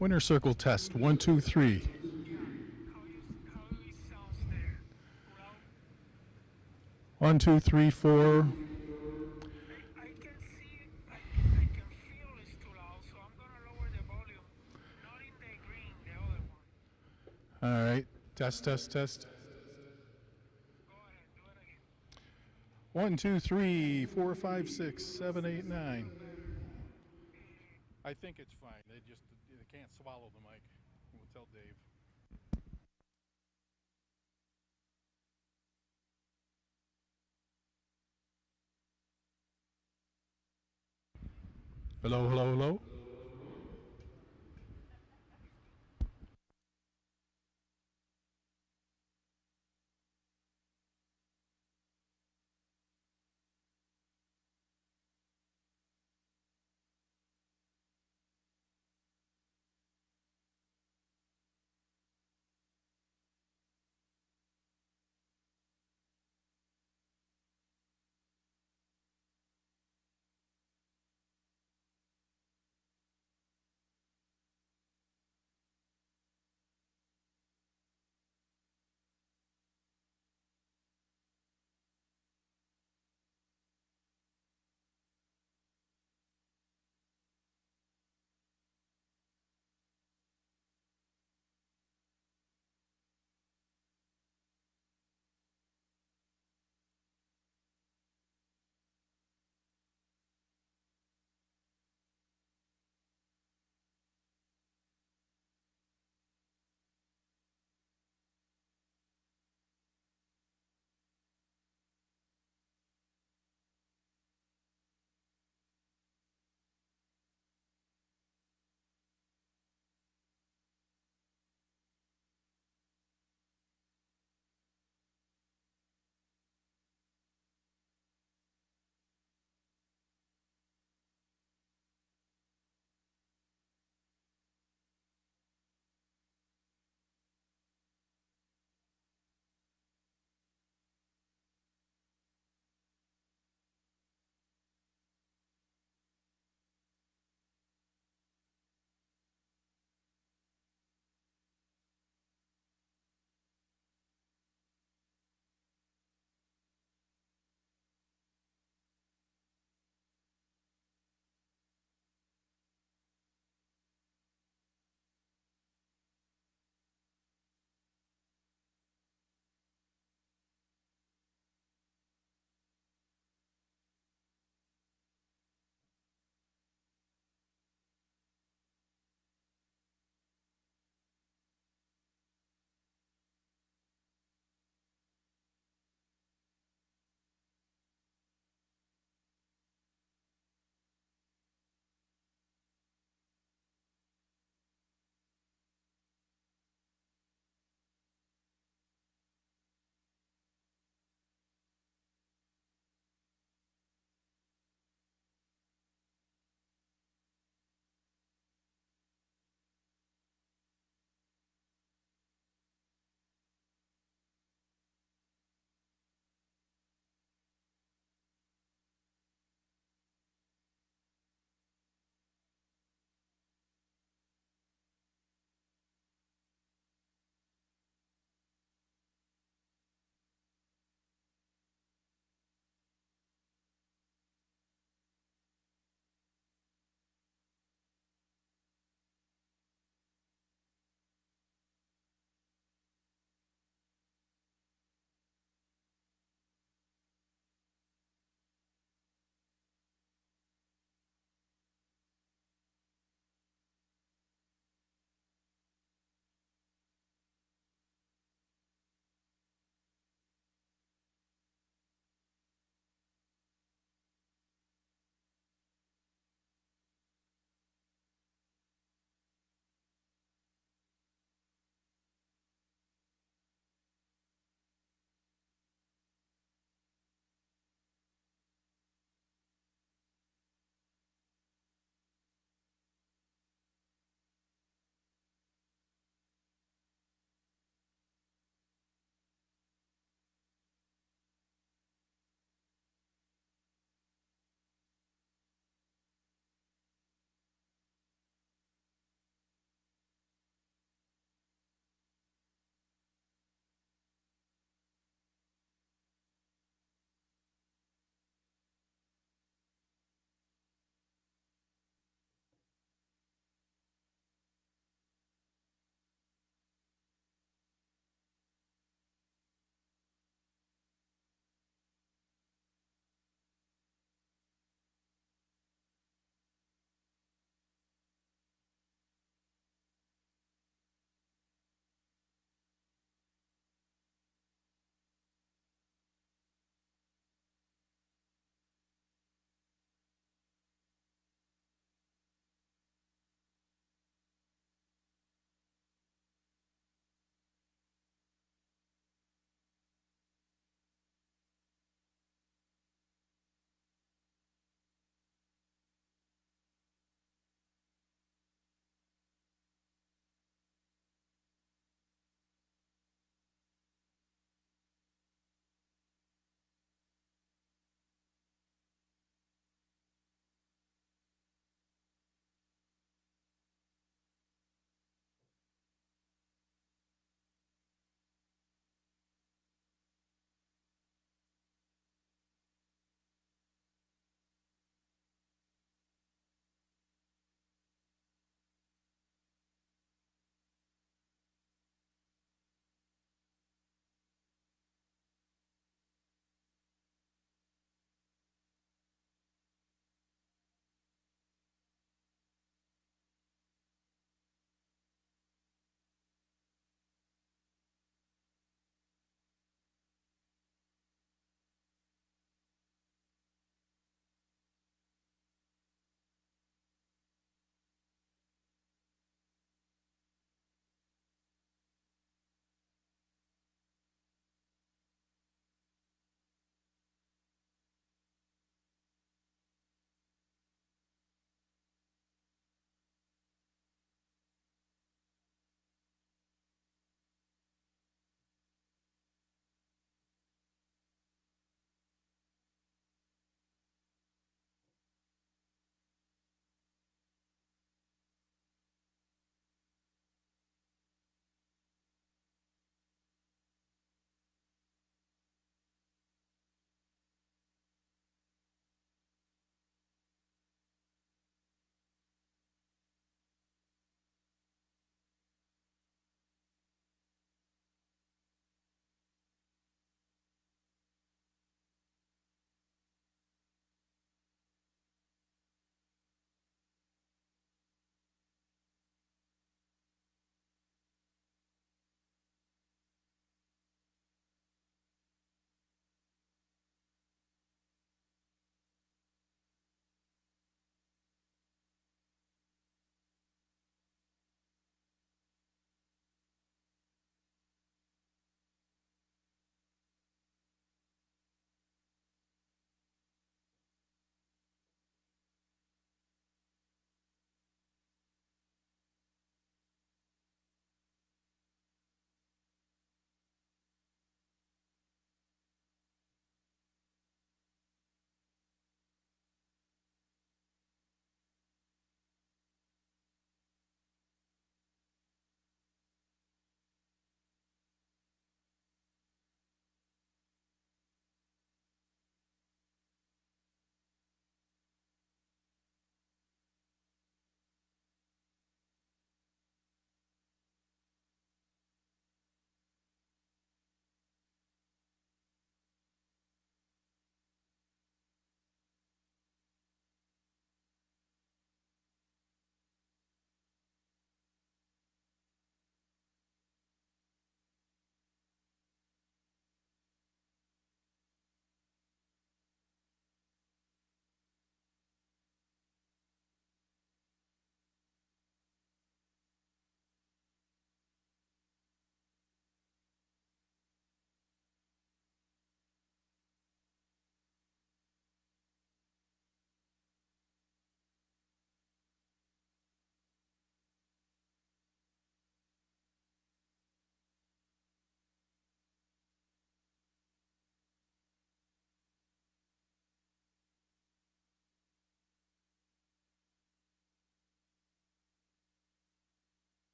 Winner circle test. 1, 2, 3. How it sounds there? Loud? 1, 2, 3, 4. I can see, I can feel it's too loud, so I'm gonna lower the volume. Not in the green, the other one. All right. Test, test, test. Go ahead, do it again. 1, 2, 3, 4, 5, 6, 7, 8, 9. I think it's fine. They can't swallow the mic. We'll tell Dave. Hello, hello, hello.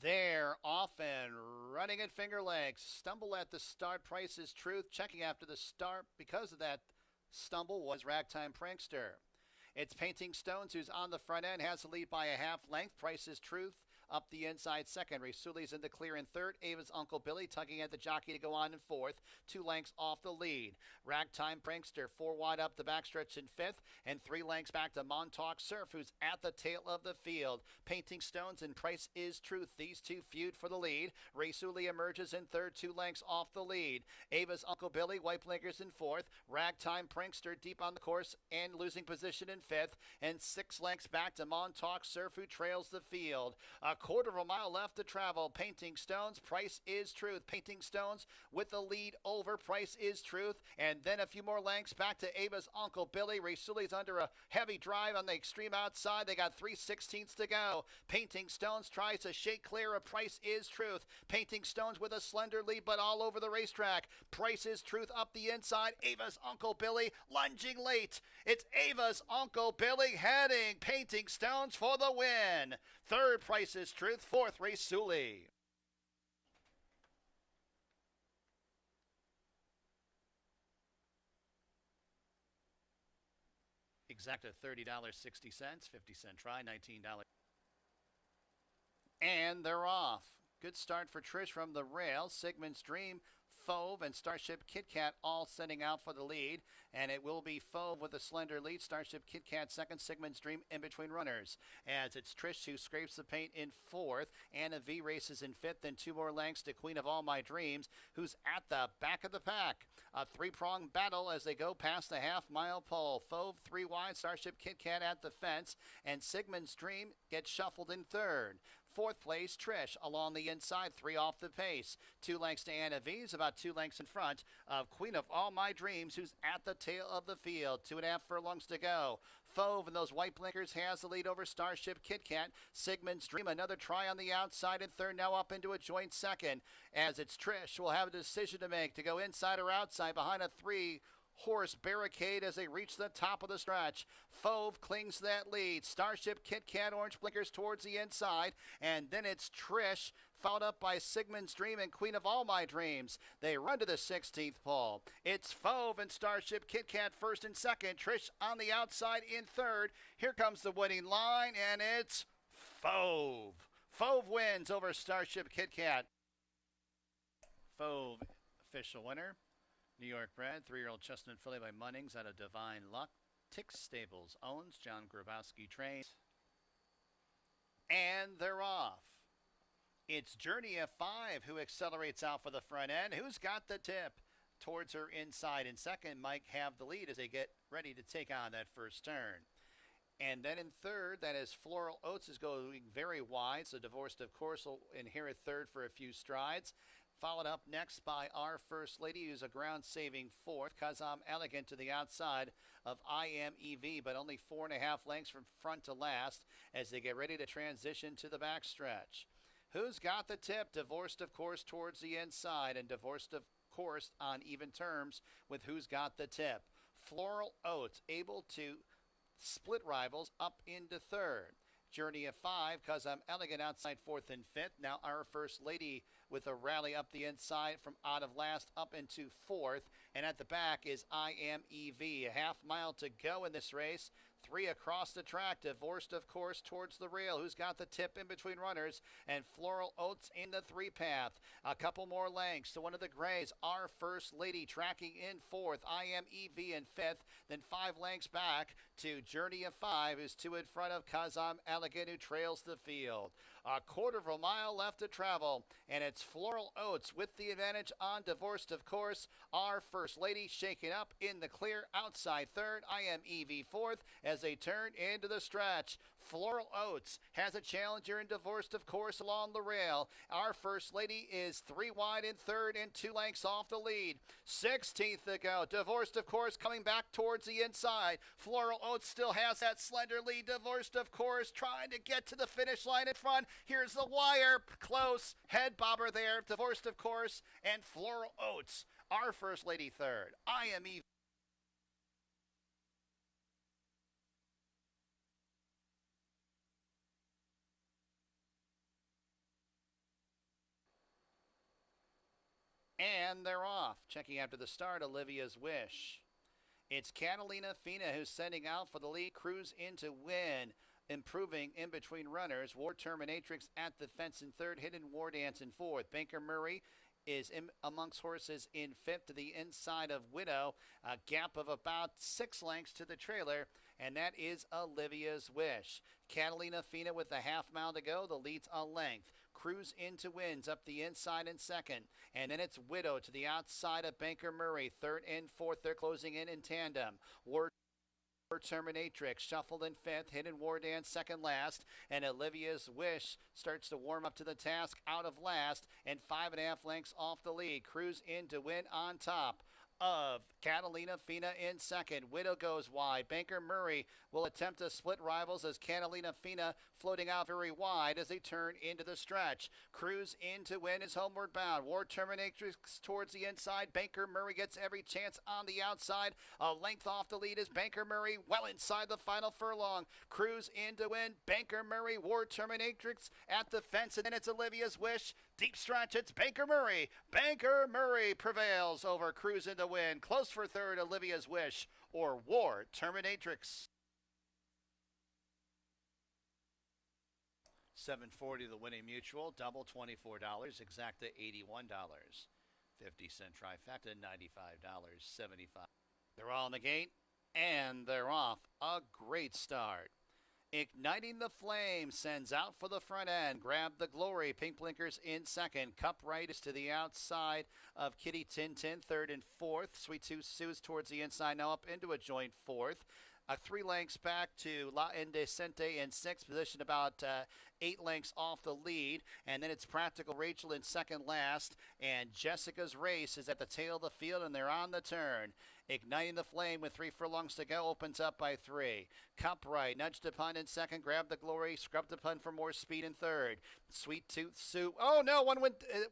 They're off and running at Finger Lakes. Stumble at the start. Price is Truth. Checking after the start because of that stumble was Ragtime Prankster. It's Painting Stones who's on the front end, has the lead by a half length. Price is Truth up the inside second. Rasuli's in the clear in third. Ava's Uncle Billy tugging at the Jockey to go on in fourth. 2 lengths off the lead. Ragtime Prankster 4 wide up the backstretch in fifth, and 3 lengths back to Montauk Surf, who's at the tail of the field. Painting Stones and Price is Truth. These two feud for the lead. Rasuli emerges in third, 2 lengths off the lead. Ava's Uncle Billy, White Blinkers in fourth. Ragtime Prankster deep on the course and losing position in fifth, and 6 lengths back to Montauk Surf, who trails the field. A quarter of a mile left to travel. Painting Stones, Price is Truth. Painting Stones with the lead over Price is Truth, and then a few more lengths back to Ava's Uncle Billy. Rasuli's under a heavy drive on the extreme outside. They got 3/16 to go. Painting Stones tries to shake clear of Price is Truth. Painting Stones with a slender lead, but all over the racetrack. Price is Truth up the inside. Ava's Uncle Billy lunging late. It's Ava's Uncle Billy heading Painting Stones for the win. Third, Price is Truth. Fourth, Rasuli. Exact at $30.60, 50-cent try, $19. And they're off. Good start for Trish from the rail. Sigmund's Dream, Fauve, and Starship Kit Kat all setting out for the lead. And it will be Fauve with a slender lead. Starship Kit Kat second, Sigmund's Dream in between runners. As it's Trish who scrapes the paint in fourth. Anna V races in fifth, and 2 more lengths to Queen of All My Dreams, who's at the back of the pack. A 3-pronged battle as they go past the half-mile pole. Fauve 3 wide, Starship Kit Kat at the fence, and Sigmund's Dream gets shuffled in third. Fourth place, Trish along the inside, 3 off the pace. 2 lengths to Anna V's, about 2 lengths in front of Queen of All My Dreams, who's at the tail of the field. 2.5 furlongs to go. Fauve and those white blinkers has the lead over Starship Kit Kat. Sigmund's Dream, another try on the outside in third, now up into a joint second. As it's Trish, will have a decision to make to go inside or outside behind a 3-horse barricade as they reach the top of the stretch. Fauve clings to that lead. Starship Kit Kat, orange blinkers towards the inside, and then it's Trish, followed up by Sigmund's Dream and Queen of All My Dreams. They run to the 16th pole. It's Fauve and Starship Kit Kat first and second. Trish on the outside in third. Here comes the winning line, and it's Fauve. Fauve wins over Starship Kit Kat. Fauve, official winner. New York bred, 3-year-old chestnut filly by Munnings out of Divine Luck. Tix Stables owns. John Grabowski trains. And they're off. It's Journey of 5 who accelerates out for the front end. Who's got the tip? Towards her inside in second. Mike have the lead as they get ready to take on that first turn. And then in third, that is Floral Oats is going very wide. So Divorced, of course, will inherit third for a few strides. Followed up next by Our First Lady, who's a ground-saving fourth. Kazam Elegant to the outside of I Am EV, but only 4.5 lengths from front to last as they get ready to transition to the backstretch. Who's got the tip? Divorced, of course, towards the inside, and Divorced, of course, on even terms with Who's Got the Tip. Floral Oats able to split rivals up into third. Journey of 5, Kazam Elegant outside fourth and fifth. Now Our First Lady with a rally up the inside from out of last up into fourth. And at the back is I Am EV. A half mile to go in this race. 3 across the track. Divorced, of course, towards the rail. Who's got the tip in between runners? And Floral Oats in the 3 path. A couple more lengths to one of the grays. Our First Lady tracking in fourth. I Am EV in fifth. Then 5 lengths back to Journey of 5, who's 2 in front of Kazam Elegant, who trails the field. A quarter of a mile left to travel, and it's Floral Oats with the advantage on Divorced, of course. Our First Lady shaking up in the clear outside third. I Am EV fourth as they turn into the stretch. Floral Oats has a challenger in Divorced, of course, along the rail. Our First Lady is 3 wide in third and 2 lengths off the lead. 16th to go. Divorced, of course, coming back towards the inside. Floral Oats still has that slender lead. Divorced, of course, trying to get to the finish line in front. Here's the wire. Close. Head bobber there. Divorced, of course, and Floral Oats. Our First Lady third. I Am EV. And they're off. Checking after the start, Olivia's Wish. It's Catalina Fina who's sending out for the lead. Cruise into win. Improving in between runners. War Terminatrix at the fence in third. Hidden War Dance in fourth. Banker Murray is in amongst horses in fifth to the inside of Widow. A gap of about 6 lengths to the trailer, and that is Olivia's Wish. Catalina Fina with a half mile to go. The lead's a length. Cruise into wins up the inside in second, and then it's Widow to the outside of Banker Murray. Third and fourth, they're closing in tandem. War Terminatrix shuffled in fifth. Hidden War Dance second last, and Olivia's Wish starts to warm up to the task out of last and 5.5 lengths off the lead. Cruise in to win on top of Catalina Fina in second. Widow goes wide. Banker Murray will attempt to split rivals as Catalina Fina floating out very wide as they turn into the stretch. Cruise in to win is homeward bound. War Terminatrix towards the inside. Banker Murray gets every chance on the outside. A length off the lead is Banker Murray well inside the final furlong. Cruise in to win. Banker Murray, War Terminatrix at the fence, and then it's Olivia's Wish. Deep stretch, it's Banker Murray. Banker Murray prevails over Cruise in to win. Close for third, Olivia's Wish or War Terminatrix. 740 the winning mutual, double $24, exacta $81. 50-cent trifecta, $95.75. They're all in the gate, and they're off. A great start. Igniting the Flame sends out for the front end. Grab the Glory. Pink Blinkers in second. Cup Right is to the outside of Kitty Tintin. Third and fourth. Sweet Tooth Sue's towards the inside. Now up into a joint fourth. 3 lengths back to La Indecente in sixth position, about 8 lengths off the lead. And then it's Practical Rachel in second last. And Jessica's Race is at the tail of the field, and they're on the turn. Igniting the Flame with 3 furlongs to go opens up by 3. Cup Right, Nudged Upon in second. Grab the Glory, Scrubbed Upon for more speed in third. Sweet Tooth Sue. Oh no,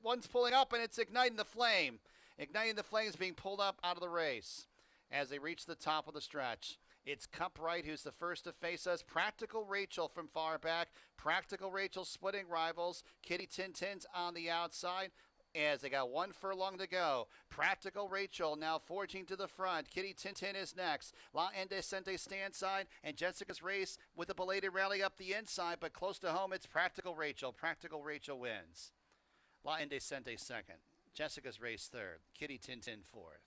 one's pulling up, and it's Igniting the Flame. Igniting the Flame is being pulled up out of the race as they reach the top of the stretch. It's Cup Right who's the first to face us. Practical Rachel from far back. Practical Rachel splitting rivals. Kitty Tintin's on the outside as they got 1 furlong to go. Practical Rachel now forging to the front. Kitty Tintin is next. La Indecente stand side, and Jessica's Race with a belated rally up the inside, but close to home it's Practical Rachel. Practical Rachel wins. La Indecente second. Jessica's Race third. Kitty Tintin fourth.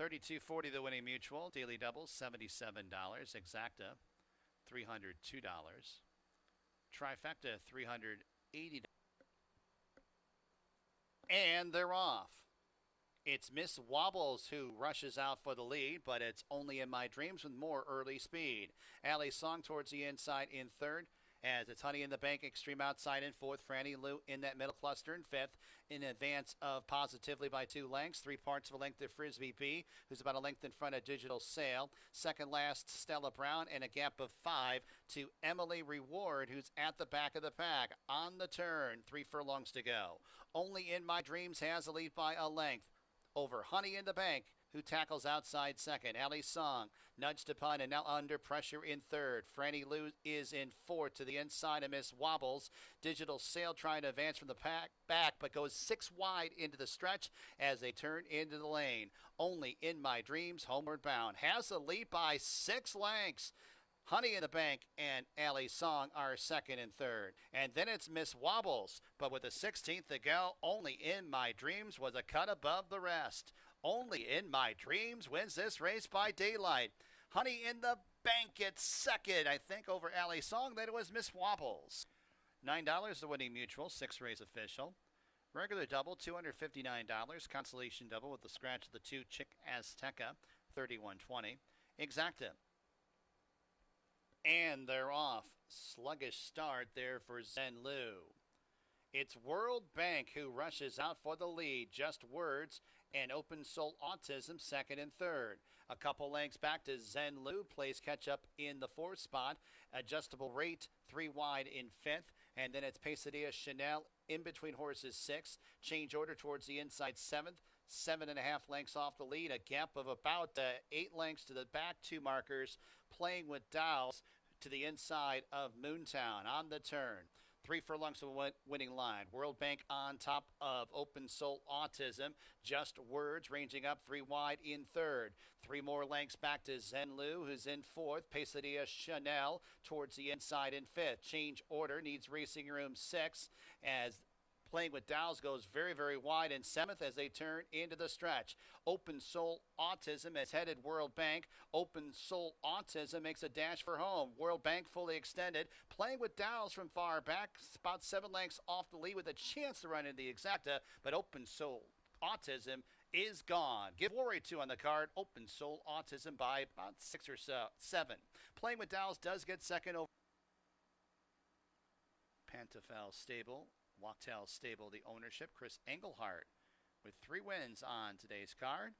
32.40 the winning mutual. Daily doubles $77. Exacta $302. Trifecta $380. And they're off. It's Miss Wobbles who rushes out for the lead, but it's Only in My Dreams with more early speed. Alley Song towards the inside in third, as it's Honey in the Bank extreme outside in fourth. Franny Lou in that middle cluster in fifth, in advance of Positively by 2 lengths. 3 parts of a length to Frisbee B, who's about a length in front of Digital Sail. Second last, Stella Brown, and a gap of 5 to Emily Reward, who's at the back of the pack. On the turn, 3 furlongs to go. Only in My Dreams has a lead by a length over Honey in the Bank, who tackles outside second. Alley Song nudged upon and now under pressure in third. Franny Lou is in fourth to the inside of Miss Wobbles. Digital Sail trying to advance from the back, but goes 6 wide into the stretch as they turn into the lane. Only in My Dreams, homeward bound, has a lead by 6 lengths. Honey in the Bank and Alley Song are second and third. And then it's Miss Wobbles, but with a 16th to go, Only in My Dreams was a cut above the rest. Only in My Dreams wins this race by daylight. Honey in the Bank gets second, I think, over Alley Song. Then it was Miss Wobbles. $9 the winning mutual, 6 race official. Regular double, $259. Consolation double with the scratch of the 2 Chick Azteca, $31.20. Exacta. And they're off. Sluggish start there for Zen Lu. It's World Bank who rushes out for the lead. Just Words and Open Soul Autism second and third. A couple lengths back to Zen Lu. Plays catch up in the 4th spot. Adjustable Rate 3 wide in 5th. And then it's Pesadilla Chanel in between horses 6. Change Order towards the inside 7th. 7.5 lengths off the lead. A gap of about 8 lengths to the back 2 markers. Playing with Dowels to the inside of Moontown on the turn. 3 furlongs to a winning line. World Bank on top of Open Soul Autism. Just Words ranging up 3 wide in third. 3 more lengths back to Zenlu, who's in fourth. Pesadilla Chanel towards the inside in fifth. Change Order needs Racing Room 6 as Playing with Dow's goes very, very wide in seventh as they turn into the stretch. Open Soul Autism has headed World Bank. Open Soul Autism makes a dash for home. World Bank fully extended. Playing with Dow's from far back, about 7 lengths off the lead with a chance to run in the exacta, but Open Soul Autism is gone. Give Warrior 2 on the card. Open Soul Autism by about 6 or 7. Playing with Dow's does get second over Pantafel Stable. Wachtel Stable, the ownership. Chris Engelhardt with 3 wins on today's card.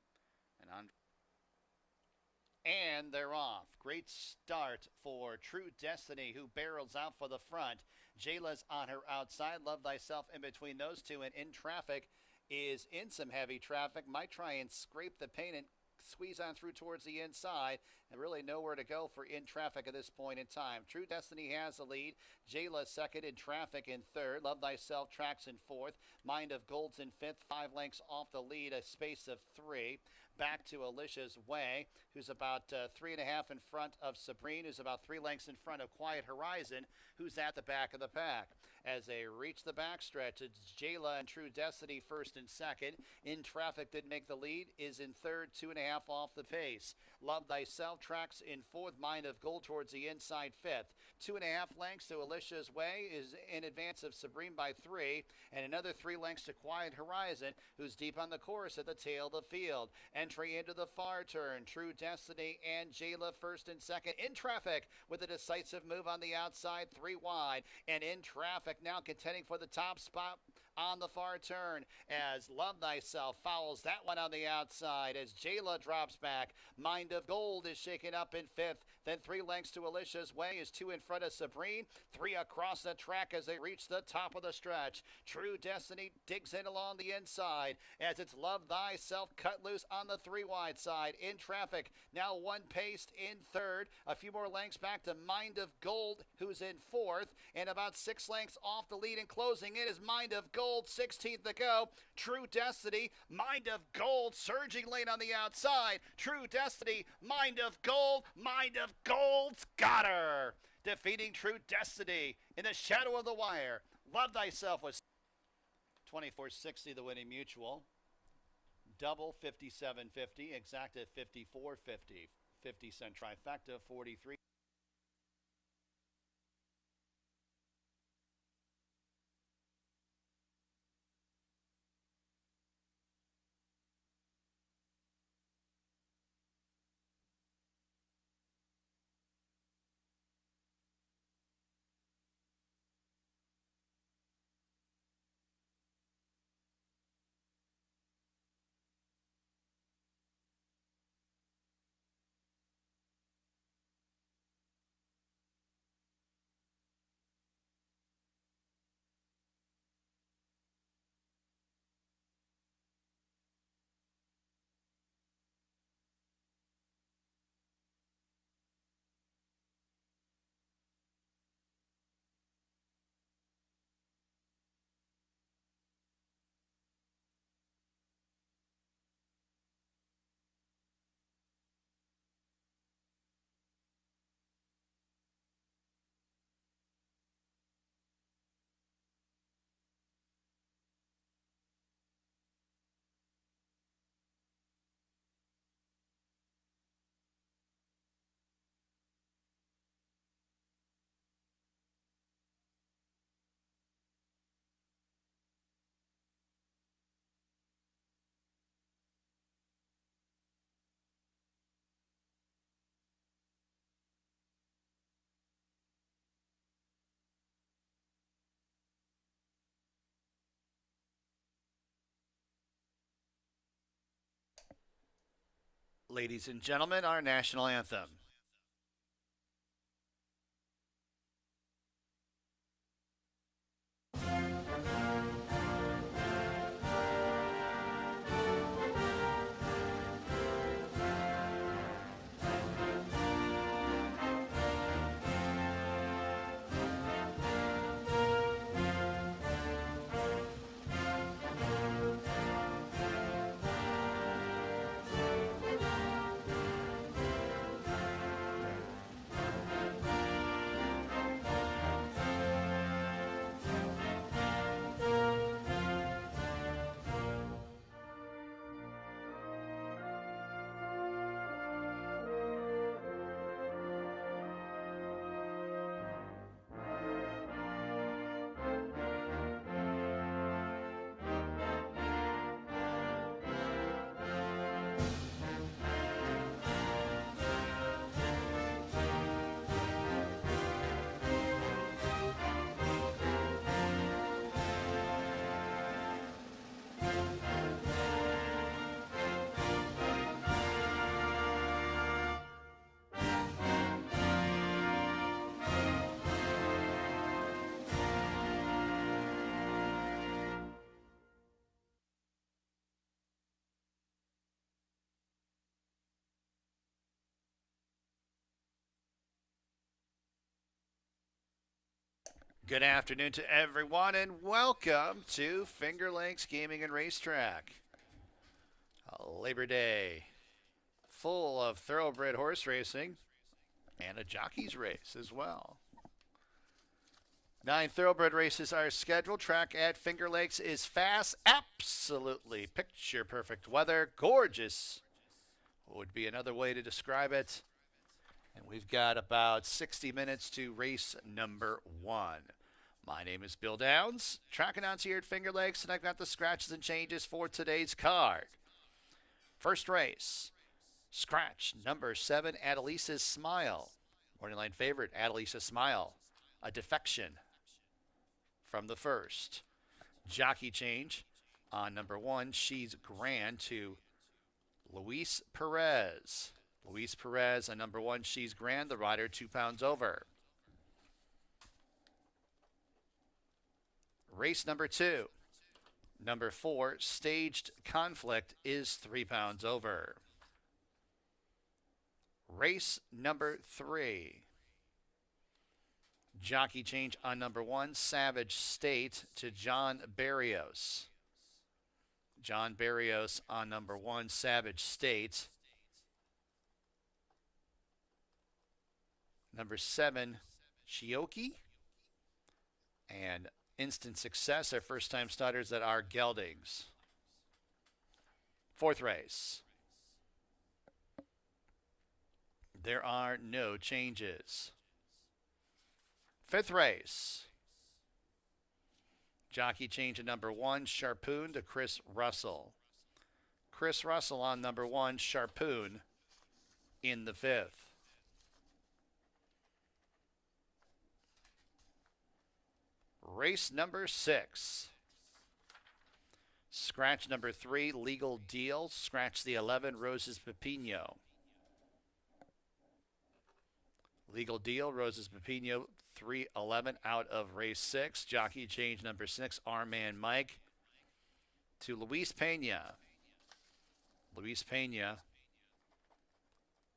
And they're off. Great start for True Destiny, who barrels out for the front. Jayla's on her outside. Love Thyself in between those two. And In Traffic is in some heavy traffic. Might try and scrape the paint and squeeze on through towards the inside, and really nowhere to go for In Traffic at this point in time. True Destiny has the lead. Jayla second, In Traffic in third. Love Thyself tracks in fourth. Mind of Gold's in fifth, 5 lengths off the lead, a space of 3. Back to Alicia's Way, who's about 3.5 in front of Sabrine, who's about 3 lengths in front of Quiet Horizon, who's at the back of the pack. As they reach the backstretch, it's Jayla and True Destiny first and second. In Traffic did make the lead, is in third, 2.5 off the pace. Love Thyself tracks in fourth. Mind of Gold towards the inside fifth. 2.5 lengths to Alicia's Way is in advance of Sabrine by 3, and another 3 lengths to Quiet Horizon, who's deep on the course at the tail of the field. Entry into the far turn. True Destiny and Jayla first and second. In Traffic with a decisive move on the outside, 3 wide, and In Traffic now contending for the top spot on the far turn as Love Thyself fouls that one on the outside as Jayla drops back. Mind of Gold is shaken up in fifth. Then 3 lengths to Alicia's Way is 2 in front of Sabrine. 3 across the track as they reach the top of the stretch. True Destiny digs in along the inside as it's Love Thyself cut loose on the 3 wide side. In Traffic now 1 paced in third. A few more lengths back to Mind of Gold, who's in fourth, and about 6 lengths off the lead and closing in is Mind of Gold. 16th to go. True Destiny, Mind of Gold surging late on the outside. True Destiny, Mind of Gold. Mind of Gold's got her. Defeating True Destiny in the shadow of the wire. Love Thyself was 24.60 the winning mutual. Double 57.50. Exacta 54.50. 50-cent trifecta 43. Ladies and gentlemen, our national anthem. Good afternoon to everyone, and welcome to Finger Lakes Gaming and Racetrack. Labor Day, full of thoroughbred horse racing and a jockey's race as well. 9 thoroughbred races are scheduled. Track at Finger Lakes is fast, absolutely picture perfect weather, gorgeous would be another way to describe it. And we've got about 60 minutes to race number 1. My name is Bill Downs, track announcer here at Finger Lakes, and I've got the scratches and changes for today's card. First race, scratch number 7, Adelisa's Smile. Morning line favorite, Adelisa Smile. A defection from the first. Jockey change on number 1, She's Grand, to Luis Perez. Luis Perez on number 1, She's Grand, the rider 2 pounds over. Race number 2. Number 4, Staged Conflict, is 3 pounds over. Race number 3. Jockey change on number 1, Savage State, to John Barrios. John Barrios on number 1, Savage State. Number 7, Jockey. And Instant Success are first-time starters that are geldings. Fourth race. There are no changes. Fifth race. Jockey change at number 1, Sharpoon, to Chris Russell. Chris Russell on number 1, Sharpoon, in the 5th. Race number 6. Scratch number 3, Legal Deal. Scratch the 11, Roses Pepino. Legal Deal, Roses Pepino, 3-11 out of race 6. Jockey change number 6, Our Man Mike, to Luis Pena. Luis Pena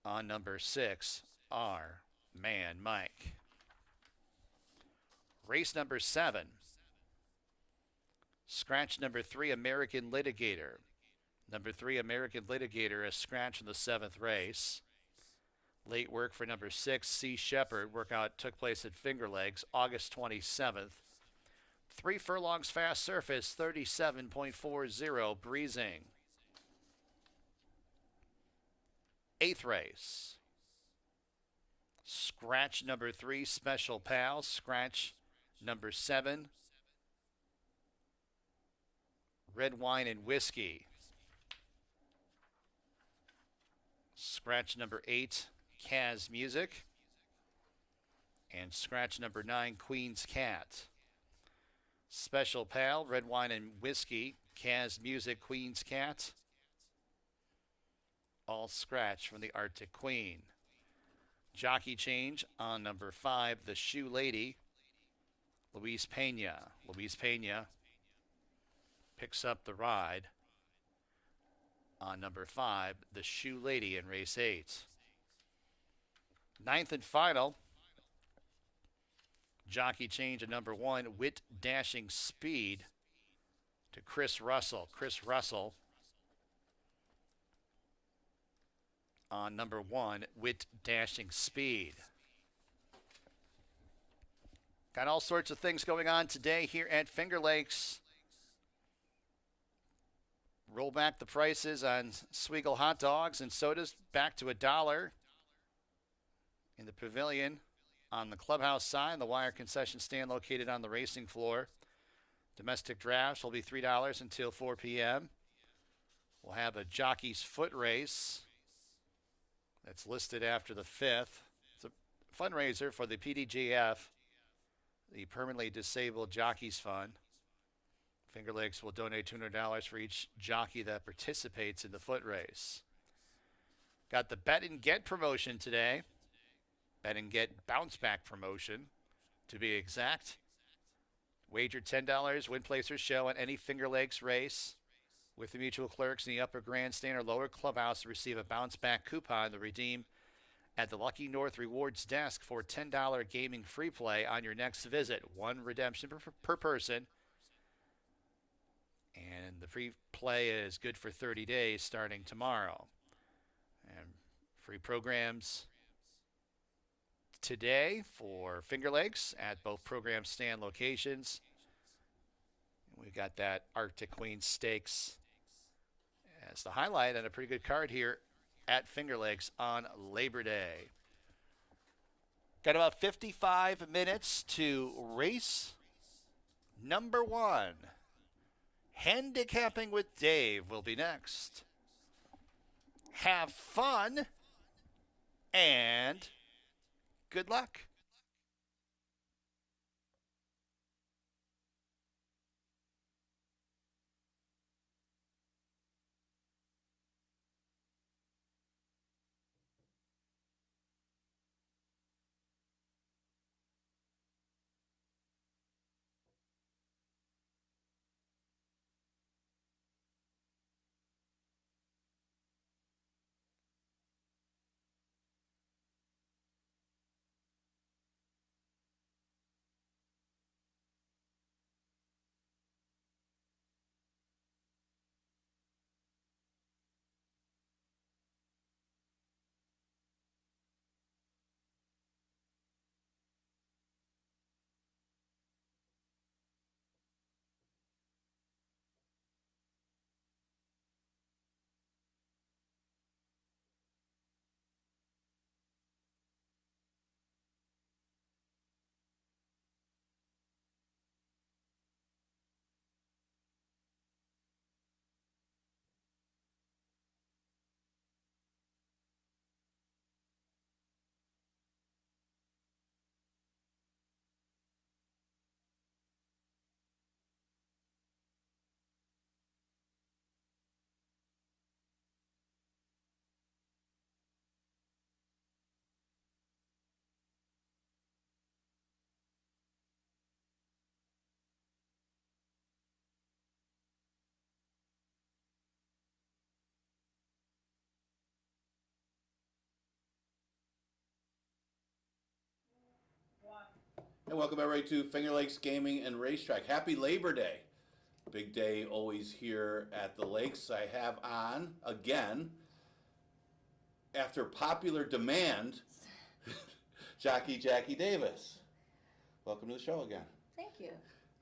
on number 6, Our Man Mike. Race number 7. Scratch number 3, American Litigator. Number 3, American Litigator, a scratch in the 7th race. Late work for number 6, Sea Shepherd. Workout took place at Finger Lakes, August 27th. 3 furlongs fast surface, 37.40, breezing. 8th race. Scratch number 3, Special Pal. Scratch number 7, Red Wine and Whiskey. Scratch number 8, Kaz Music. And scratch number 9, Queen's Cat. Special Pal, Red Wine and Whiskey, Kaz Music, Queen's Cat. All scratch from the Arctic Queen. Jockey change on number 5, the Shoe Lady, Luis Pena. Luis Pena picks up the ride on number 5, the Shoe Lady, in race 8. 9th and final. Jockey change at number 1, Wit Dashing Speed, to Chris Russell. Chris Russell on number 1, Wit Dashing Speed. Got all sorts of things going on today here at Finger Lakes. Roll back the prices on Sweegle hot dogs and sodas back to $1 in the pavilion on the clubhouse side, the wire concession stand located on the racing floor. Domestic drafts will be $3 until 4 p.m. We'll have a jockey's foot race that's listed after the 5th. It's a fundraiser for the PDGF, the Permanently Disabled Jockeys Fund. Finger Lakes will donate $200 for each jockey that participates in the foot race. Got the Bet and Get promotion today. Bet and Get bounce back promotion, to be exact. Wager $10, win, place, or show on any Finger Lakes race with the mutual clerks in the upper grandstand or lower clubhouse to receive a bounce back coupon to redeem at the Lucky North Rewards desk for $10 gaming free play on your next visit. One redemption per person. And the free play is good for 30 days starting tomorrow. And free programs today for Finger Lakes at both program stand locations. We've got that Arctic Queen Stakes as the highlight and a pretty good card here at Finger Lakes on Labor Day. Got about 55 minutes to race number 1. Handicapping with Dave will be next. Have fun and good luck. And welcome everybody to Finger Lakes Gaming and Racetrack. Happy Labor Day. Big day always here at the lakes. I have on, again, after popular demand, Jockey Jackie Davis. Welcome to the show again. Thank you.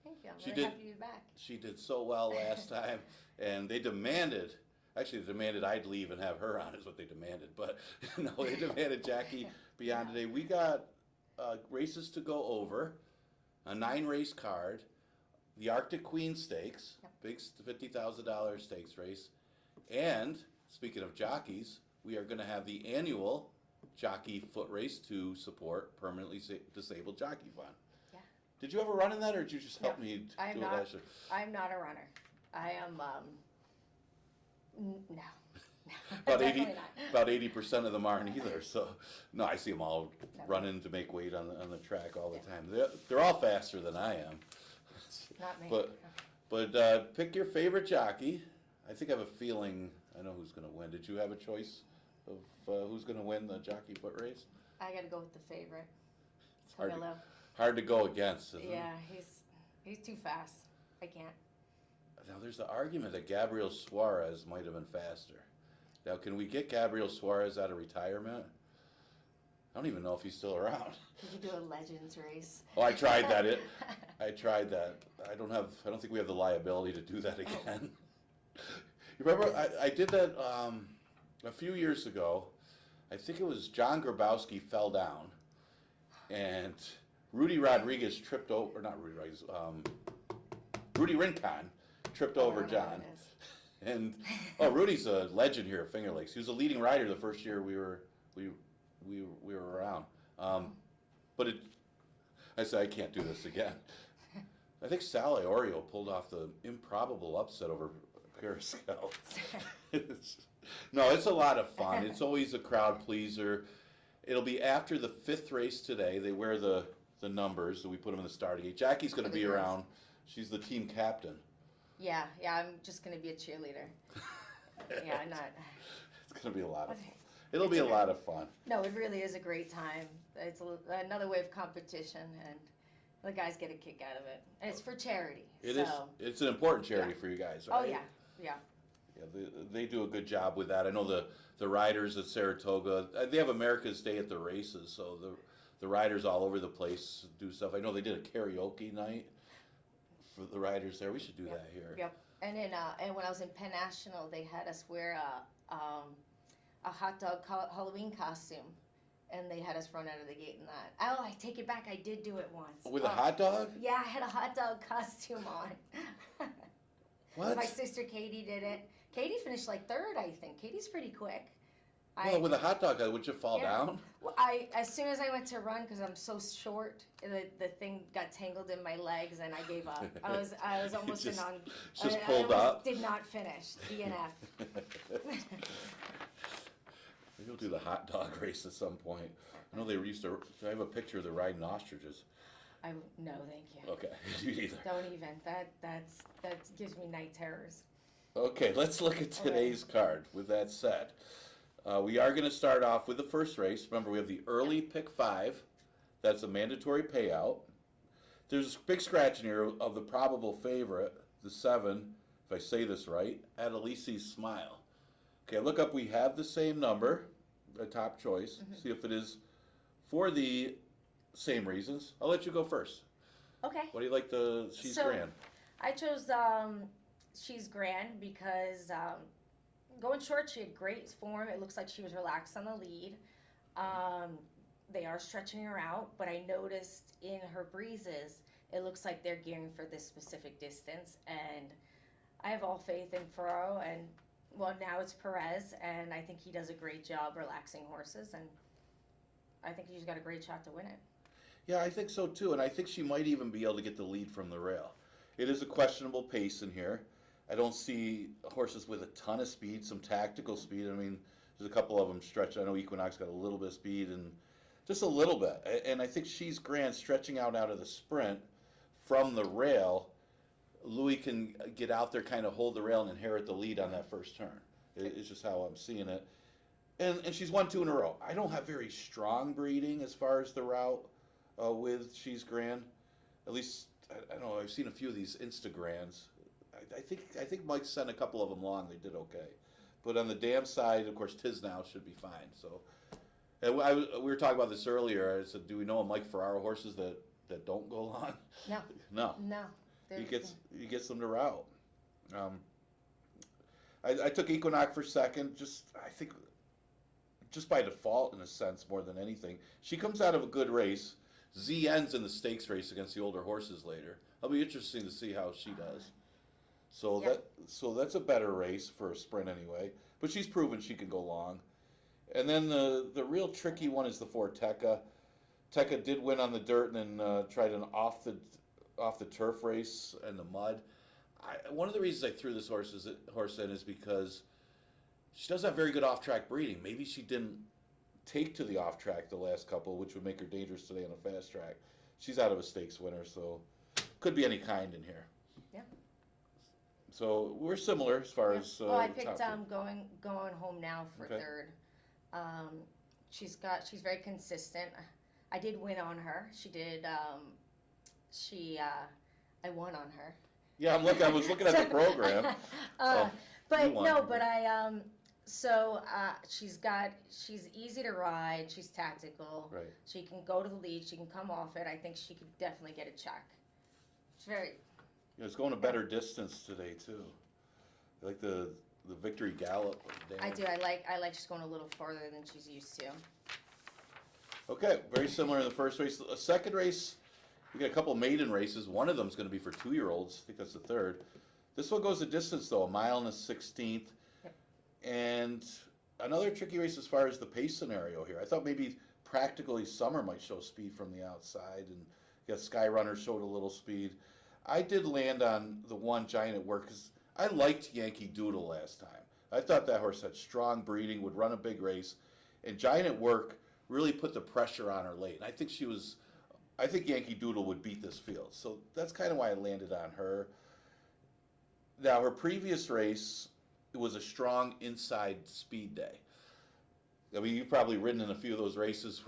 Thank you. I'm She really did- happy to be back. She did so well last time, and they demanded, actually they demanded I'd leave and have her on is what they demanded, but no, they demanded Jackie be on today. We got races to go over, a 9-race card, the Arctic Queen Stakes, Yep. big $50,000 stakes race, and speaking of jockeys, we are going to have the annual jockey foot race to support permanently disabled jockey fund. Yeah. Did you ever run in that, or did you just help No, me I am do it not. last year? I'm not a runner. I am, no. About Definitely not. about 80% of them aren't either. So, no, I see them all No. running to make weight on the track all the Yeah. time. They're all faster than I am. Not me. But pick your favorite jockey. I think I have a feeling I know who's going to win. Did you have a choice of who's going to win the jockey foot race? I got to go with the favorite. It's hard to, Camilo. hard to go against, isn't Yeah, it? he's too fast. I can't. Now, there's the argument that Gabriel Suarez might have been faster. Now, can we get Gabriel Suarez out of retirement? I don't even know if he's still around. Could you do a Legends race? Oh, I tried that. I tried that. I don't think we have the liability to do that again. You remember I did that a few years ago. I think it was John Grabowski fell down, and Rudy Rodriguez tripped over. Or not Rudy Rodriguez. Rudy Rincon tripped over I don't know John. what it is. And Rudy's a legend here at Finger Lakes. He was a leading rider the first year we were around. But I said I can't do this again. I think Sal Iorio pulled off the improbable upset over Carousel. No, it's a lot of fun. It's always a crowd pleaser. It'll be after the 5th race today. They wear the numbers, so we put them in the starting gate. Jackie's going to For the be girls. around. She's the team captain. Yeah, I'm just going to be a cheerleader. Yeah, I'm not. It's going to be a lot of fun. It'll be a lot of fun. No, it really is a great time. It's another way of competition, and the guys get a kick out of it. And it's for charity. It is. It's an important charity for you guys, right? Oh, yeah. Yeah. Yeah, they do a good job with that. I know the riders at Saratoga, they have America's Day at the races, so the riders all over the place do stuff. I know they did a karaoke night for the riders there. We should do that here. Yep. And then, and when I was in Penn National, they had us wear a hot dog Halloween costume, and they had us run out of the gate in that. Oh, I take it back. I did do it once. With a hot dog? Yeah, I had a hot dog costume on. What? My sister Katie did it. Katie finished like third, I think. Katie's pretty quick. Well, with a hot dog, would you fall down? Well, as soon as I went to run, because I'm so short, the thing got tangled in my legs, and I gave up. I was almost just, on. Just I pulled up. Did not finish. DNF. Maybe we'll do the hot dog race at some point. I know they used to. I have a picture of them riding ostriches. No, thank you. Okay, you neither. Don't even. That gives me night terrors. Okay, let's look at today's card. With that said, we are going to start off with the first race. Remember, we have the early pick 5. That's a mandatory payout. There's a big scratch in here of the probable favorite, the 7, if I say this right, Adelisi's Smile. Okay, look up. We have the same number, a top choice. See if it is for the same reasons. I'll let you go first. Okay. What do you like She's Grand? I chose She's Grand because going short, she had great form. It looks like she was relaxed on the lead. They are stretching her out, but I noticed in her breezes, it looks like they're gearing for this specific distance. And I have all faith in Furrow, and well, now it's Perez, and I think he does a great job relaxing horses, and I think he's got a great shot to win it. Yeah, I think so too, and I think she might even be able to get the lead from the rail. It is a questionable pace in here. I don't see horses with a ton of speed, some tactical speed. I mean, there's a couple of them stretched. I know Equinox got a little bit of speed, and just a little bit. And I think She's Grand stretching out of the sprint from the rail. Louis can get out there, kind of hold the rail, and inherit the lead on that first turn. It's just how I'm seeing it. And she's won 2 in a row. I don't have very strong breeding as far as the route with She's Grand. At least, I don't know, I've seen a few of these Instagrams. I think Mike sent a couple of them long. They did okay. But on the dam side, of course, Tisnow should be fine. So, and we were talking about this earlier. I said, do we know a Mike Ferraro horses that don't go long? No. No. No. He gets them to route. I took Equinox for second. I think just by default, in a sense, more than anything. She comes out of a good race. Z ends in the stakes race against the older horses later. It'll be interesting to see how she does. So that's a better race for a sprint anyway. But she's proven she can go long. And then the real tricky one is the 4 Tekka. Tekka did win on the dirt and then tried an off the turf race in the mud. One of the reasons I threw this horse in is because she doesn't have very good off-track breeding. Maybe she didn't take to the off-track the last couple, which would make her dangerous today on a fast track. She's out of a stakes winner, so could be any kind in here. Yeah. So we're similar as far as. Well, I picked going home now for Okay. third. She's very consistent. I did win on her. She did. I won on her. Yeah, I was looking at the program. But won. no, but she's easy to ride. She's tactical. Right. She can go to the lead. She can come off it. I think she could definitely get a check. It's very. Yeah, it's going a better distance today too. I like the victory gallop. I do. I like she's going a little farther than she's used to. Okay, very similar in the first race. The second race, we got a couple maiden races. One of them is going to be for 2-year-olds. I think that's the third. This one goes the distance though, 1 mile and a 16th. Yep. And another tricky race as far as the pace scenario here. I thought maybe practically Summer might show speed from the outside, and Skyrunner showed a little speed. I did land on the 1 Giant at Work because I liked Yankee Doodle last time. I thought that horse had strong breeding, would run a big race, and Giant at Work really put the pressure on her late. And I think Yankee Doodle would beat this field. So that's kind of why I landed on her. Now, her previous race, it was a strong inside speed day. I mean, you've probably ridden in a few of those races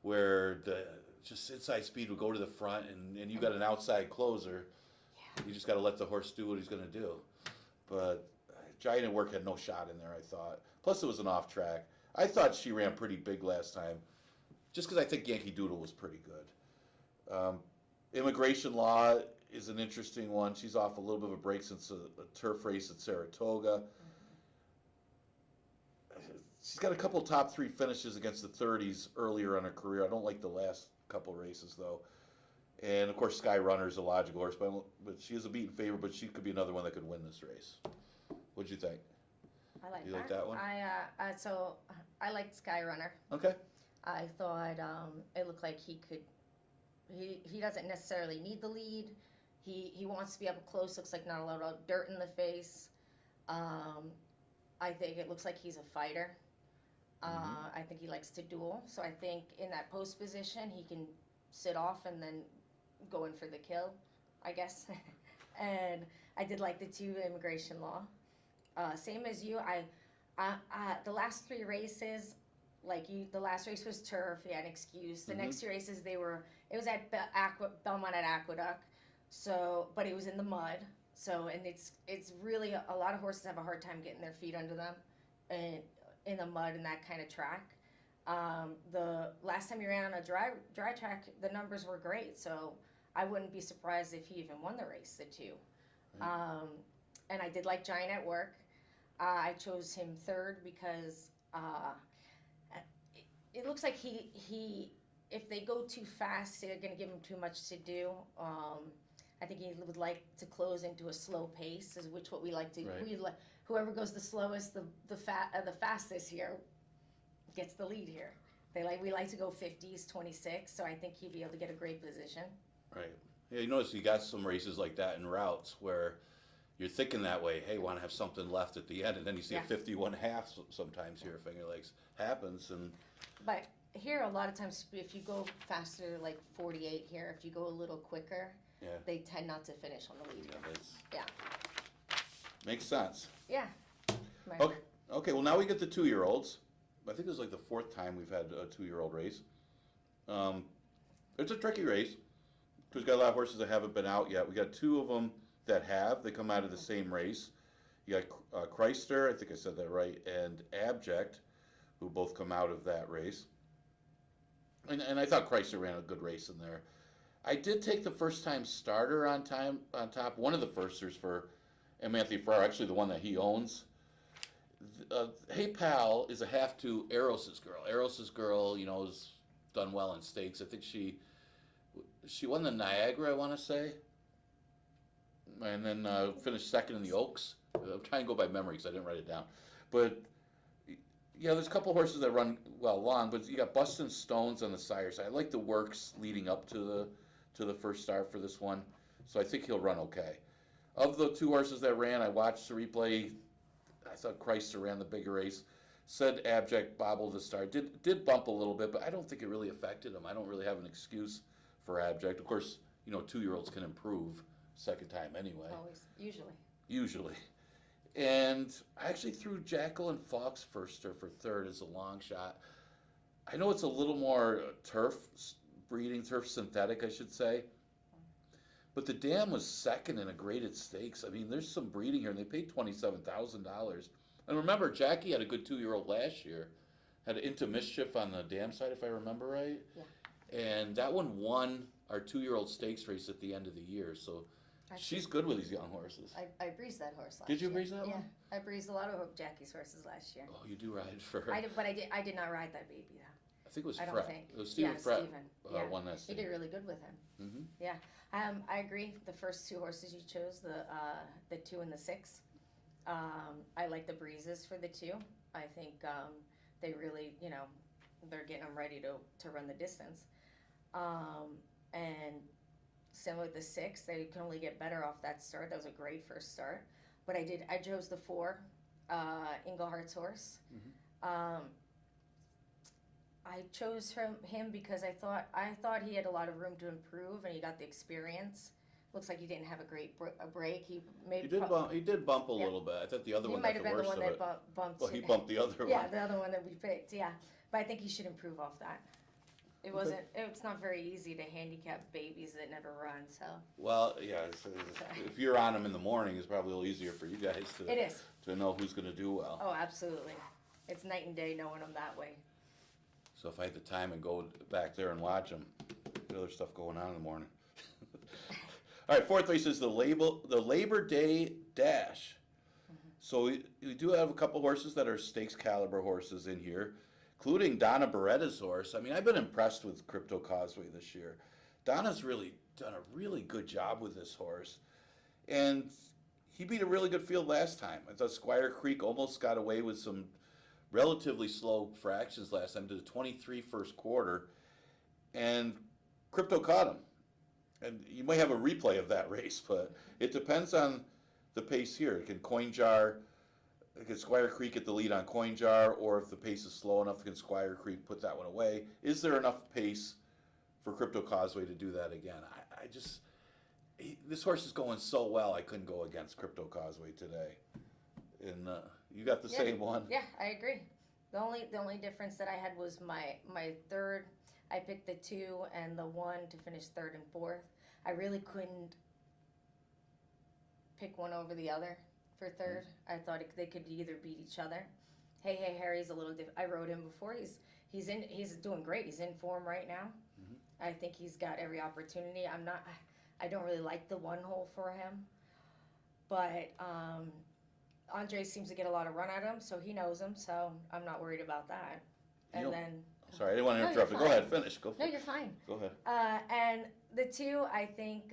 where the just inside speed would go to the front, and you got an outside closer. Yeah. You just got to let the horse do what he's going to do. But Giant at Work had no shot in there, I thought. Plus, it was an off track. I thought she ran pretty big last time, just because I think Yankee Doodle was pretty good. Immigration Law is an interesting one. She's off a little bit of a break since a turf race at Saratoga. She's got a couple top 3 finishes against the 30s earlier in her career. I don't like the last couple races, though. And, of course, Sky Runner is a logical horse, but she is a beaten favorite, but she could be another one that could win this race. What'd you think? I like You that. like that one? So I liked Sky Runner. Okay. I thought it looked like he could. He doesn't necessarily need the lead. He wants to be up close. Looks like not a lot of dirt in the face. I think it looks like he's a fighter. I think he likes to duel. So I think in that post position he can sit off and then go in for the kill, I guess. And I did like the 2 Immigration Law. Same as you. The last 3 races, like you, the last race was turf. He had an excuse. The next 2 races it was at Belmont at Aqueduct. So, but it was in the mud. So, and it's really a lot of horses have a hard time getting their feet under them, and in the mud and that kind of track. The last time he ran on a dry track, the numbers were great. So I wouldn't be surprised if he even won the race, the 2. And I did like Giant at Work. I chose him 3rd because it looks like he if they go too fast, they're going to give him too much to do. I think he would like to close into a slow pace, is which what we like to. Right. Whoever goes the slowest, the fastest here, gets the lead here. We like to go 50s, 26. So I think he'd be able to get a great position. Right. Yeah, you notice you got some races like that in routes where you're thinking that way, hey, want to have something left at the end, and then you see a 51 half sometimes here at Finger Lakes happens. But here, a lot of times, if you go faster, like 48 here, if you go a little quicker, they tend not to finish on the lead. Yeah. Makes sense. Yeah. Okay, well, now we get the 2-year-olds. I think this is like the 4th time we've had a 2-year-old race. It's a tricky race. We've got a lot of horses that haven't been out yet. We got 2 of them that have. They come out of the same race. You got Chrysler, I think I said that right, and Abject, who both come out of that race. And I thought Chrysler ran a good race in there. I did take the first-time starter on top. One of the firsters for M. Anthony Farrar, actually the one that he owns. Hey Pal is a half to Eros's Girl. Eros's Girl, has done well in stakes. I think she won the Niagara, I want to say, and then finished 2nd in the Oaks. I'm trying to go by memory because I didn't write it down. But there's a couple horses that run well long, but you got Bustin' Stones on the sire side. I like the works leading up to the first start for this one, so I think he'll run okay. Of the 2 horses that ran, I watched the replay. I thought Chrysler ran the bigger race. Said Abject bobbled the start. Did bump a little bit, but I don't think it really affected him. I don't really have an excuse for Abject. Of course, 2-year-olds can improve second time anyway. Always, Usually. And I actually threw Jackal and Fox firster for 3rd as a long shot. I know it's a little more turf synthetic, I should say. But the dam was 2nd in a graded stakes. I mean, there's some breeding here, and they paid $27,000. And remember, Jockey had a good 2-year-old last year. Had Into Mischief on the dam side, if I remember right. Yeah. And that one won our 2-year-old stakes race at the end of the year. So she's good with these young horses. I breezed that horse last year. Did you year. breeze that one? Yeah, I breezed a lot of Jackie's horses last year. Oh, you do ride for her. I did not ride that baby though. I think it was I don't Fred. think. It was Stephen Fred Stephen. won that He stage. did really good with him. Mm-hmm. Yeah. I agree. The first 2 horses you chose, the 2 and the 6. I like the breezes for the 2. I think they really, they're getting them ready to run the distance. And similar with the 6, they can only get better off that start. That was a great first start. But I chose the 4, Inglehart's horse. Mm-hmm. I chose him because I thought he had a lot of room to improve, and he got the experience Looks like he didn't have a great a break. He maybe He did bump a Yeah. little bit. I thought the other he one might got have the been the worst one of that it. bumped. Well, he bumped the other Yeah, one. the other one that we picked. Yeah, but I think he should improve off that. It wasn't. It's not very easy to handicap babies that never run. So Well, yeah. If you're on them in the morning, it's probably a little easier for you guys it is. to know who's going to do well. Oh, absolutely. It's night and day knowing them that way. So if I had the time and go back there and watch them, other stuff going on in the morning. All right, fourth race is the Labor Day Dash. So we do have a couple horses that are stakes caliber horses in here, including Donna Beretta's horse. I mean, I've been impressed with Crypto Causeway this year. Donna's really done a really good job with this horse. And he beat a really good field last time. I thought Squire Creek almost got away with some relatively slow fractions last time to the 23 first quarter. And Crypto caught him. And you may have a replay of that race, but it depends on the pace here. Can Squire Creek get the lead on Coin Jar, or if the pace is slow enough, can Squire Creek put that one away? Is there enough pace for Crypto Causeway to do that again? This horse is going so well, I couldn't go against Crypto Causeway today. And you got the same one? Yeah, I agree. The only difference that I had was my third. I picked the 2 and the 1 to finish third and fourth. I really couldn't pick one over the other for third. I thought they could either beat each other. Hey Harry's a little different. I rode him before. He's doing great. He's in form right now. I think he's got every opportunity. I don't really like the 1 hole for him, but Andre seems to get a lot of run at him, so he knows him. So I'm not worried about that. And then. Sorry, I didn't want to No, interrupt you. you're Go ahead, fine. finish. Go for No, it. you're fine. Go ahead. And the 2, I think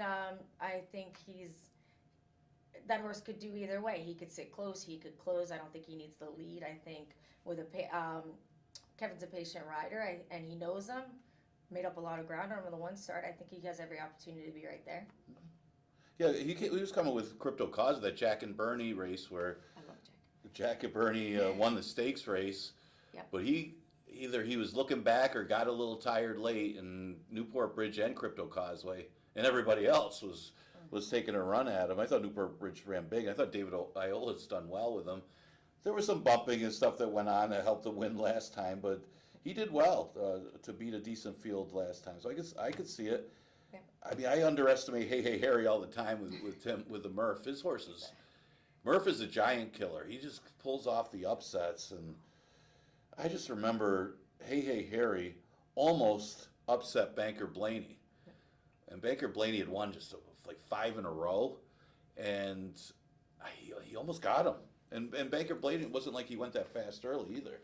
that horse could do either way. He could sit close. He could close. I don't think he needs the lead. I think with Kevin's a patient rider, and he knows him. Made up a lot of ground on him with the 1 start. I think he has every opportunity to be right there. Yeah, he was coming with Crypto Cause, that Jack and Bernie race where I love Jack. Jack and Bernie won the stakes race. Yep. But either he was looking back or got a little tired late, and Newport Bridge and Crypto Causeway and everybody else was taking a run at him. I thought Newport Bridge ran big. I thought David Iola's done well with him. There was some bumping and stuff that went on that helped him win last time, but he did well to beat a decent field last time. So I could see it. Yeah. I mean, I underestimate Hey Harry all the time with the Murph. His horses. Murph is a giant killer. He just pulls off the upsets, and I just remember Hey Harry almost upset Banker Blaney. And Banker Blaney had won just like 5 in a row, and he almost got him. And Banker Blaney, it wasn't like he went that fast early either.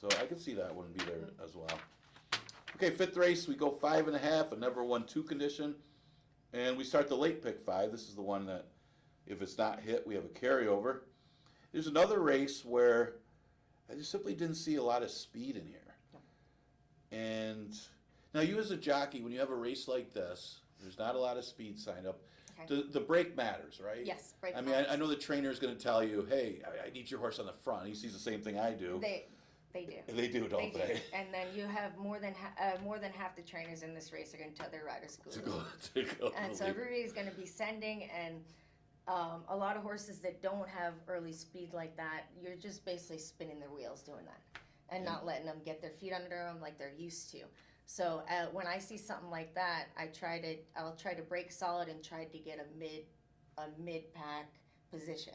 So I could see that one be there as well. Okay, 5th race, we go 5.5, a never won 2 condition. And we start the late pick 5. This is the one that, if it's not hit, we have a carryover. There's another race where I just simply didn't see a lot of speed in here. And now you as a jockey, when you have a race like this, there's not a lot of speed signed up. Okay. The break matters, right? Yes, break I mean, I know the trainer is going to tell you, hey, I need your horse on the front. He sees the same thing I do. They do. They do, don't they? And then you have more than half the trainers in this race are going to tell their riders to To go And so everybody's going to be sending, and a lot of horses that don't have early speed like that, you're just basically spinning their wheels doing that, and not letting them get their feet under them like they're used to. So when I see something like that, I'll try to break solid and try to get a mid pack position,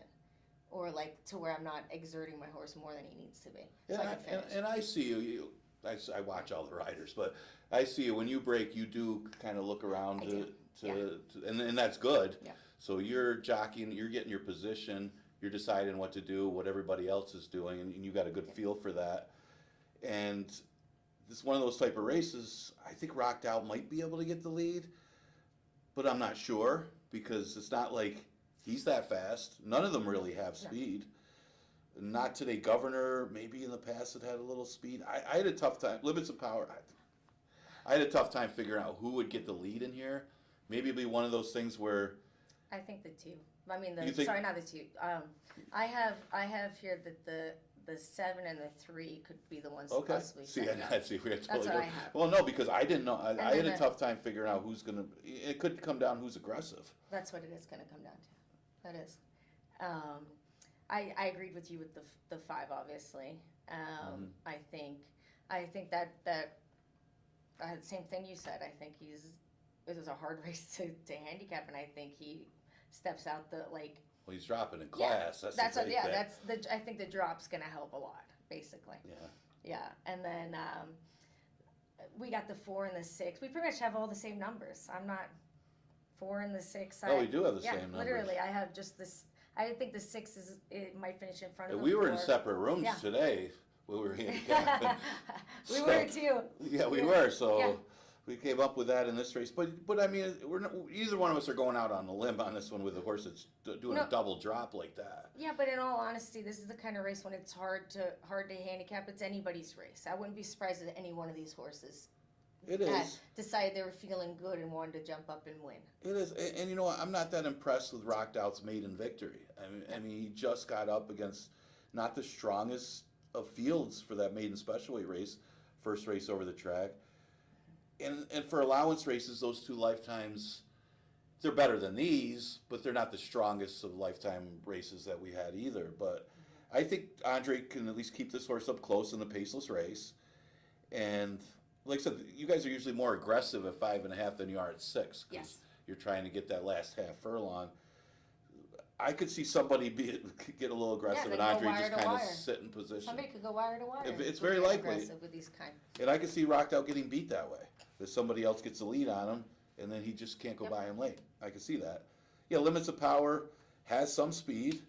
or like to where I'm not exerting my horse more than he needs to be. So I can finish. And I see you. I watch all the riders, but I see you when you break. You do kind of look around and that's good. Yeah. So you're jockeying, you're getting your position, you're deciding what to do, what everybody else is doing, and you got a good feel for that. And this is one of those type of races. I think Rocked Out might be able to get the lead, but I'm not sure because it's not like he's that fast. None of them really have speed. Not today. Governor, maybe in the past it had a little speed. I had a tough time. Limits of Power. I had a tough time figuring out who would get the lead in here. Maybe it'd be one of those things where. I think the 2. I mean, You think- sorry, not the 2. I have here that the 7 and the 3 could be the ones Okay. possibly. See, setting up. I see. We had totally what I different- have. Well, no, because I didn't know. I had then a tough time figuring out who's gonna. It could come down who's aggressive. That's what it is going to come down to. That is. I agreed with you with the 5, obviously. I think that same thing you said. I think it was a hard race to handicap, and I think he steps out the like. Well, he's dropping in class. Yeah, that's the big thing. that's the. I think the drop's going to help a lot, basically. Yeah. Yeah, and then we got the 4 and the 6. We pretty much have all the same numbers. I'm not 4 and the 6. Oh, we do have the yeah, same numbers. literally, I have just this. I think the 6 it might finish in front of the We were 4. in separate rooms Yeah. today. We were handicapping. we So- were too. Yeah, we Yeah. were. So Yeah. we came up with that in this race. But I mean, we're not, either one of us are going out on a limb on this one with a horse that's doing No. a double drop like that. Yeah, but in all honesty, this is the kind of race when it's hard to handicap. It's anybody's race. I wouldn't be surprised if any one of these horses It had is. decided they were feeling good and wanted to jump up and win. It is. And you know what? I'm not that impressed with Rockdout's maiden victory. I mean, he just got up against not the strongest of fields for that maiden specialweight race, first race over the track. And for allowance races, those 2 lifetimes, they're better than these, but they're not the strongest of lifetime races that we had either. But I think Andre can at least keep this horse up close in the paceless race. And like I said, you guys are usually more aggressive at 5.5 than you are at 6. 'Cause Yes. you're trying to get that last half furlong. I could see somebody get a little aggressive they and go Andre wire just to kind of wire. sit in position. Somebody could go wire to wire. It's We're very being likely. aggressive with these kind. And I could see Rockdout getting beat that way. That somebody else gets the lead on him, and then he just can't go Yep. by him late. I could see that. Yeah, Limits of Power has some speed.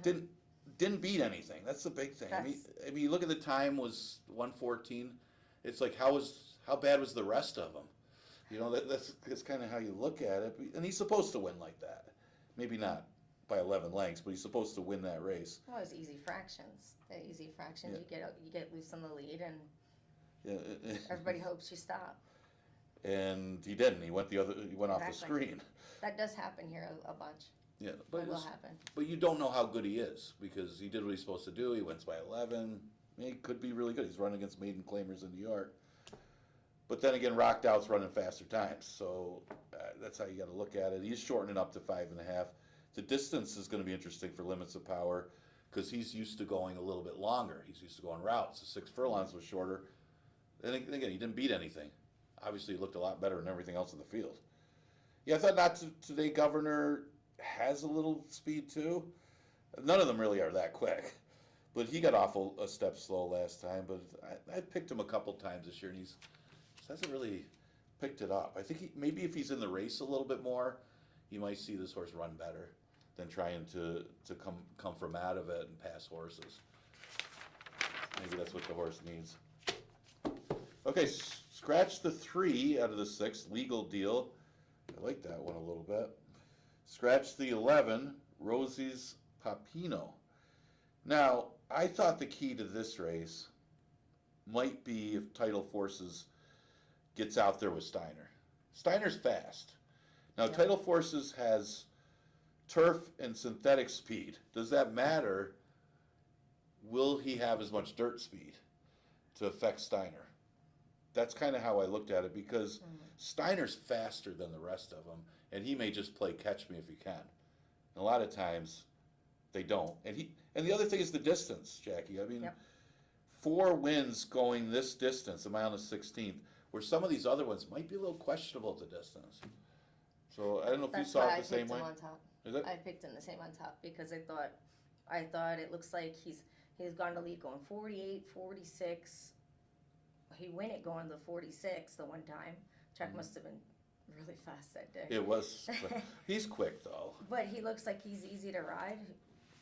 Didn't beat anything. That's the big thing. I mean, you look at the time was 1:14. It's like how bad was the rest of them? You know, that's kind of how you look at it. And he's supposed to win like that. Maybe not by 11 lengths, but he's supposed to win that race. Well, it's easy fractions. The easy fractions, Yeah. you get loose on the lead, and Yeah, everybody hopes you stop. and he didn't. He went off the Exactly. screen. That does happen here a bunch. Yeah, It but will happen. but you don't know how good he is because he did what he's supposed to do. He wins by 11. He could be really good. He's running against maiden claimers in New York. But then again, Rockdout's running faster times, so that's how you got to look at it. He's shortening up to 5.5. The distance is going to be interesting for Limits of Power because he's used to going a little bit longer. He's used to going routes. The 6 furlongs was shorter. And again, he didn't beat anything. Obviously, he looked a lot better than everything else in the field. Yeah, I thought Not Today Governor has a little speed too. None of them really are that quick. But he got off a step slow last time. But I picked him a couple times this year, and he hasn't really picked it up. I think maybe if he's in the race a little bit more, you might see this horse run better than trying to come from out of it and pass horses. Maybe that's what the horse needs. Okay, scratch the 3 out of the 6, Legal Deal. I like that one a little bit. Scratch the 11, Rosie's Papino. Now, I thought the key to this race might be if Tidal Forces gets out there with Steiner. Steiner's fast. Now, Yep. Tidal Forces has turf and synthetic speed. Does that matter? Will he have as much dirt speed to affect Steiner? That's kind of how I looked at it because Steiner's faster than the rest of them, and he may just play catch me if he can. And a lot of times, they don't. And the other thing is the distance, Jackie. I mean, Yep. 4 wins going this distance, am I on the 16th, where some of these other ones might be a little questionable at the distance. So I don't know if you That's saw why it I the same picked way. him on top. Is it? I picked him the same on top because I thought it looks like he's gone to lead going 48, 46. He win it going to 46 the one time. Track must have been really fast that day. It was. He's quick though. But he looks like he's easy to ride.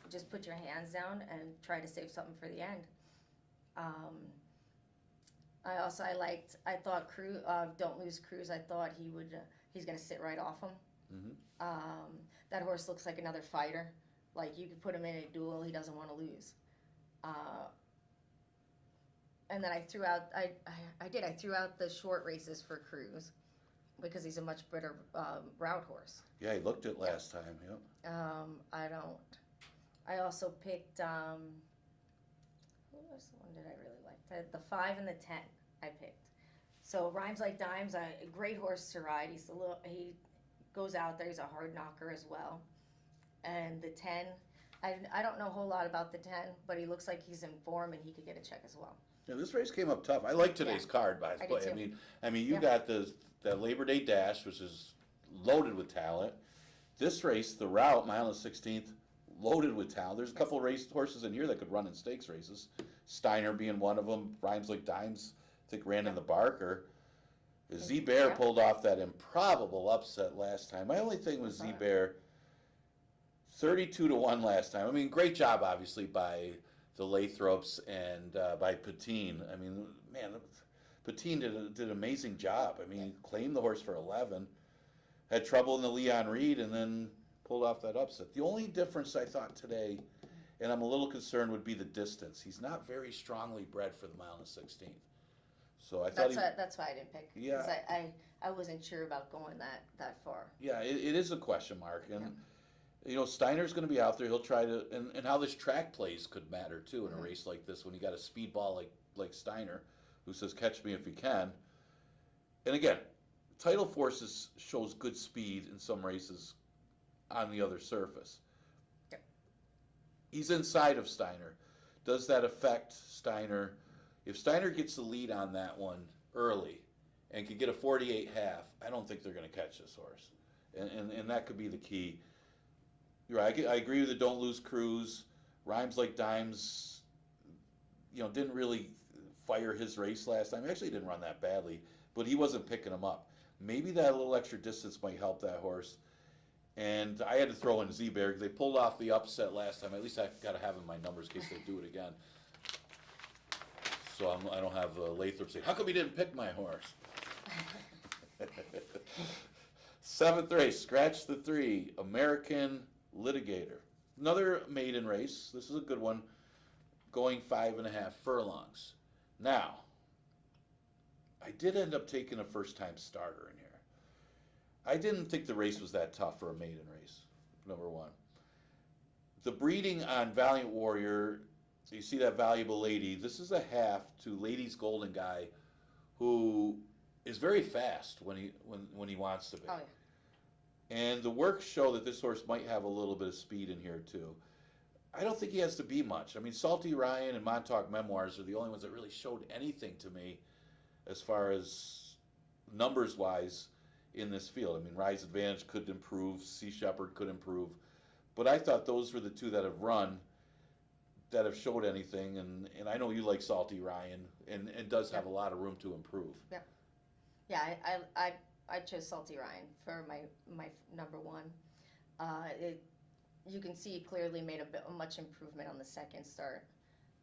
Just put your hands down and try to save something for the end. I thought Don't Lose Cruz. I thought he's gonna sit right off him. Mm-hmm. That horse looks like another fighter. Like you could put him in a duel, he doesn't want to lose. And then I threw out the short races for Cruz because he's a much better route horse. Yeah, he looked it last time. Yep. I also picked Who was the one that I really liked? The 5 and the 10 I picked. So Rhymes Like Dimes, a great horse to ride. He goes out there. He's a hard knocker as well. And the 10, I don't know a whole lot about the 10, but he looks like he's in form and he could get a check as well. Yeah, this race came up tough. I like today's card, by the way. I mean, you got the Labor Day Dash, which is loaded with talent. This race, the Route, mile and 16th, loaded with talent. There's a couple of race horses in here that could run in stakes races. Steiner being one of them. Rhymes Like Dimes, I think, ran in the Barker. Z-Bear pulled off that improbable upset last time. My only thing with Z-Bear, 32-1 last time. I mean, great job, obviously, by the Lathropes and by Patine. I mean, man, Patine did an amazing job. I mean, he claimed the horse for 11, had trouble in the Leon Reed, and then pulled off that upset. The only difference I thought today, and I'm a little concerned, would be the distance. He's not very strongly bred for the mile and 16th. So I thought that's why I didn't pick. Yeah. Because I wasn't sure about going that far. Yeah, it is a question mark. And, you know, Steiner's going to be out there. He'll try to, and how this track plays could matter, too, in a race like this when you got a speedball like Steiner, who says, catch me if you can. And again, Tidal Forces shows good speed in some races on the other surface. Yep. He's inside of Steiner. Does that affect Steiner? If Steiner gets the lead on that one early and can get a 48 half, I don't think they're going to catch this horse. And that could be the key. You're right, I agree with the Don't Lose Cruise. Rhymes Like Dimes, you know, didn't really fire his race last time. Actually, he didn't run that badly, but he wasn't picking him up. Maybe that little extra distance might help that horse. And I had to throw in Z-Bear because they pulled off the upset last time. At least I got to have in my numbers in case they do it again. So I don't have Lathrop say, how come you didn't pick my horse? 7th race, scratch the 3, American Litigator. Another maiden race. This is a good one, going 5.5 furlongs. Now, I did end up taking a first-time starter in here. I didn't think the race was that tough for a maiden race, number one. The breeding on Valiant Warrior, you see that Valuable Lady, this is a half to Lady's Golden Guy, who is very fast when he wants to be. Oh, yeah. And the works show that this horse might have a little bit of speed in here too. I don't think he has to be much. I mean, Salty Ryan and Montauk Memoirs are the only ones that really showed anything to me as far as numbers-wise in this field. I mean, Rise Advantage could improve, Sea Shepherd could improve, but I thought those were the two that have run that have showed anything, and I know you like Salty Ryan, and does have a lot of room to improve. Yeah, I chose Salty Ryan for my number one. You can see he clearly made a much improvement on the second start,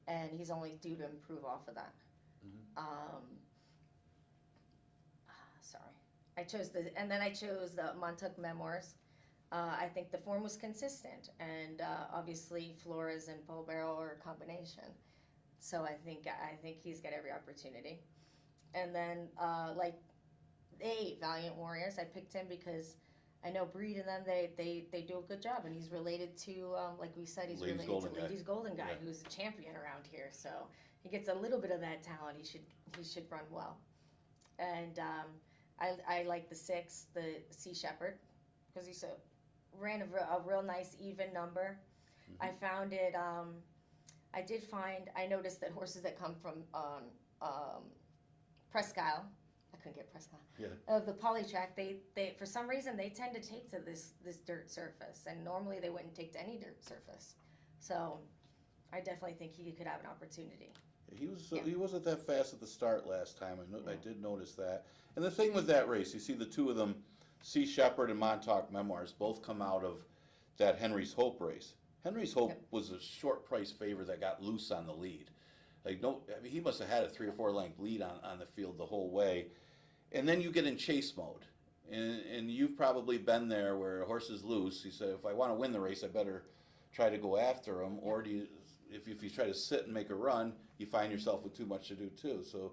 and he's only due to improve off of that. Sorry, I chose the Montauk Memoirs. I think the form was consistent, and obviously Flores and Paul Barrel are a combination. So I think he's got every opportunity. And then like the 8 Valiant Warriors, I picked him because I know Breed and them they do a good job, and he's related to like we said, he's Lady's related Golden to Guy. Lady's Golden Guy, who's a champion around here. So he gets a little bit of that talent. He should run well. And I like the 6, the Sea Shepherd, because he ran a real nice even number. I found it. I noticed that horses that come from Presque Isle, I couldn't get Presque Isle, of the polytrack, they for some reason they tend to take to this dirt surface, and normally they wouldn't take to any dirt surface. So I definitely think he could have an opportunity. He wasn't that fast at the start last time. I did notice that. And the thing with that race, you see the two of them, Sea Shepherd and Montauk Memoirs, both come out of that Henry's Hope race. Henry's Hope was a short price favorite that got loose on the lead. He must have had a 3 or 4 length lead on the field the whole way. And then you get in chase mode. And you've probably been there where a horse is loose. You say, if I want to win the race, I better try to go after him. Or do you, if you try to sit and make a run, you find yourself with too much to do too. So,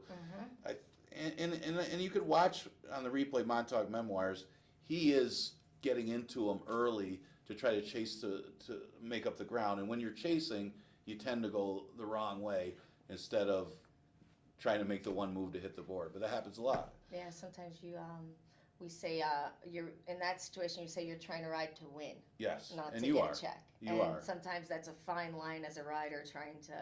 and you could watch on the replay Montauk Memoirs. He is getting into him early to try to chase to make up the ground. And when you're chasing, you tend to go the wrong way instead of trying to make the one move to hit the board. But that happens a lot. Yeah, sometimes we say, you're in that situation, you say you're trying to ride to win, Yes, not and to you get are. a check. You and are. sometimes that's a fine line as a rider, trying to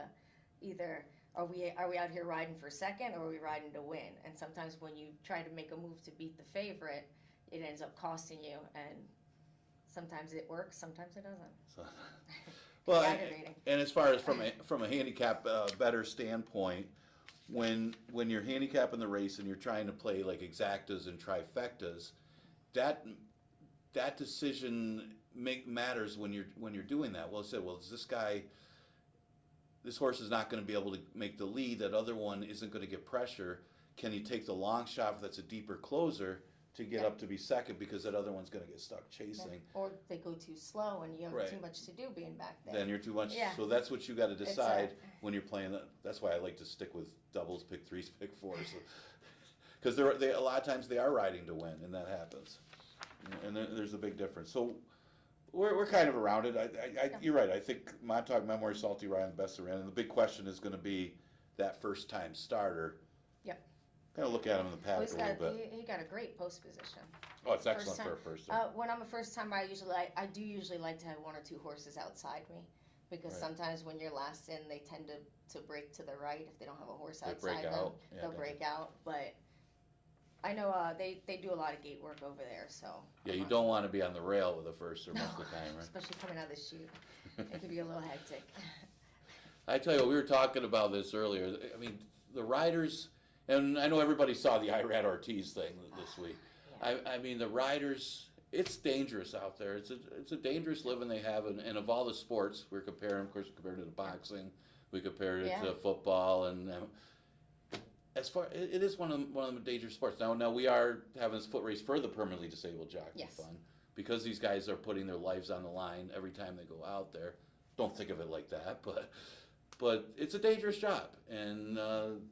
either, are we out here riding for second, or are we riding to win? And sometimes when you try to make a move to beat the favorite, it ends up costing you, and sometimes it works, sometimes it doesn't. So, well, Aggravating. and as far as from a handicap better standpoint, when you're handicapping the race and you're trying to play like exactas and trifectas, that decision matters when you're doing that. Well, I said, well, is this horse is not going to be able to make the lead. That other one isn't going to get pressure. Can you take the long shot that's a deeper closer to get up to be second, because that other one's going to get stuck chasing? Or they go too slow and you have Right. too much to do being back there. Then you're too much. Yeah. So that's what you got to It's decide when you're playing. That's why I like to stick with doubles, pick threes, pick fours, because a lot of times they are riding to win, and that happens. And there's a big difference. So we're kind of around it. You're right. I think Montauk, Memory, Salty Ryan, the best around. And the big question is going to be that first time starter. Yep. Kind of look at him in the Well, paddock a little bit. he got a great post position. Oh, it's excellent time. for a first time. When I'm a first timer, I do usually like to have one or two horses outside me, because Right. sometimes when you're last in, they tend to break to the right if they don't have a horse They break outside them. out. Yeah, They'll gotcha. break out, but I know they do a lot of gate work over there, so. Yeah, you don't want to be on the rail with a firster most of the time, right? Especially coming out of the chute, it can be a little hectic. I tell you what, we were talking about this earlier. I mean, the riders, and I know everybody saw the Irad Ortiz thing this week. Yeah. I mean, the riders, it's dangerous out there. It's a dangerous living they have, and of all the sports, we're comparing, of course, compared to the boxing, we compared it Yeah. to football, and as far it is one of the dangerous sports. Now we are having this foot race for the permanently disabled jockey Yes. fund, because these guys are putting their lives on the line every time they go out there. Don't think of it like that, but it's a dangerous job, and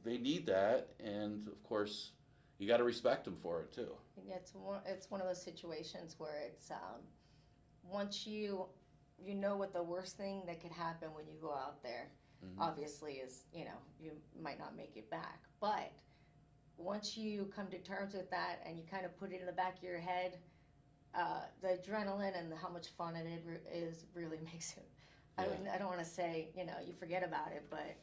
they need that, and of course you got to respect them for it too. Yeah, it's one of those situations where it's once you know what the worst thing that could happen when you go out there, obviously is, you might not make it back, but once you come to terms with that and you kind of put it in the back of your head, the adrenaline and how much fun it is really makes it. Yeah. I don't want to say you forget about it, but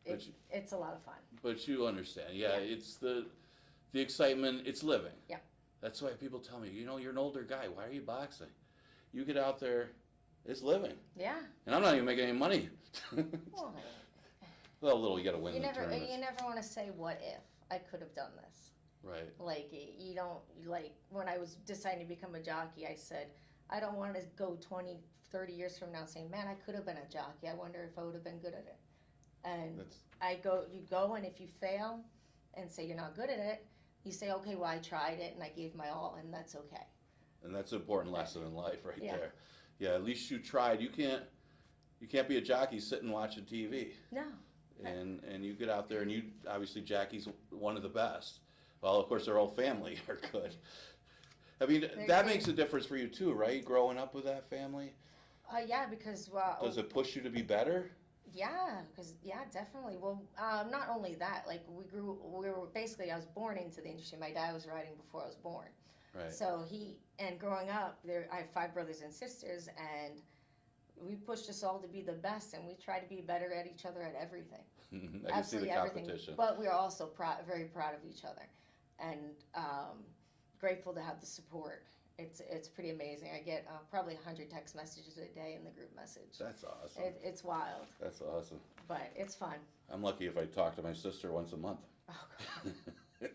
it's a lot of fun. But you understand, Yeah. it's the excitement, it's living. Yeah. That's why people tell me, you're an older guy, why are you boxing? You get out there, it's living. Yeah. And I'm not even making any money. Well, Well, a little, you got to win you the never tournaments. want to say what if I could have done this. Right. Like, you don't, like, when I was deciding to become a jockey, I said, I don't want to go 20, 30 years from now saying, man, I could have been a jockey. I wonder if I would have been good at it. And you go, and if you fail and say you're not good at it, you say, okay, well, I tried it and I gave my all, and that's okay. And that's an important lesson in life right Yeah. there. Yeah, at least you tried. You can't be a jockey sitting watching TV. No. And you get out there, and obviously Jackie's one of the best. Well, of course, their whole family are good. I mean, that makes a difference for you too, right? Growing up with that family. Yeah, because Does it push you to be better? Yeah, definitely. Well, not only that, like I was born into the industry. My dad was riding before I was born. Right. So growing up, I have 5 brothers and sisters, and we pushed us all to be the best, and we try to be better at each other at everything. I can see the competition. Everything. But we are also very proud of each other, and grateful to have the support. It's pretty amazing. I get probably 100 text messages a day in the group message. That's awesome. It's wild. That's awesome. But it's fun. I'm lucky if I talk to my sister once a month. Oh, God.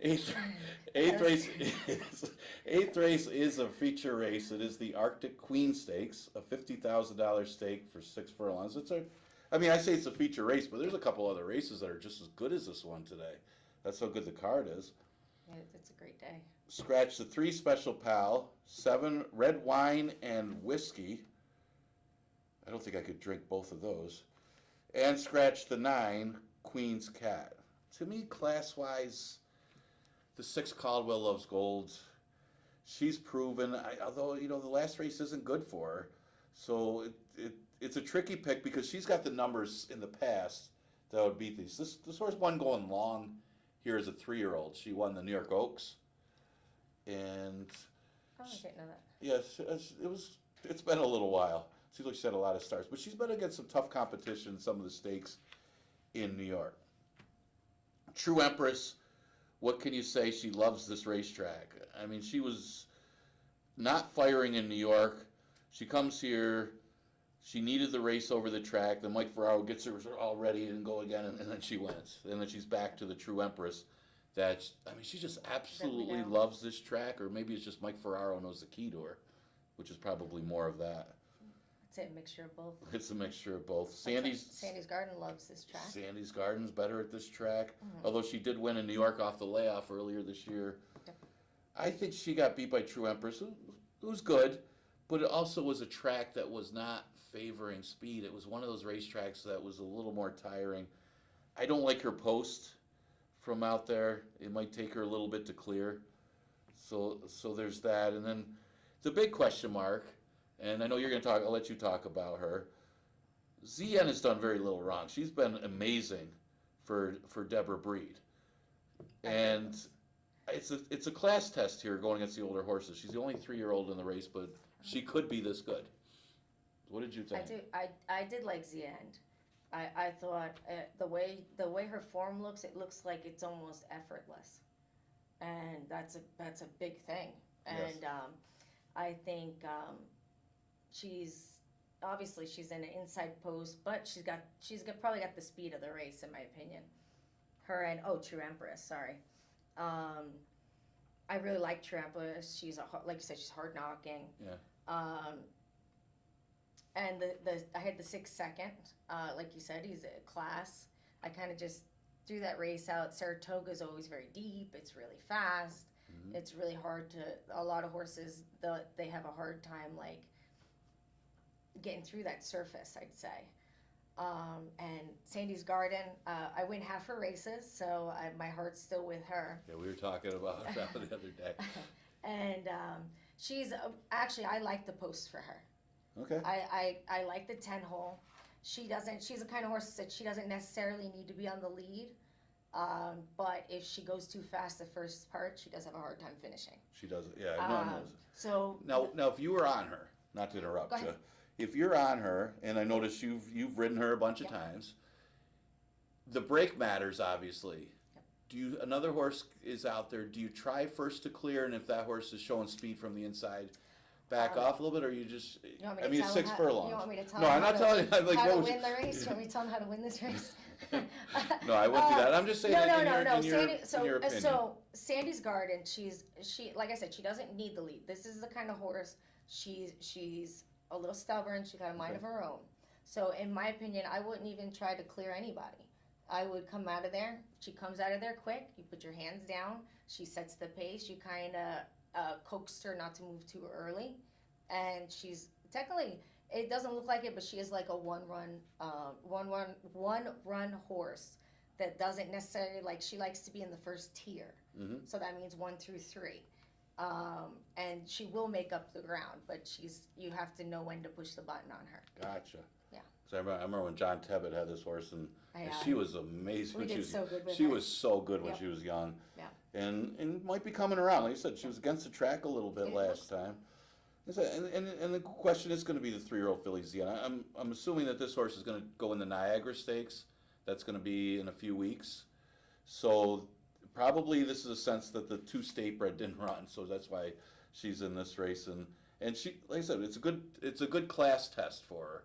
Eighth race is a feature race. It is the Arctic Queen Stakes, a $50,000 stake for 6 furlongs. I say it's a feature race, but there's a couple other races that are just as good as this one today. That's how good the card is. It's a great day. Scratch the 3 Special Pal, 7 red wine and whiskey. I don't think I could drink both of those. And scratch the 9 Queen's Cat. To me, class-wise, the 6 Caldwell Loves Gold, she's proven, although, the last race isn't good for her. So it's it's a tricky pick because she's got the numbers in the past that would beat these. This horse won going long here as a 3-year-old. She won the New York Oaks, and Oh, I didn't know that. yes, it's been a little while. Seems like she's had a lot of starts, but she's been against some tough competition in some of the stakes in New York. True Empress, what can you say? She loves this racetrack. I mean, she was not firing in New York. She comes here. She needed the race over the track. Then Mike Ferraro gets her all ready and go again, and then she wins. And then she's back to the True Empress. She just absolutely know. loves this track, or maybe it's just Mike Ferraro knows the key to her, which is probably more of that. It's a mixture of both. It's a mixture of both. Sandy's Garden loves this track. Sandy's Garden's better at this track, Mhm. although she did win in New York off the layoff earlier this year. Yep. I think she got beat by True Empress, who was good, but it also was a track that was not favoring speed. It was one of those racetracks that was a little more tiring. I don't like her post from out there. It might take her a little bit to clear. So there's that. And then the big question mark, and I know you're going to talk, I'll let you talk about her. ZN has done very little wrong. She's been amazing for Deborah Breed. And it's a class test here going against the older horses. She's the only 3-year-old in the race, but she could be this good. What did you think? I did like the end. I thought the way her form looks, it looks like it's almost effortless, and that's a big thing. And Yes. I think she's in an inside post, but probably got the speed of the race, in my opinion. Her and True Empress, sorry. I really like True Empress. She's like you said, she's hard knocking. Yeah. And I had the 6 second, like you said, he's a class. I kind of just threw that race out. Saratoga's always very deep. It's really fast. Mhm. It's really hard a lot of horses, they have a hard time like getting through that surface, I'd say. And Sandy's Garden, I win half her races, so my heart's still with her. Yeah, we were talking about that the other day. And she's, actually, I like the post for her. Okay. I like the 10 hole. She's the kind of horse that she doesn't necessarily need to be on the lead. But if she goes too fast the first part, she does have a hard time finishing. She does it. Yeah, everyone knows it. So Now, if you were on her, not to interrupt Go you, ahead. if you're on her, and I notice you've ridden her a bunch of Yep. times, the break matters obviously. Yep. Another horse is out there? Do you try first to clear, and if that horse is showing speed from the inside, back off a little bit, or you just? you want me I to mean, tell it's him 6 how, furlongs. You want me to tell No, him I'm not telling you. I'm like, how what to was win the race? You want me to tell him how to win this race? No, I wou't do that. I'm just saying that in your opinion. So Sandy's Garden, she like I said, she doesn't need the lead. This is the kind of horse she's a little stubborn. She's got a mind of her own. So in my opinion, I wouldn't even try to clear anybody. I would come out of there. She comes out of there quick. You put your hands down. She sets the pace. You kind of coax her not to move too early, and she's technically. It doesn't look like it, but she is like a one run horse that doesn't necessarily she likes to be in the first tier. Mm-hmm. So that means 1 through 3, and she will make up the ground, but you have to know when to push the button on her. Gotcha. Yeah. So I remember when John Tebbett had this horse, and she was amazing. We did so good with she her. was so good when Yep. she was young. Yeah. And might be coming around. Like you said, she was against the track a little bit It last time. And the question is going to be the 3-year-old filly Zion. I'm assuming that this horse is going to go in the Niagara Stakes. That's going to be in a few weeks. So probably this is a sense that the 2 state bred didn't run. So that's why she's in this race. And she, like I said, it's a good class test for her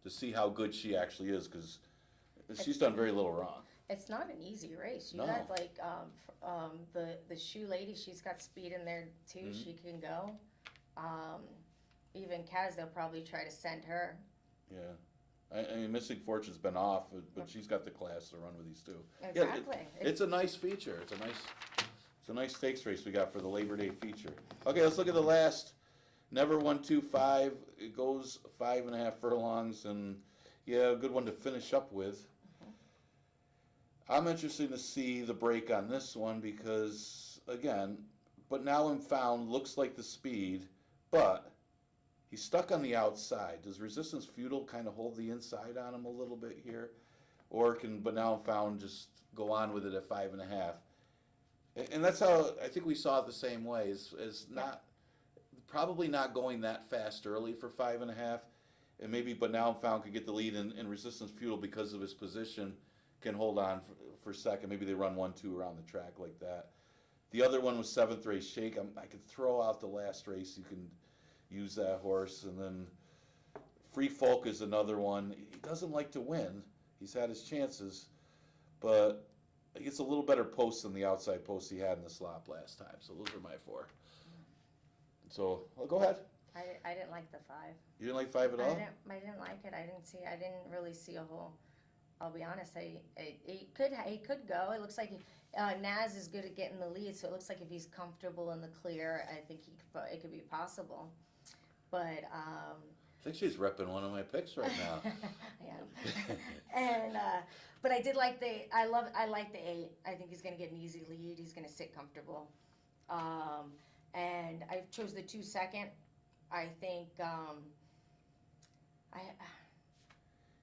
to see how good she actually is, because she's done very little wrong. It's not an easy race. You No. got the shoe lady. She's got speed in there too. Mhm. She can go. Even Kaz, they'll probably try to send her. Yeah. I mean, Missing Fortune's been off, but she's got the class to run with these two. Exactly. Yeah, it's a nice feature. It's a nice stakes race we got for the Labor Day feature. Okay, let's look at the last. Never 1-2-5. It goes 5.5 furlongs, and yeah, a good one to finish up with. I'm interested to see the break on this one because, again, but now I'm found looks like the speed, but He's stuck on the outside. Does Resistance Feudal kind of hold the inside on him a little bit here? Or can Banal Found just go on with it at 5.5? And that's how I think we saw it the same way. Is not probably not going that fast early for 5.5, and maybe Banal Found could get the lead, and Resistance Feudal because of his position can hold on for second. Maybe they run 1-2 around the track like that. The other one was 7th Race Shake. I could throw out the last race. You can use that horse, and then Free Folk is another one. He doesn't like to win. He's had his chances, but he gets a little better post than the outside post he had in the slop last time. So those are my 4. So, well, go ahead. I didn't like the 5. You didn't like 5 at all? I didn't like it. I didn't really see a whole. I'll be honest. He could go. It looks like Naz is good at getting the lead, so it looks like if he's comfortable in the clear, I think it could be possible. But I think she's repping one of my picks right now. I am. And but I did like I like the 8. I think he's going to get an easy lead. He's going to sit comfortable. And I chose the 2 second. I think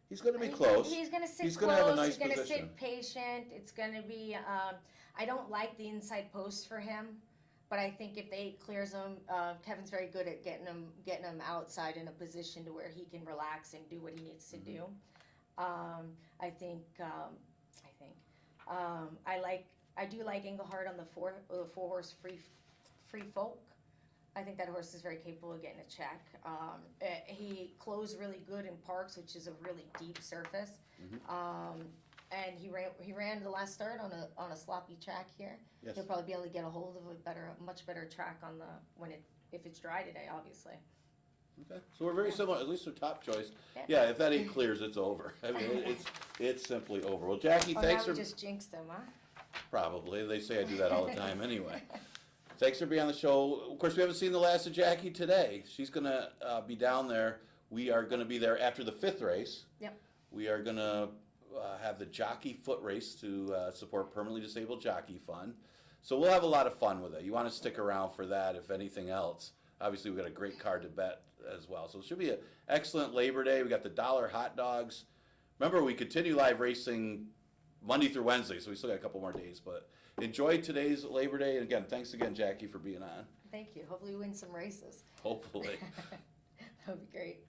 He's going to be close. He's going to sit He's close. going to have a nice He's going to position. sit patient. It's going to be. I don't like the inside post for him, but I think if the 8 clears him, Kevin's very good at getting him outside in a position to where he can relax and do what he needs to do. I do like Engelhard on the 4 horse free folk. I think that horse is very capable of getting a check. He closed really good in Parks, which is a really deep surface. And he ran the last start on a sloppy track here. Yes. He'll probably be able to get a hold of a much better track on if it's dry today, obviously. Okay, so we're very similar. At least their top choice. Yeah. Yeah, if that 8 clears, it's over. I mean, it's simply over. Well, Jackie, thanks now we for just jinxed him, huh? probably. They say I do that all the time anyway. Thanks for being on the show. Of course, we haven't seen the last of Jackie today. She's going to be down there. We are going to be there after the 5th race. Yep. We are going to have the Jockey foot race to support permanently disabled jockey fund. So we'll have a lot of fun with it. You want to stick around for that, if anything else. Obviously, we've got a great card to bet as well. So it should be an excellent Labor Day. We got the $1 hot dogs. Remember, we continue live racing Monday through Wednesday, so we still got a couple more days. But enjoy today's Labor Day. And again, thanks again, Jackie, for being on. Thank you. Hopefully we win some races. Hopefully. That would be great.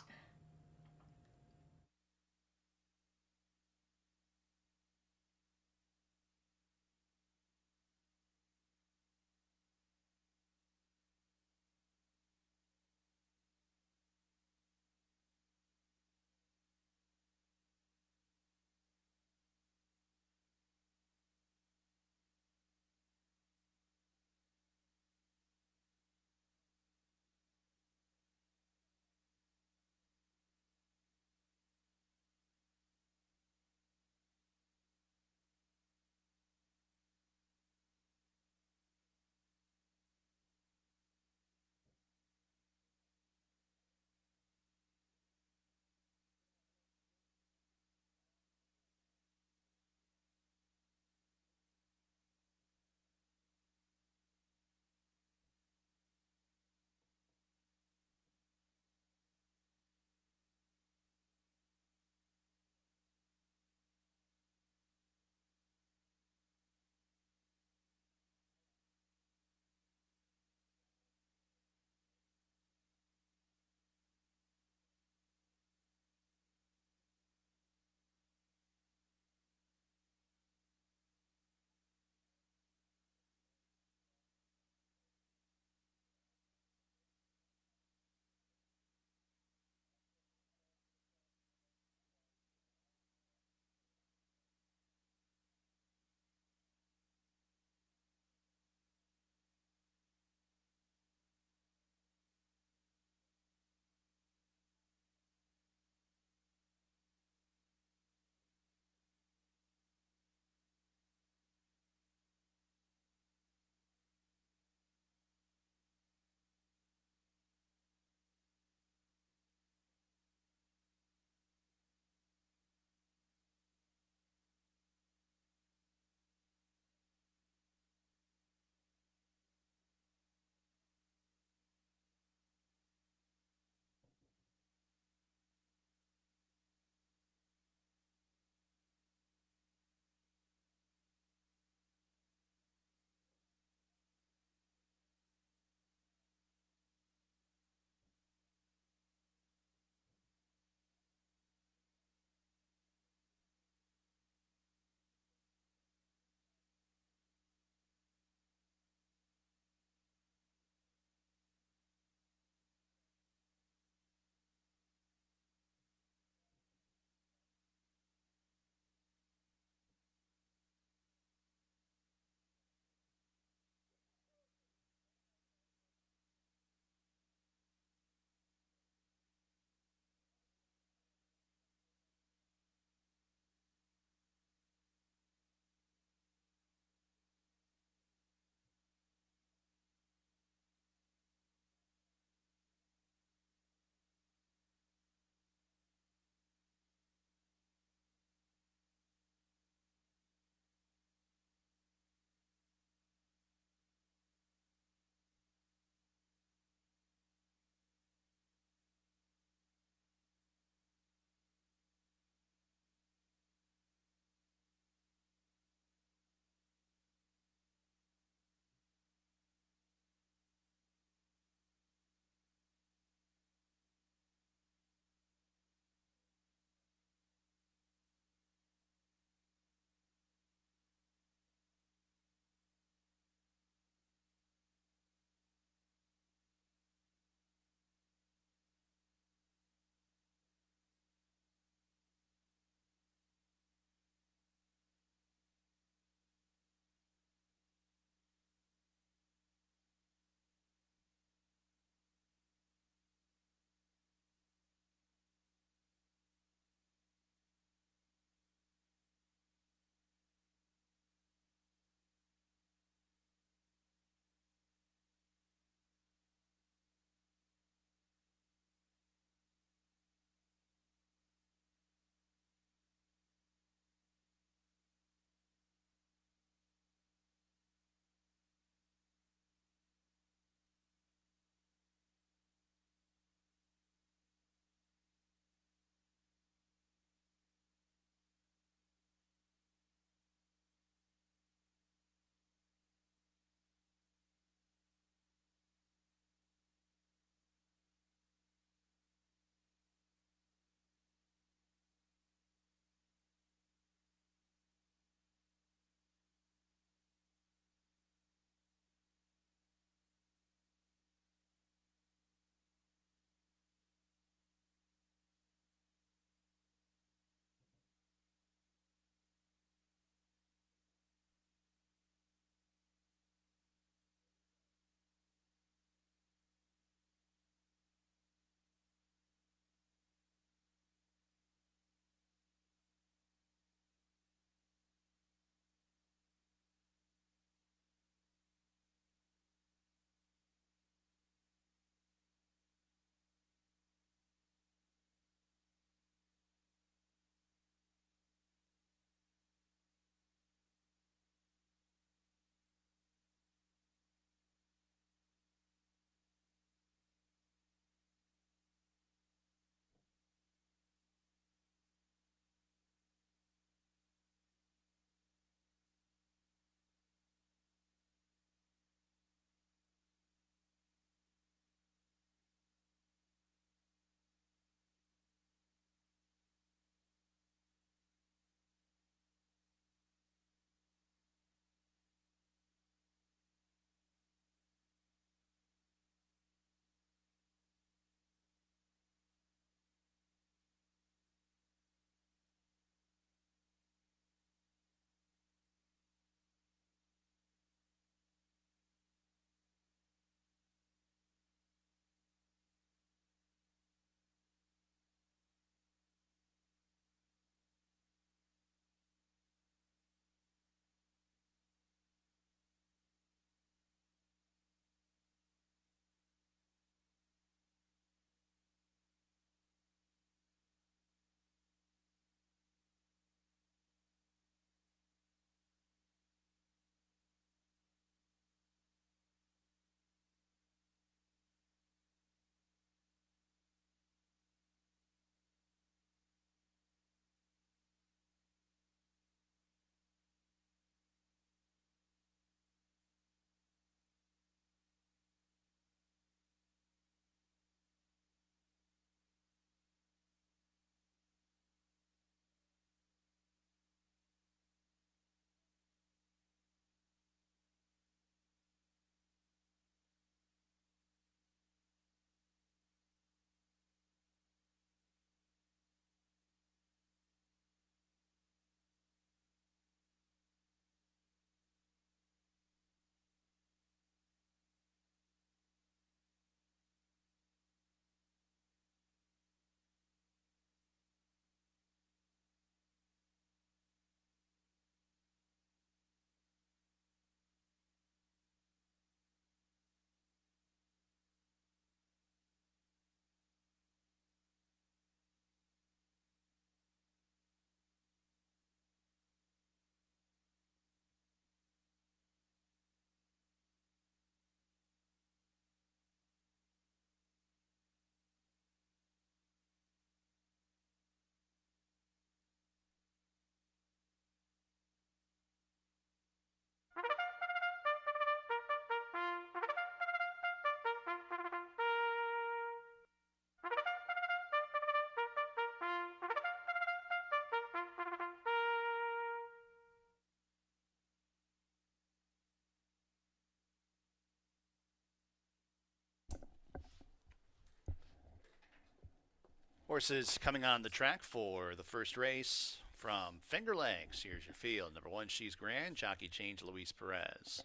Horses coming on the track for the first race from Finger Lakes. Here's your field. Number 1, She's Grand. Jockey change, Luis Perez.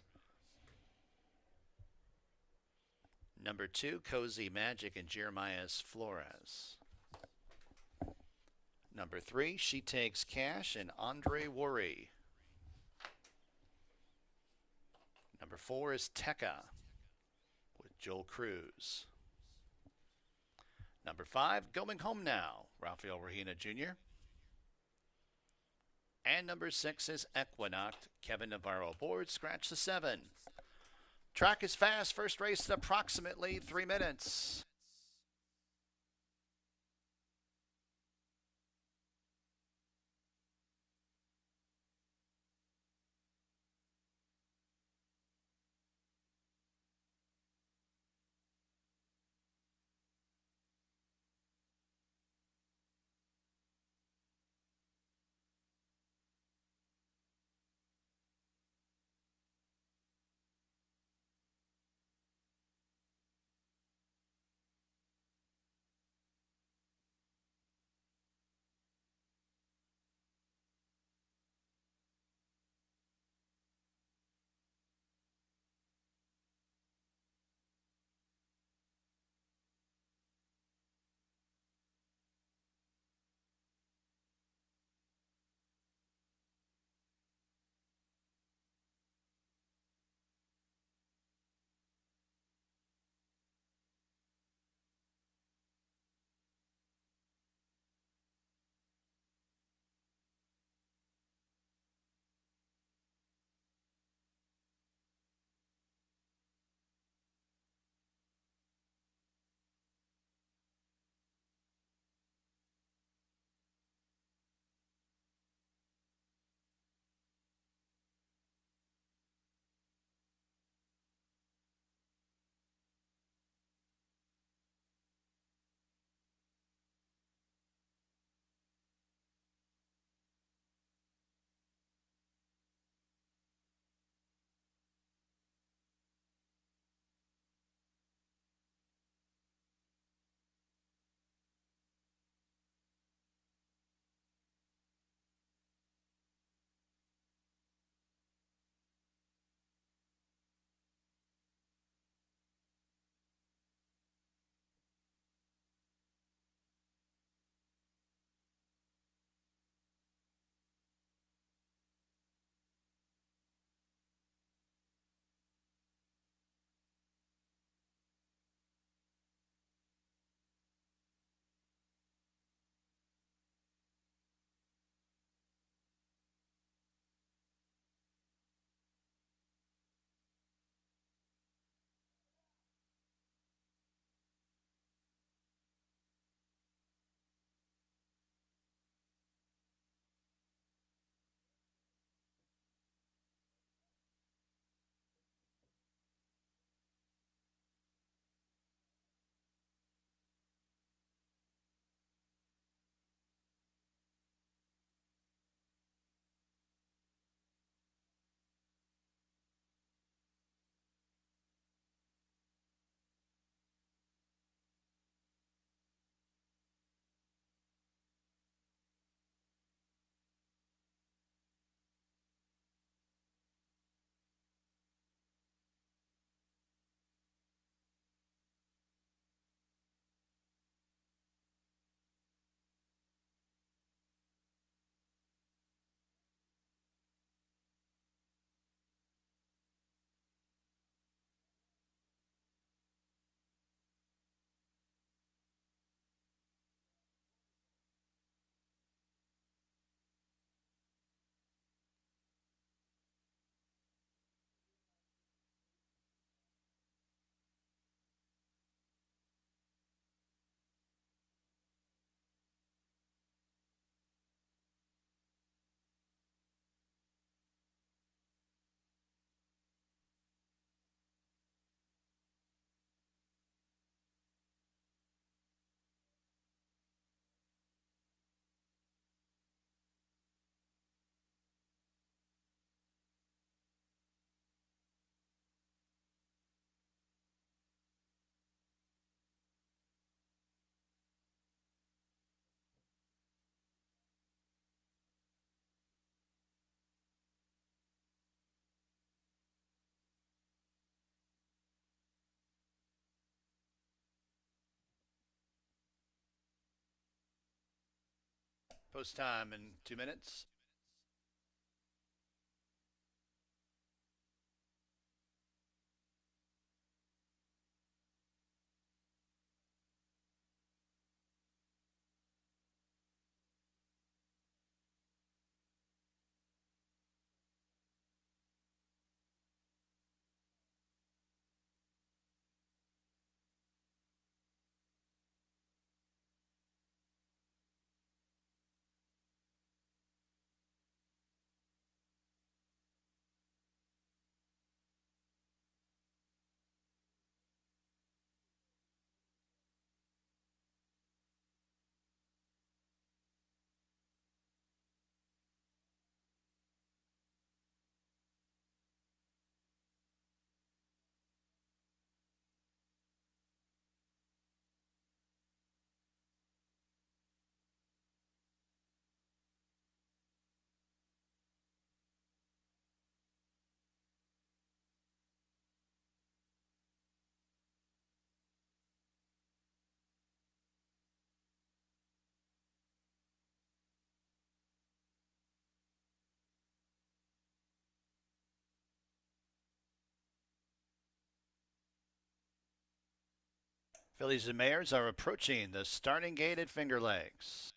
Number 2, Cozy Magic and Jeremias Flores. Number 3, She Takes Cash and Andre Worry. Number 4 is Tekka with Joel Cruz. Number 5, Going Home Now, Rafael Regina Jr. And number 6 is Equinoct, Kevin Navarro aboard. Scratch the 7. Track is fast. First race in approximately 3 minutes. Post time in 2 minutes. Fillies and Mares are approaching the starting gate at Finger Lakes.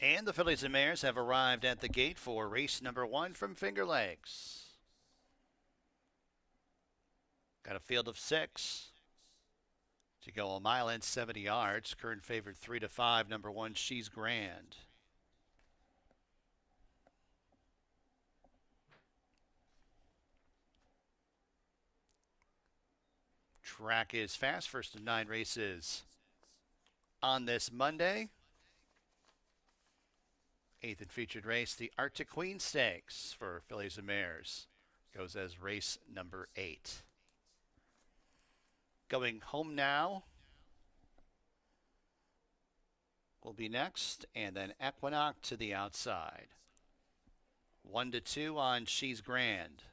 And the Fillies and Mares have arrived at the gate for race number 1 from Finger Lakes. Got a field of 6 to go a mile and 70 yards. Current favorite 3-5, number 1, She's Grand. Track is fast. First of 9 races on this Monday. 8th and featured race, the Arctic Queen Stakes for Fillies and Mares. Goes as race number 8. Going home now will be next, and then Equinox to the outside. 1-2 on She's Grand.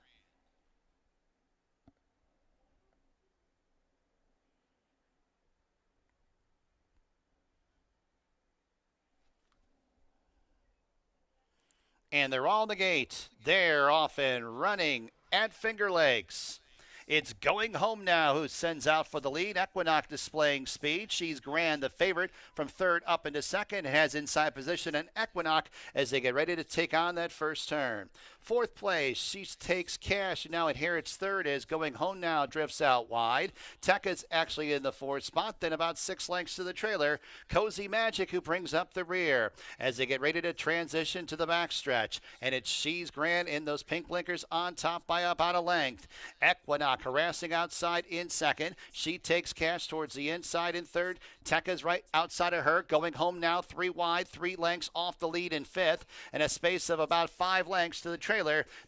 And they're all the gate. They're off and running at Finger Lakes. It's Going Home Now who sends out for the lead. Equinox displaying speed. She's Grand, the favorite, from third up into second. Has inside position and Equinox as they get ready to take on that first turn. Fourth place, She Takes Cash. Now inherits third as Going Home Now drifts out wide. Tekka's actually in the fourth spot, then about 6 lengths to the trailer. Cozy Magic who brings up the rear as they get ready to transition to the backstretch. And it's She's Grand in those pink blinkers on top by about a length. Equinox harassing outside in second. She Takes Cash towards the inside in third. Tekka's right outside of her. Going Home Now 3 wide, 3 lengths off the lead in fifth, and a space of about 5 lengths to the trailer.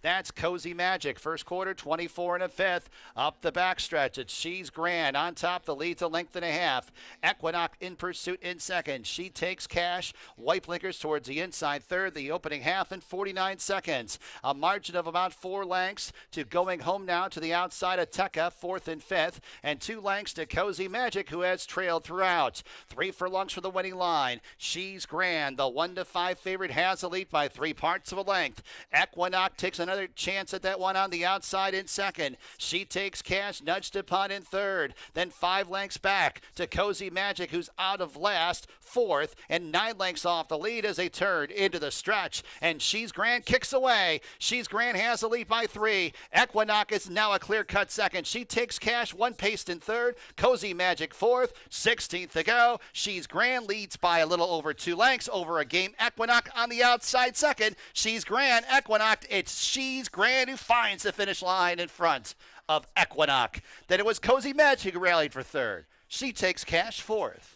That's Cozy Magic. First quarter, 24 1/5. Up the backstretch, it's She's Grand on top. The lead's a length and a half. Equinox in pursuit in second. She Takes Cash. White blinkers towards the inside third. The opening half in 49 seconds. A margin of about 4 lengths to Going Home Now to the outside of Tekka, fourth and fifth, and 2 lengths to Cozy Magic, who has trailed throughout. out. 3 furlongs for the winning line. She's Grand. The 1-5 favorite has the lead by 3 parts of a length. Equinox takes another chance at that one on the outside in second. She takes Cash, nudged upon in third. Then 5 lengths back to Cozy Magic, who's out of last, fourth, and 9 lengths off the lead as they turn into the stretch. And She's Grand kicks away. She's Grand has the lead by 3. Equinox is now a clear-cut second. She takes Cash, 1 paced in third. Cozy Magic fourth. 16th to go. She's Grand leads by a little over 2 lengths over a game. Equinox on the outside second. She's Grand, Equinox. It's She's Grand who finds the finish line in front of Equinox. Then it was Cozy Magic who rallied for third. She takes Cash fourth.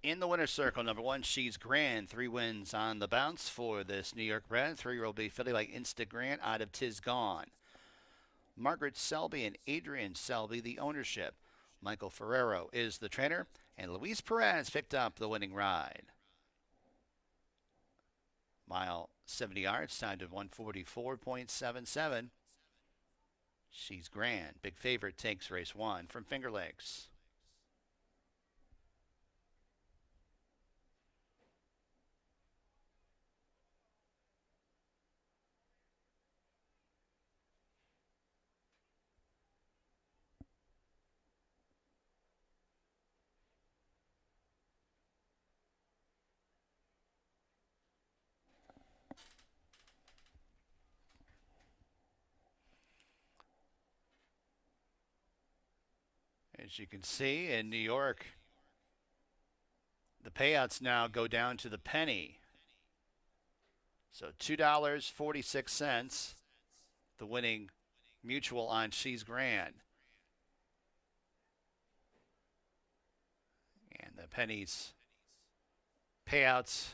In the winner's circle, number 1, She's Grand. 3 wins on the bounce for this New York bred. 3-year-old B filly like Insta Grant out of Tis Gone. Margaret Selby and Adrian Selby, the ownership. Michael Ferrero is the trainer. And Luis Perez picked up the winning ride. Mile 70 yards, time to 144.77. She's Grand. Big favorite takes race 1 from Finger Lakes. As you can see in New York, the payouts now go down to the penny. So $2.46, the winning mutual on She's Grand. And the pennies payouts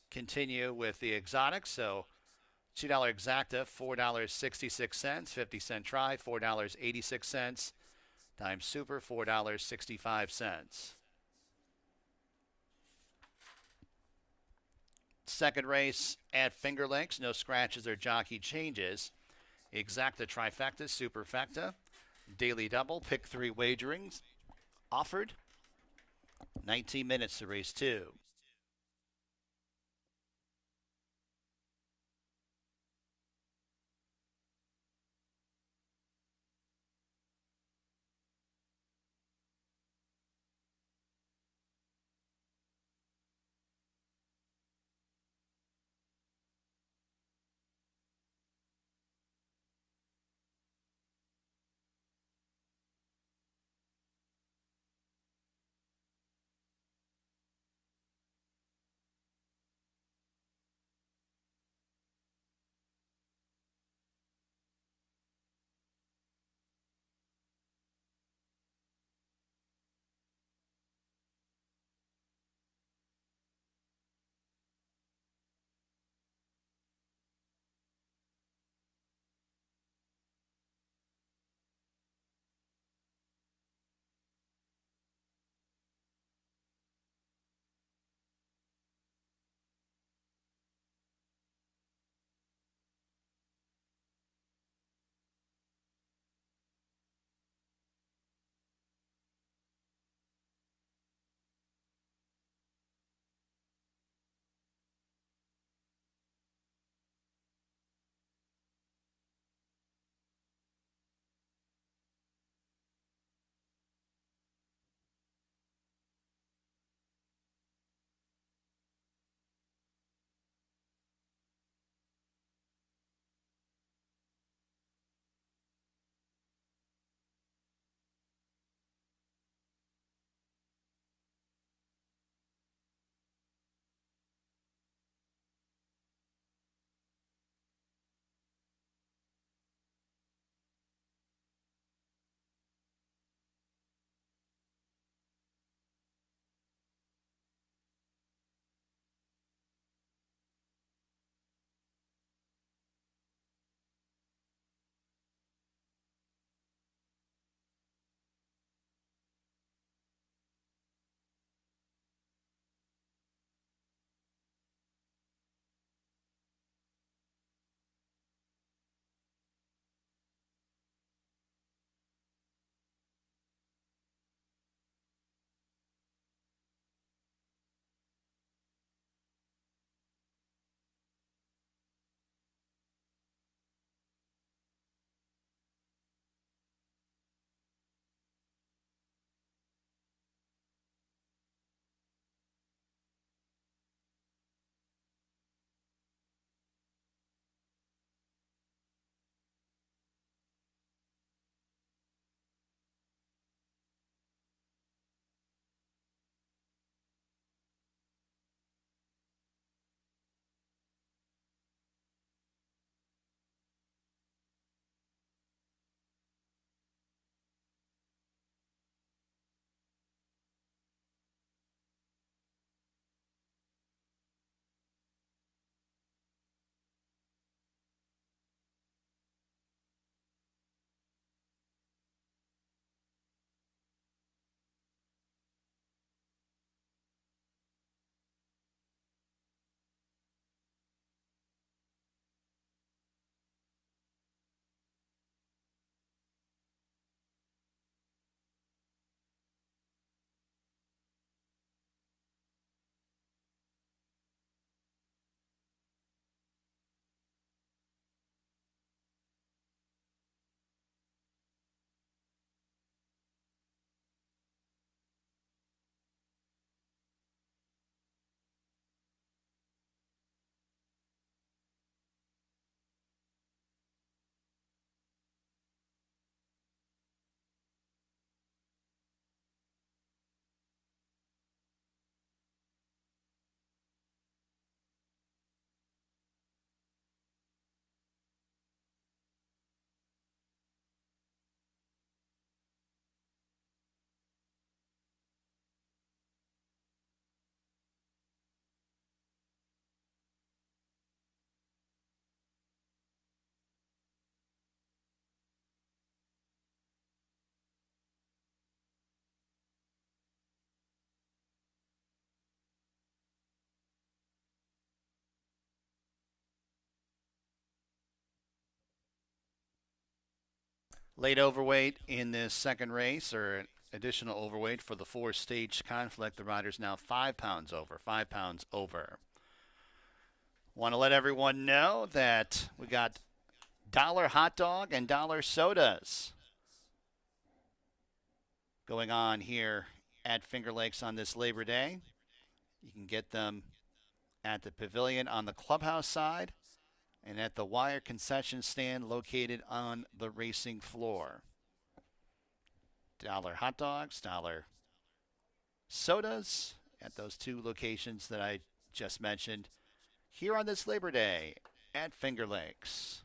continue with the exotics. So $2 exacta, $4.66, 50-cent try, $4.86. Times Super, $4.65. Second race at Finger Lakes. No scratches or jockey changes. Exacta trifecta, superfecta, daily double, pick 3 wagerings offered. 19 minutes to race 2. Late overweight in this second race, or an additional overweight for the four-stage conflict. The rider's now 5 pounds over. 5 pounds over. Want to let everyone know that we got dollar hot dog and dollar sodas going on here at Finger Lakes on this Labor Day. You can get them at the pavilion on the clubhouse side and at the wire concession stand located on the racing floor. Dollar hot dogs, dollar sodas at those two locations that I just mentioned here on this Labor Day at Finger Lakes.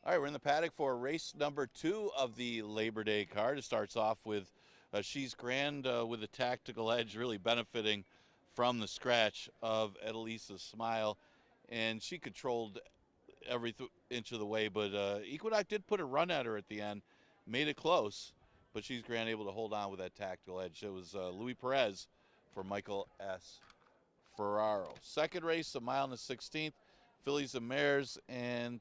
All right, we're in the paddock for race number 2 of the Labor Day card. It starts off with She's Grand with a tactical edge, really benefiting from the scratch of Edelisa's Smile. And she controlled every inch of the way, but Equinox did put a run at her at the end, made it close, but She's Grand able to hold on with that tactical edge. It was Louis Perez for Michael S. Ferraro. Second race, a mile and a 16th, Fillies and Mares, and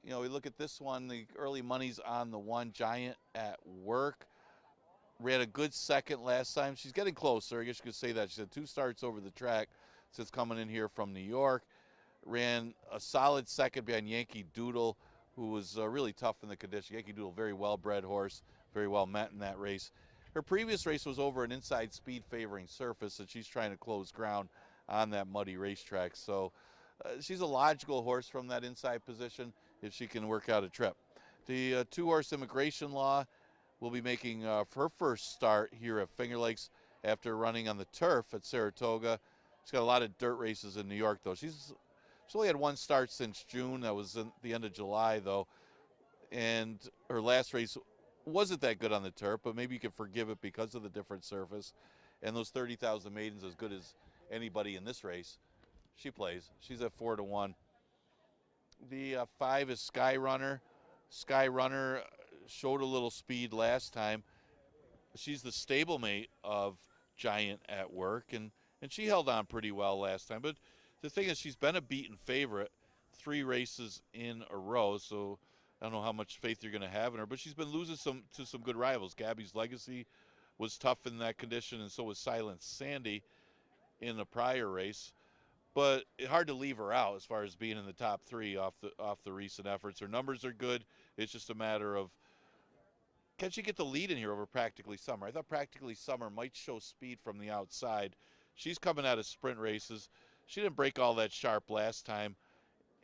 we look at this one, the early money's on the 1, Giant at Work. Ran a good second last time. She's getting closer. I guess you could say that. She's had 2 starts over the track since coming in here from New York. Ran a solid second behind Yankee Doodle, who was really tough in the condition. Yankee Doodle, very well-bred horse, very well met in that race. Her previous race was over an inside speed favoring surface, and she's trying to close ground on that muddy racetrack. So she's a logical horse from that inside position if she can work out a trip. The 2-horse Immigration Law will be making her first start here at Finger Lakes after running on the turf at Saratoga. She's got a lot of dirt races in New York, though. She's only had 1 start since June. That was in the end of July, though. And her last race wasn't that good on the turf, but maybe you can forgive it because of the different surface. And those 30,000 maidens, as good as anybody in this race, she plays. She's at 4-1. The 5 is Skyrunner. Skyrunner showed a little speed last time. She's the stablemate of Giant at Work, and she held on pretty well last time. But the thing is, she's been a beaten favorite 3 races in a row, so I don't know how much faith you're going to have in her. But she's been losing to some good rivals. Gabby's Legacy was tough in that condition, and so was Silent Sandy in the prior race. But hard to leave her out as far as being in the top 3 off the recent efforts. Her numbers are good. It's just a matter of, can she get the lead in here over Practically Summer? I thought Practically Summer might show speed from the outside. She's coming out of sprint races. She didn't break all that sharp last time,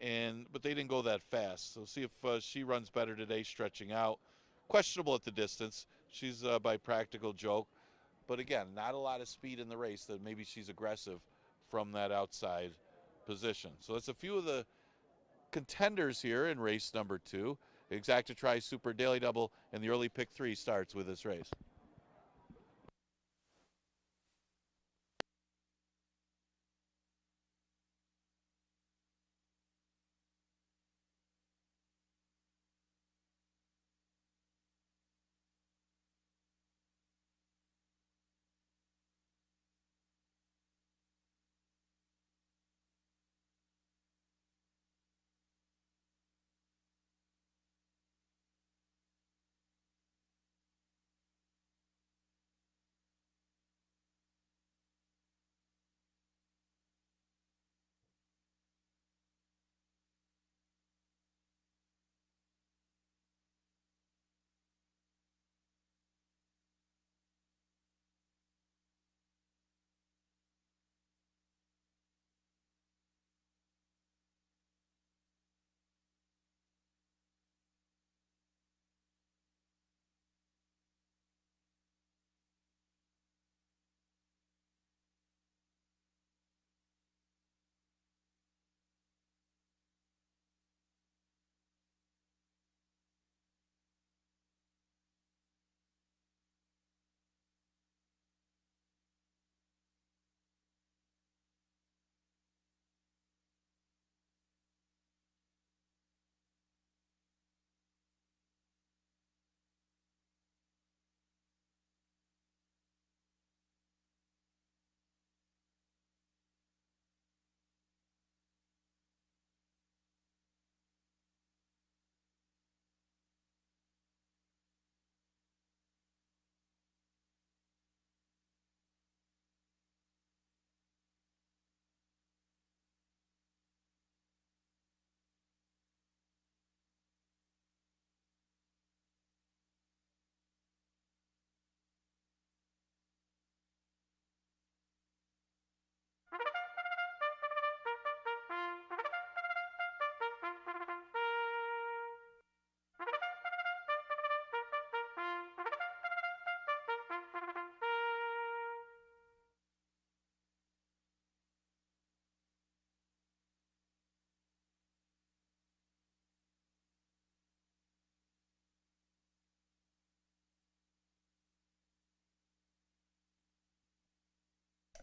but they didn't go that fast. So see if she runs better today, stretching out. Questionable at the distance. She's by Practical Joke. But again, not a lot of speed in the race, that maybe she's aggressive from that outside position. So that's a few of the contenders here in race number 2. Exacta Tri Super Daily Double, and the early pick 3 starts with this race.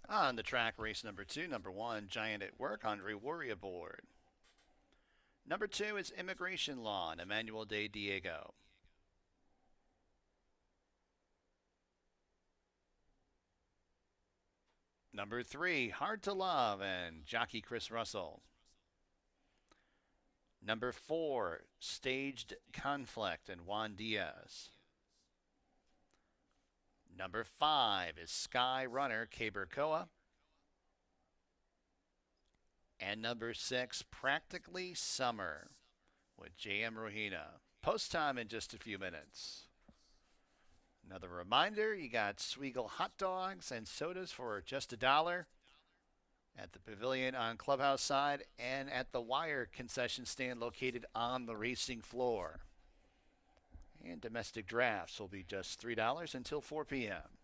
On the track, race number 2, number 1, Giant at Work, Andre Worry aboard. Number 2 is Immigration Law, and Emmanuel de Diego. Number 3, Hard to Love, and Jockey Chris Russell. Number 4, Staged Conflict, and Juan Diaz. Number 5 is Sky Runner, Cabercoa. And number 6, Practically Summer, with J.M. Rohina. Post time in just a few minutes. Another reminder, you got Sweegle hot dogs and sodas for just $1 at the pavilion on Clubhouse side and at the Wire concession stand located on the racing floor. And domestic drafts will be just $3 until 4 p.m.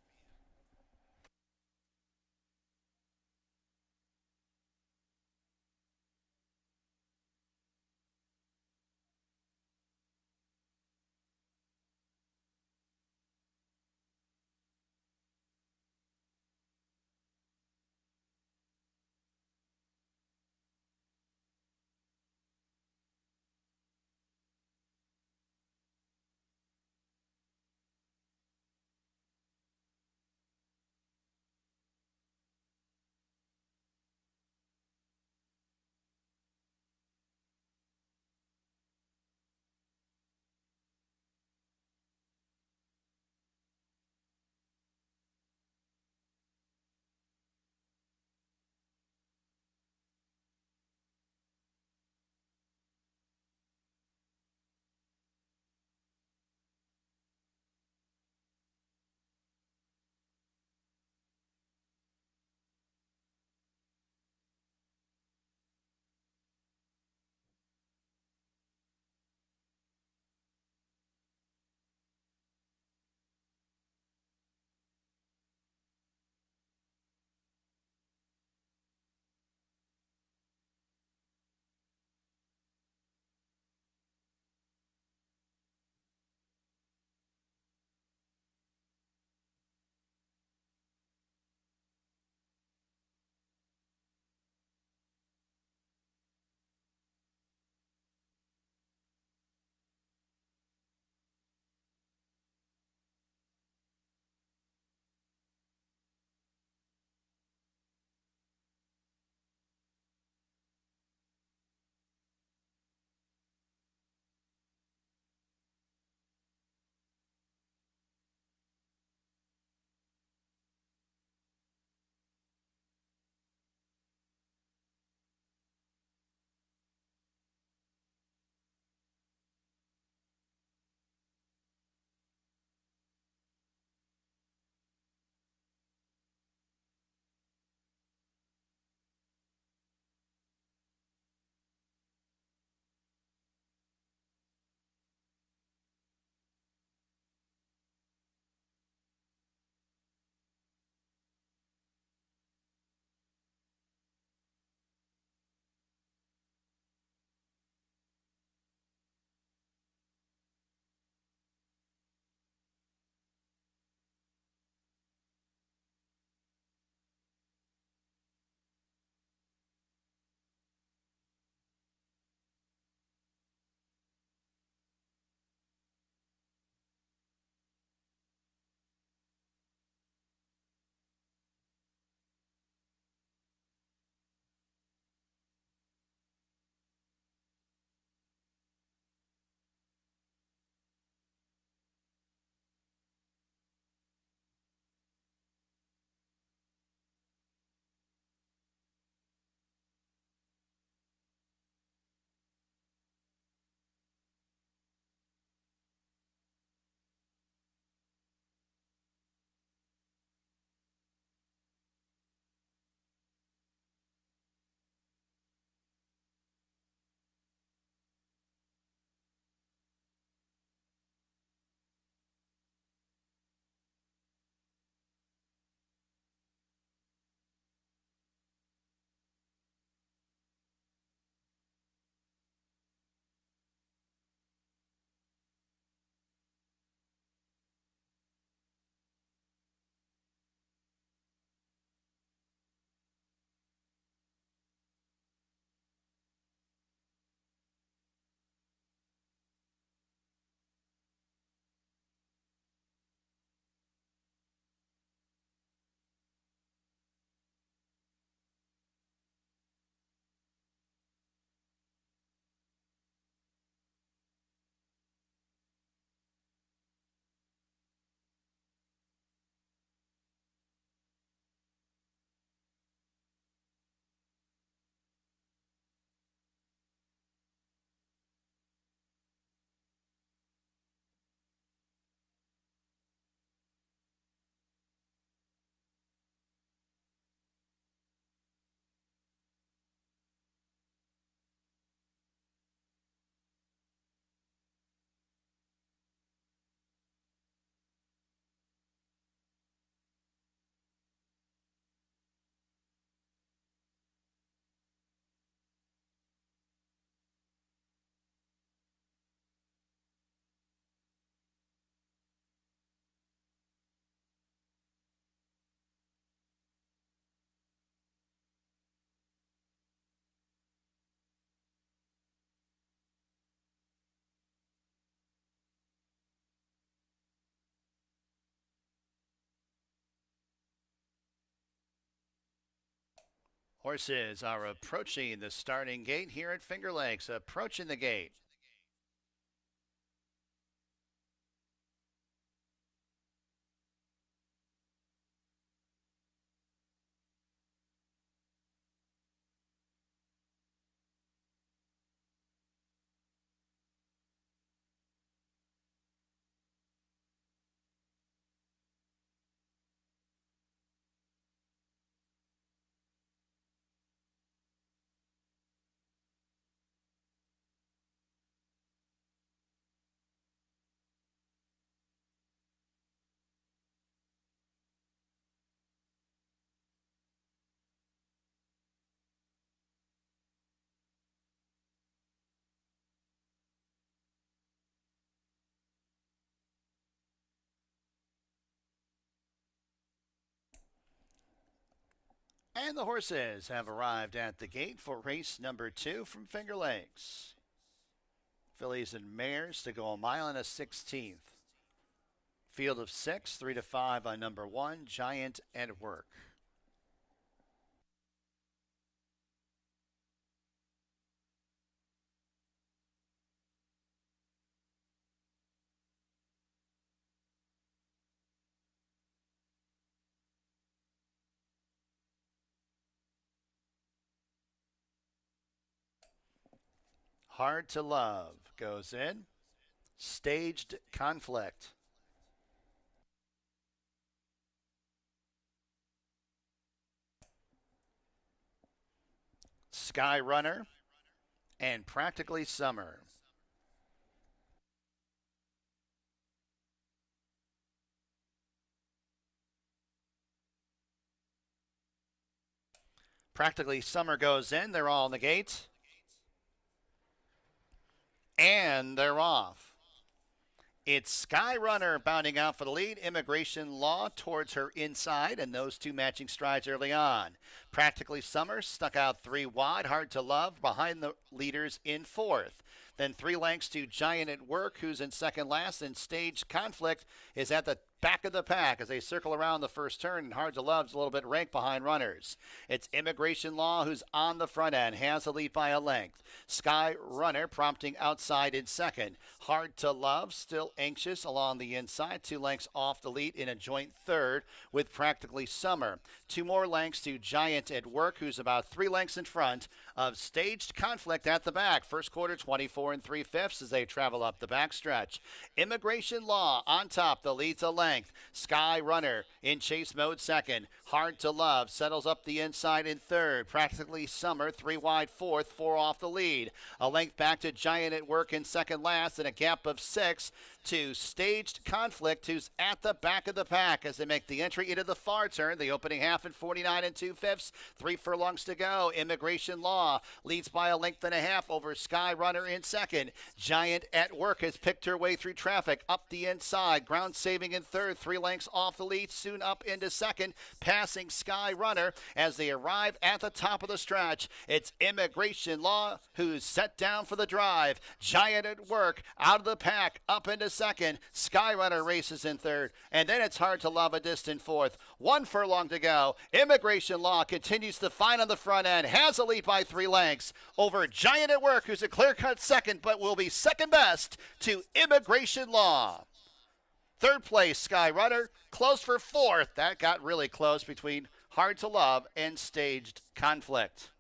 Horses are approaching the starting gate here at Finger Lakes, approaching the gate. And the horses have arrived at the gate for race number 2 from Finger Lakes. Fillies and mares to go a mile and a 16th. Field of 6, 3 to 5 on number 1, Giant at Work. Hard to Love goes in. Staged Conflict. Sky Runner and Practically Summer. Practically Summer goes in. They're all in the gate. And they're off. It's Sky Runner bounding out for the lead. Immigration Law towards her inside, and those two matching strides early on. Practically Summer stuck out 3 wide. Hard to Love behind the leaders in 4th. Then 3 lengths to Giant at Work, who's in second last, and Staged Conflict is at the back of the pack as they circle around the first turn, and Hard to Love's a little bit ranked behind runners. It's Immigration Law who's on the front end, has the lead by a length. Sky Runner prompting outside in second. Hard to Love still anxious along the inside, 2 lengths off the lead in a joint third with Practically Summer. 2 more lengths to Giant at Work, who's about 3 lengths in front of Staged Conflict at the back. First quarter 24 3/5 as they travel up the backstretch. Immigration Law on top, the lead's a length. Sky Runner in chase mode second. Hard to Love settles up the inside in third. Practically Summer 3 wide fourth, 4 off the lead. A length back to Giant at Work in second last, and a gap of 6 to Staged Conflict, who's at the back of the pack as they make the entry into the far turn. The opening half at 49 2/5, 3 furlongs to go. Immigration Law leads by a length and a half over Sky Runner in second. Giant at Work has picked her way through traffic up the inside. Ground saving in third, 3 lengths off the lead, soon up into second, passing Sky Runner as they arrive at the top of the stretch. It's Immigration Law who's set down for the drive. Giant at Work out of the pack, up into second. Sky Runner races in third, and then it's Hard to Love a distant fourth. 1 furlong to go. Immigration Law continues to find on the front end, has a lead by 3 lengths over Giant at Work, who's a clear-cut second, but will be second best to Immigration Law. Third place, Sky Runner, close for 4th. That got really close between Hard to Love and Staged Conflict.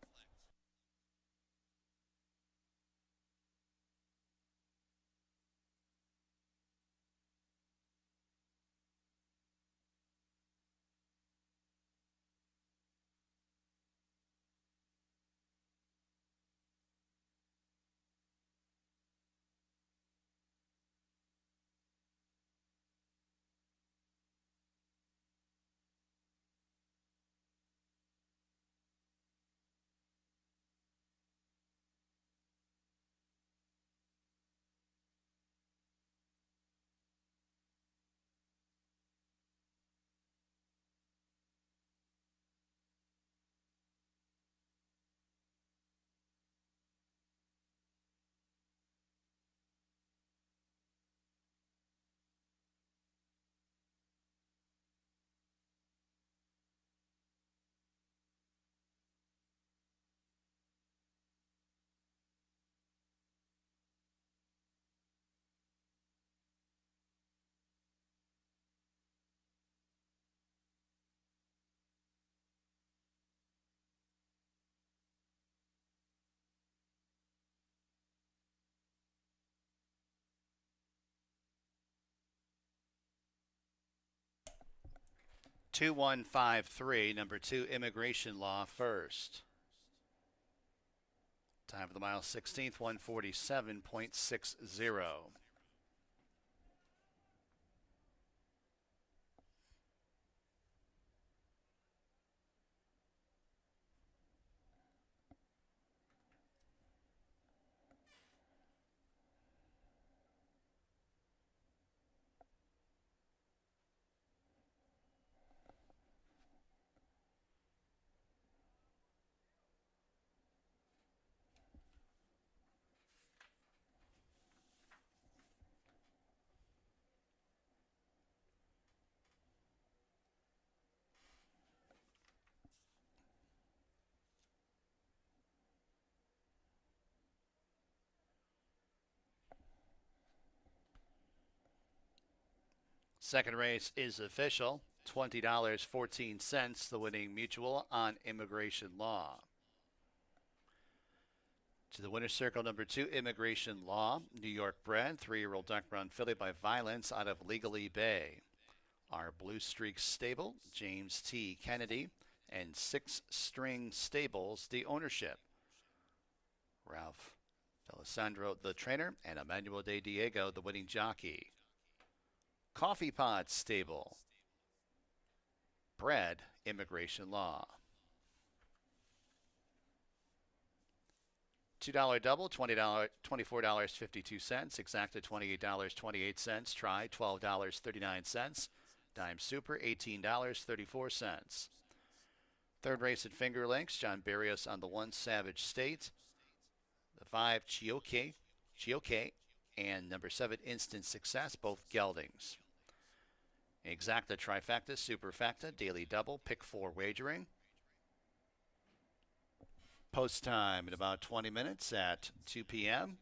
2153, number 2, Immigration Law first. Time for the mile 16th, 147.60. Second race is official. $20.14, the winning mutual on Immigration Law. To the winner's circle, number 2, Immigration Law. New York bred, 3-year-old duck run filly by Violence out of Legally Bay. Our Blue Streak stable, James T. Kennedy, and Six String Stables, the ownership. Ralph D'Alessandro, the trainer, and Emmanuel De Diego, the winning jockey. Coffee Pot stable, bred Immigration Law. $2 double, $20, $24.52, exacta $28.28, try $12.39, dime super $18.34. Third race at Finger Lakes, John Barrios on the 1, Savage State. The 5, Jockey, and number 7, Instant Success, both geldings. Exacta, trifecta, superfecta, daily double, pick 4 wagering. Post time in about 20 minutes at 2 p.m.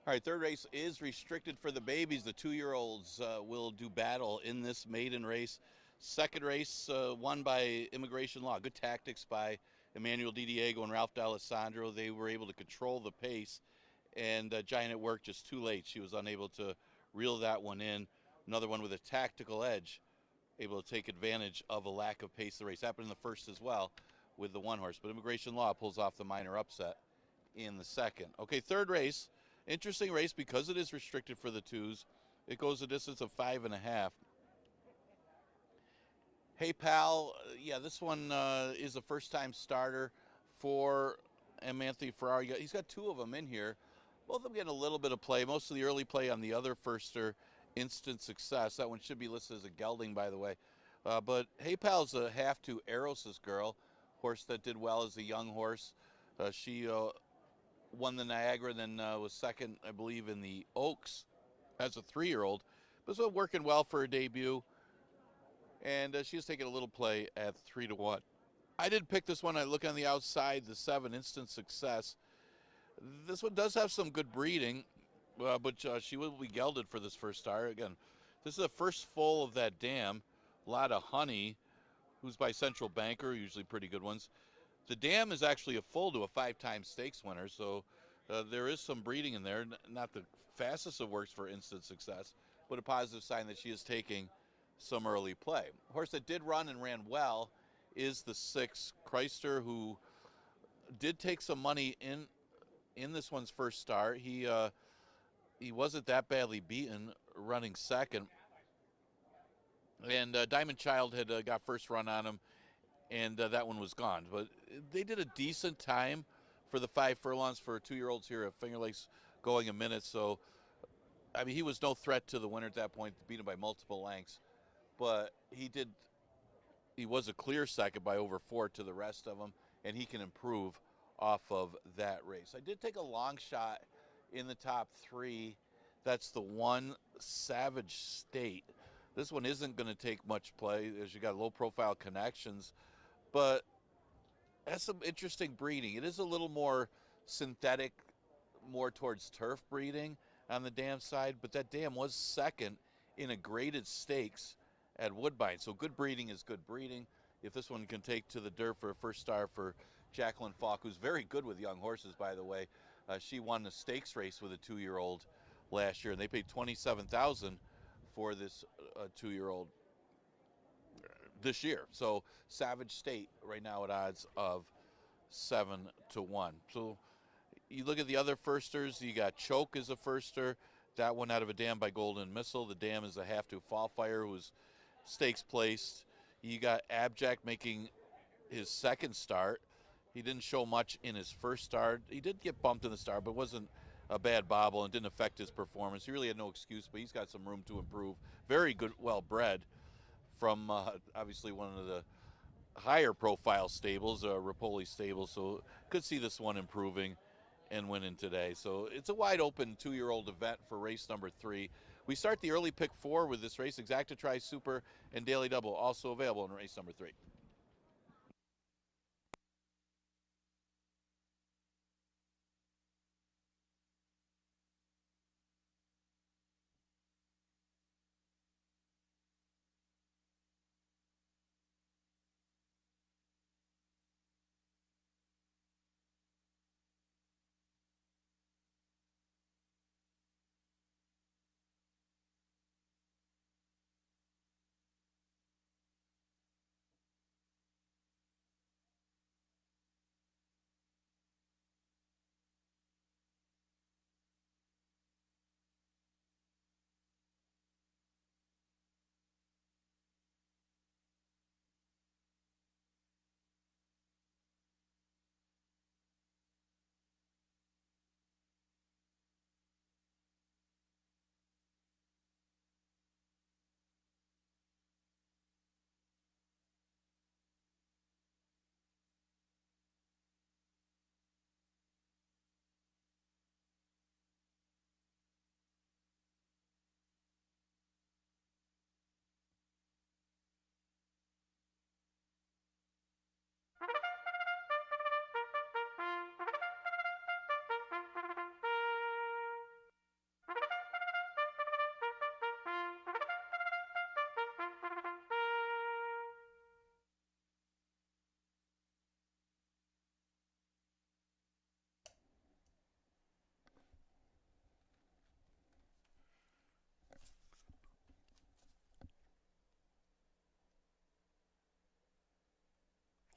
All right, third race is restricted for the babies. The 2-year-olds will do battle in this maiden race. Second race won by Immigration Law. Good tactics by Emmanuel Di Diego and Ralph D'Alessandro. They were able to control the pace, and Giant at Work just too late. She was unable to reel that one in. Another one with a tactical edge, able to take advantage of a lack of pace. The race happened in the first as well with the one horse, but Immigration Law pulls off the minor upset in the second. Okay, third race. Interesting race because it is restricted for the twos. It goes a distance of 5.5. Hey Pal, yeah, this one is a first-time starter for Anthony Ferrari. He's got two of them in here. Both of them getting a little bit of play. Most of the early play on the other firster, Instant Success. That one should be listed as a gelding, by the way. But Hey Pal's a half to Eros' Girl, horse that did well as a young horse. She won the Niagara, then was second, I believe, in the Oaks as a 3-year-old. But it's working well for her debut. And she's taking a little play at 3-1. I did pick this one. I look on the outside, the 7, Instant Success. This one does have some good breeding, but she will be gelded for this first start. Again, this is the first foal of that dam. A lot of Honey, who's by Central Banker, usually pretty good ones. The dam is actually a foal to a 5-time stakes winner, so there is some breeding in there. Not the fastest of works for Instant Success, but a positive sign that she is taking some early play. A horse that did run and ran well is the 6, Chrysler, who did take some money in this one's first start. He wasn't that badly beaten, running second. And Diamond Child had got first run on him, and that one was gone. But they did a decent time for the 5 furlongs for 2-year-olds here at Finger Lakes, going a minute. So, I mean, he was no threat to the winner at that point, beat him by multiple lengths. But he was a clear second by over 4 to the rest of them, and he can improve off of that race. I did take a long shot in the top 3. That's the 1, Savage State. This one isn't going to take much play as you got low-profile connections, but has some interesting breeding. It is a little more synthetic, more towards turf breeding on the dam side, but that dam was second in a graded stakes at Woodbine. So good breeding is good breeding. If this one can take to the dirt for a first star for Jacqueline Falk, who's very good with young horses, by the way. She won the stakes race with a 2-year-old last year, and they paid $27,000 for this 2-year-old this year. So Savage State right now at odds of 7-1. So you look at the other firsters. You got Choke as a firster. That one out of a dam by Golden Missile. The dam is a half to Fall Fire, who's stakes placed. You got Abject making his second start. He didn't show much in his first start. He did get bumped in the start, but wasn't a bad bobble and didn't affect his performance. He really had no excuse, but he's got some room to improve. Very good, well bred from obviously one of the higher profile stables, Rapoli stable. So could see this one improving and winning today. So it's a wide open 2-year-old event for race number 3. We start the early pick 4 with this race. Exacta Tri Super and Daily Double also available in race number 3.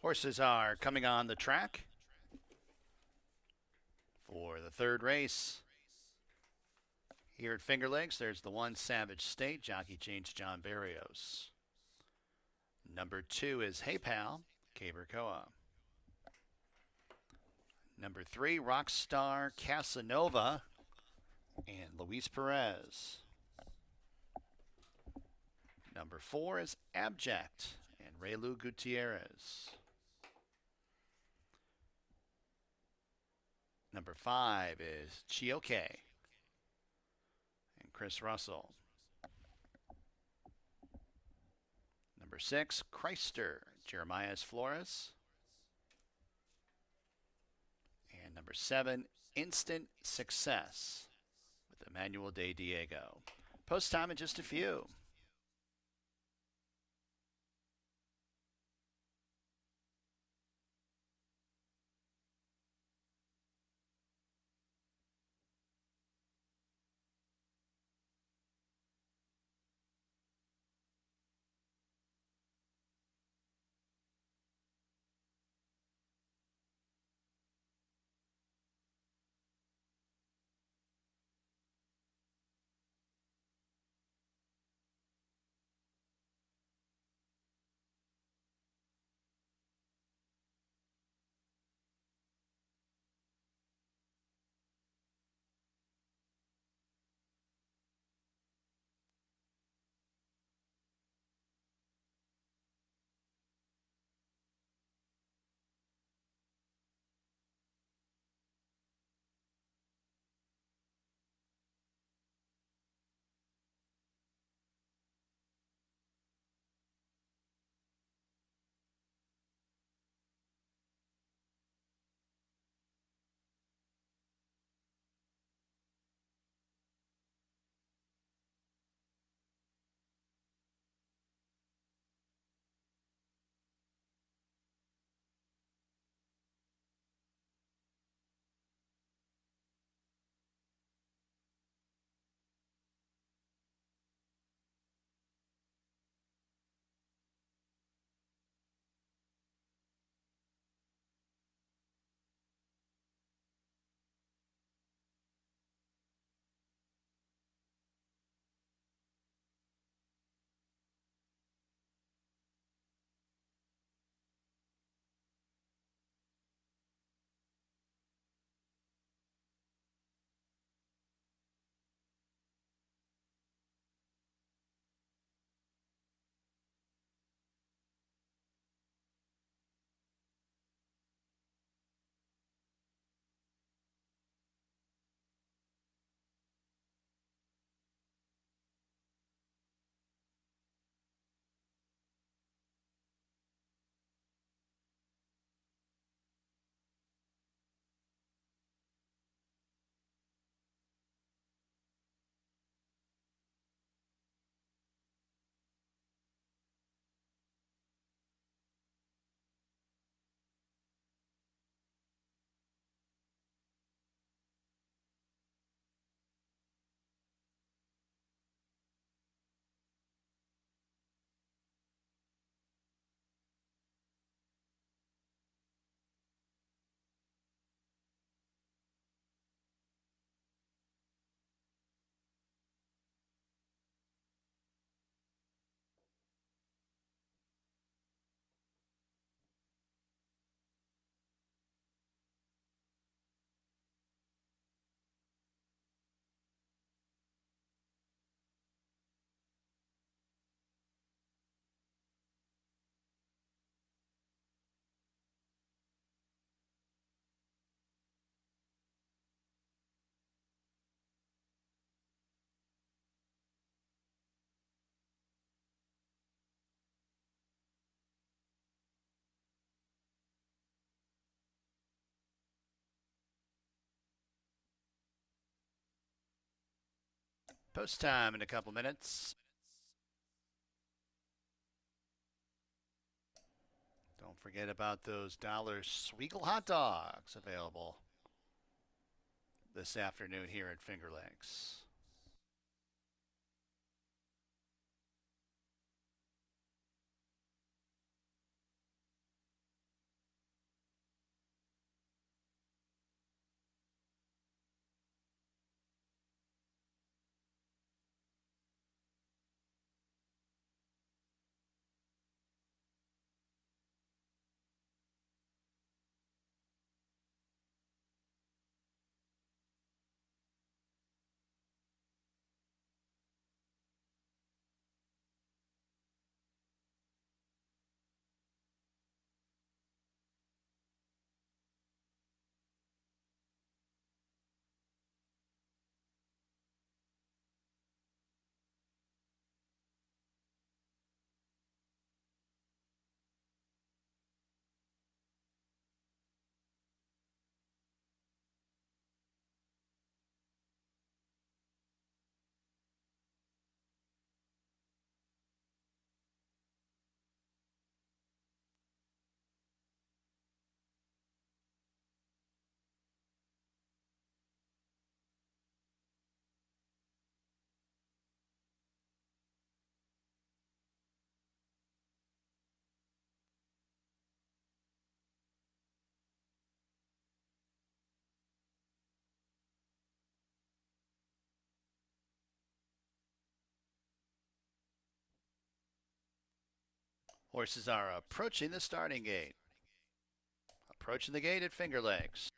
Horses are coming on the track for the third race. Here at Finger Lakes, there's the 1 Savage State, jockey James John Barrios. Number 2 is Hey Pal, Cabercoa. Number 3, Rockstar Casanova and Luis Perez. Number 4 is Abject and Raylu Gutierrez. Number 5 is Chioke and Chris Russell. Number 6, Chrysler, Jeremias Flores. And number 7, Instant Success with Emmanuel De Diego. Post time in just a few. Post time in a couple minutes. Don't forget about those dollar Sweegle hot dogs available this afternoon here at Finger Lakes. Horses are approaching the starting gate. Approaching the gate at Finger Lakes.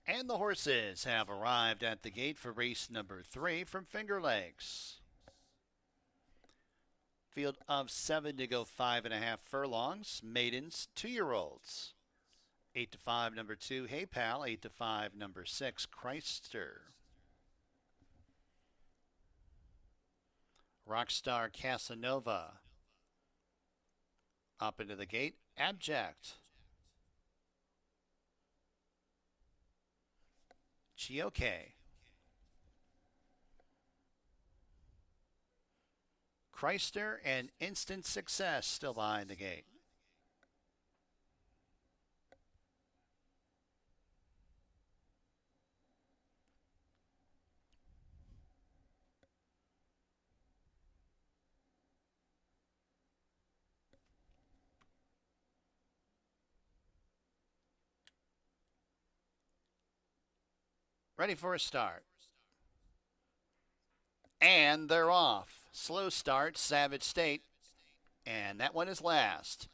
And the horses have arrived at the gate for race number 3 from Finger Lakes. Field of 7 to go 5.5 furlongs. Maidens, 2-year-olds. 8 to 5, number 2, Hey Pal. 8 to 5, number 6, Chrysler. Rockstar Casanova. Up into the gate, Abject. Jockey. Chrysler and Instant Success still behind the gate. Ready for a start. And they're off. Slow start, Savage State. And that one is last.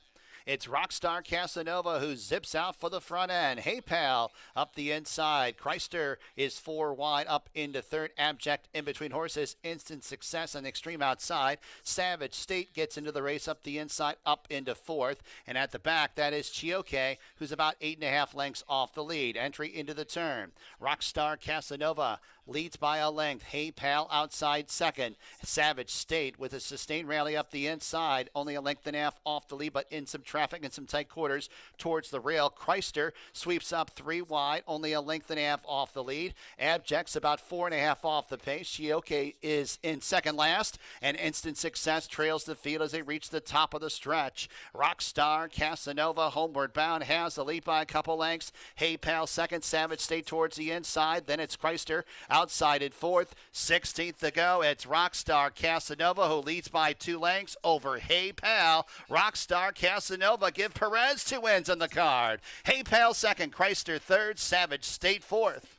It's Rockstar Casanova who zips out for the front end. Hey Pal up the inside. Chrysler is 4 wide up into third. Abject in between horses. Instant Success on the extreme outside. Savage State gets into the race up the inside, up into fourth. And at the back, that is Chioke, who's about 8.5 lengths off the lead. Entry into the turn. Rockstar Casanova leads by a length. Hey Pal outside second. Savage State with a sustained rally up the inside. Only a length and a half off the lead, but in some traffic and some tight quarters towards the rail. Chrysler sweeps up 3 wide. Only a length and a half off the lead. Abject's about 4.5 off the pace. Chioke is in second last. And Instant Success trails the field as they reach the top of the stretch. Rockstar Casanova homeward bound has the lead by a couple lengths. Hey Pal second. Savage State towards the inside. Then it's Chrysler outside at fourth. 16th to go. It's Rockstar Casanova who leads by 2 lengths over Hey Pal. Rockstar Casanova give Perez 2 wins on the card. Hey Pal second. Chrysler third. Savage State fourth.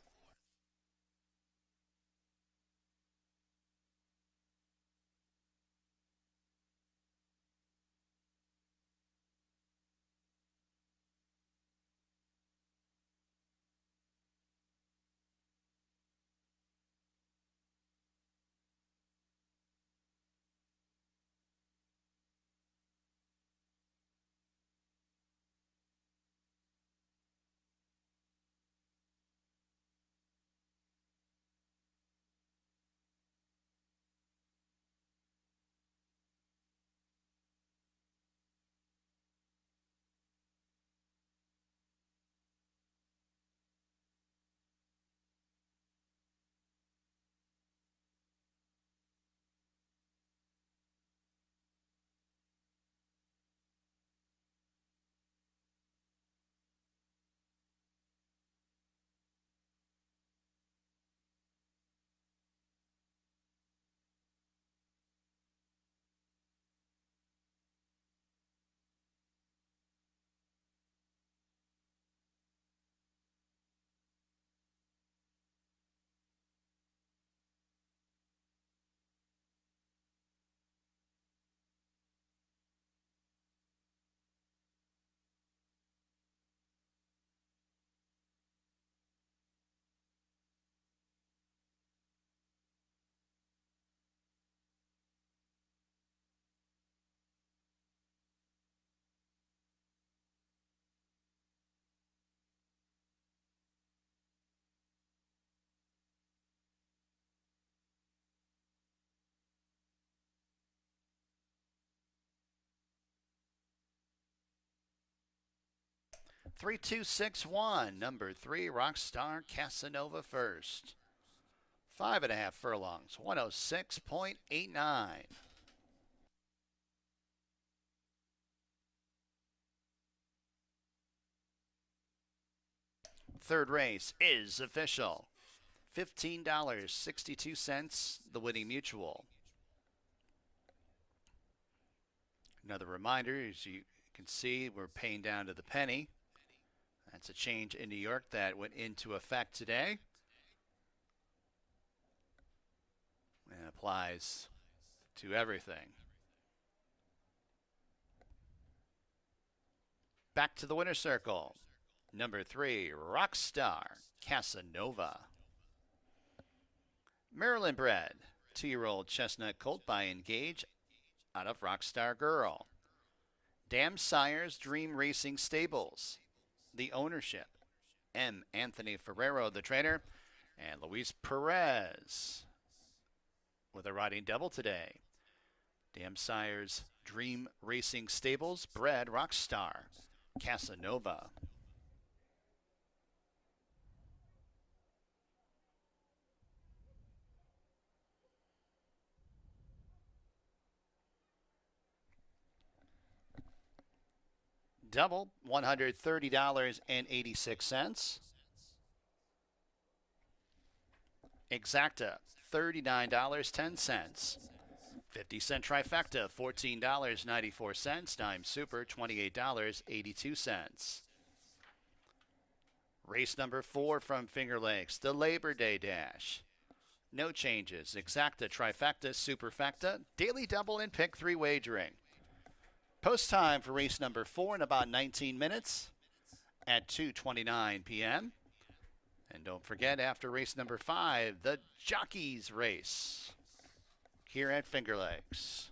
3261, number 3, Rockstar Casanova first. 5.5 furlongs, 106.89. Third race is official. $15.62, the winning mutual. Another reminder, as you can see, we're paying down to the penny. That's a change in New York that went into effect today. And applies to everything. Back to the winner's circle. Number 3, Rockstar Casanova. Maryland bred, 2-year-old chestnut colt by Engage out of Rockstar Girl. Dam Sires Dream Racing Stables. The ownership, M. Anthony Ferrero, the trainer, and Luis Perez with a riding double today. Dam Sires Dream Racing Stables, bred Rockstar Casanova. Double, $130.86. Exacta, $39.10. 50-cent trifecta, $14.94. Dime super, $28.82. Race number 4 from Finger Lakes, the Labor Day Dash. No changes. Exacta, trifecta, superfecta, daily double, and pick 3 wagering. Post time for race number 4 in about 19 minutes at 2:29 p.m. And don't forget, after race number 5, the Jockeys race here at Finger Lakes.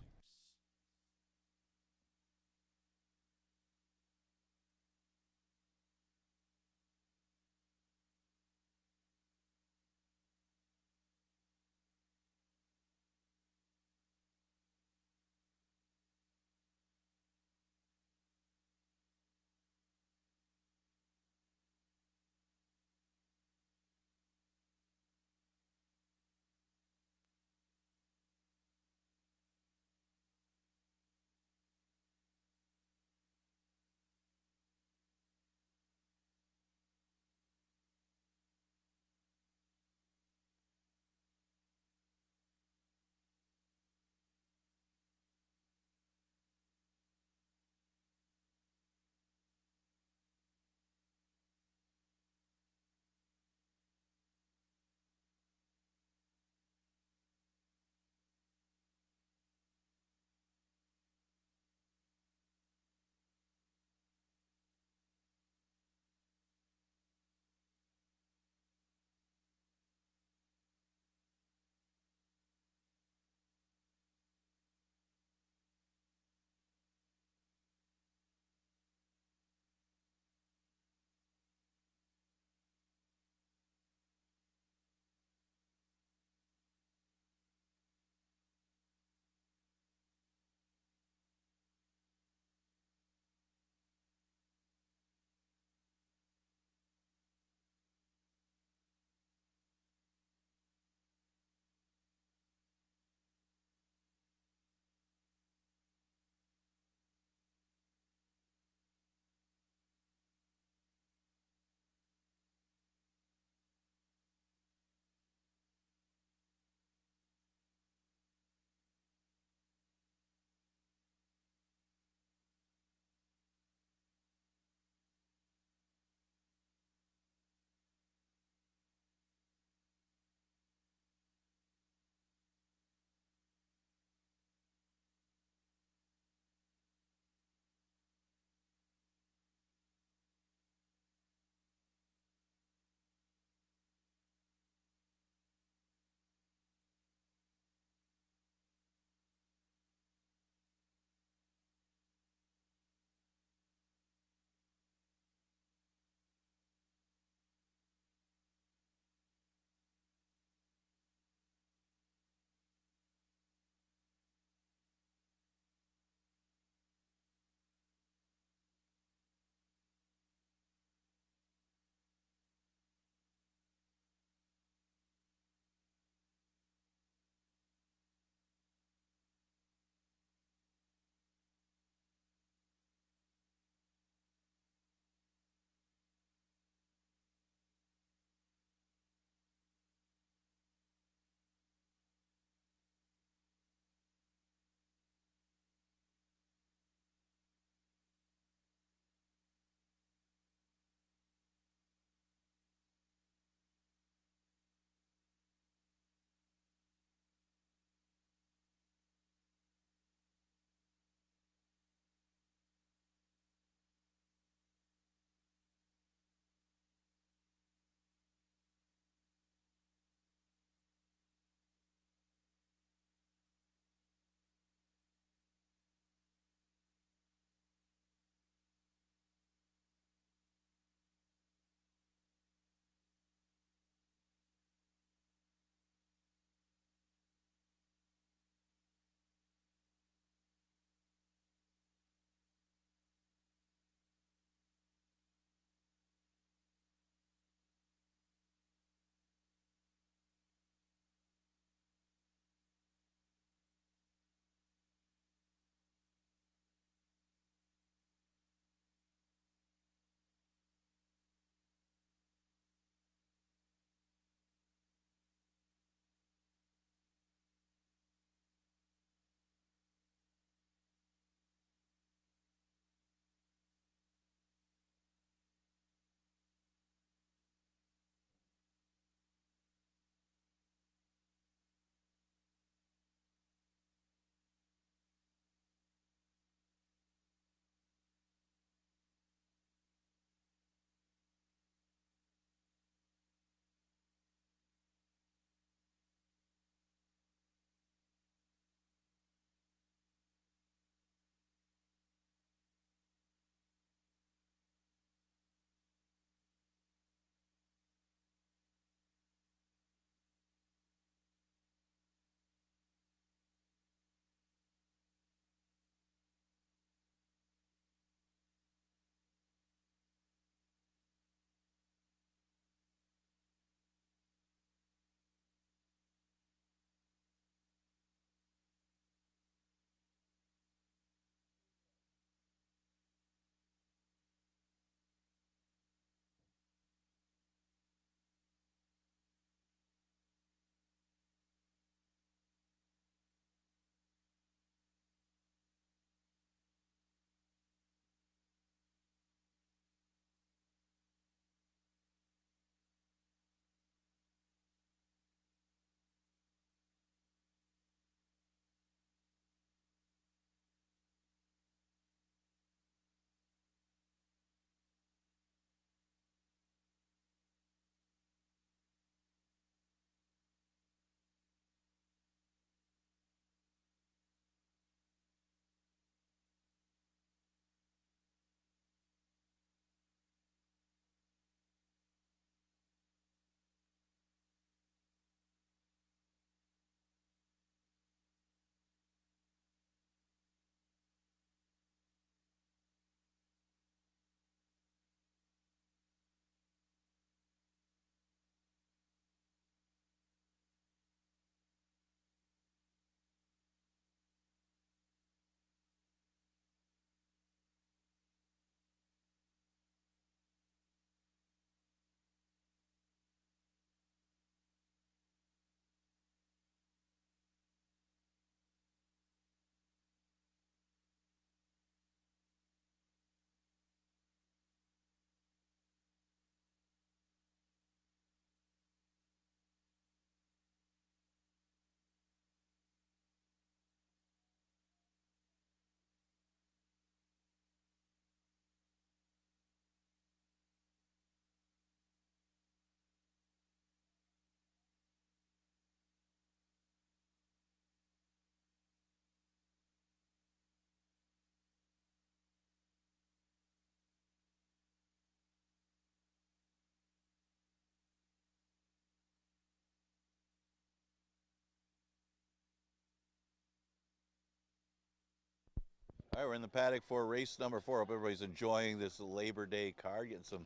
All right, we're in the paddock for race number 4. Hope everybody's enjoying this Labor Day card. Getting some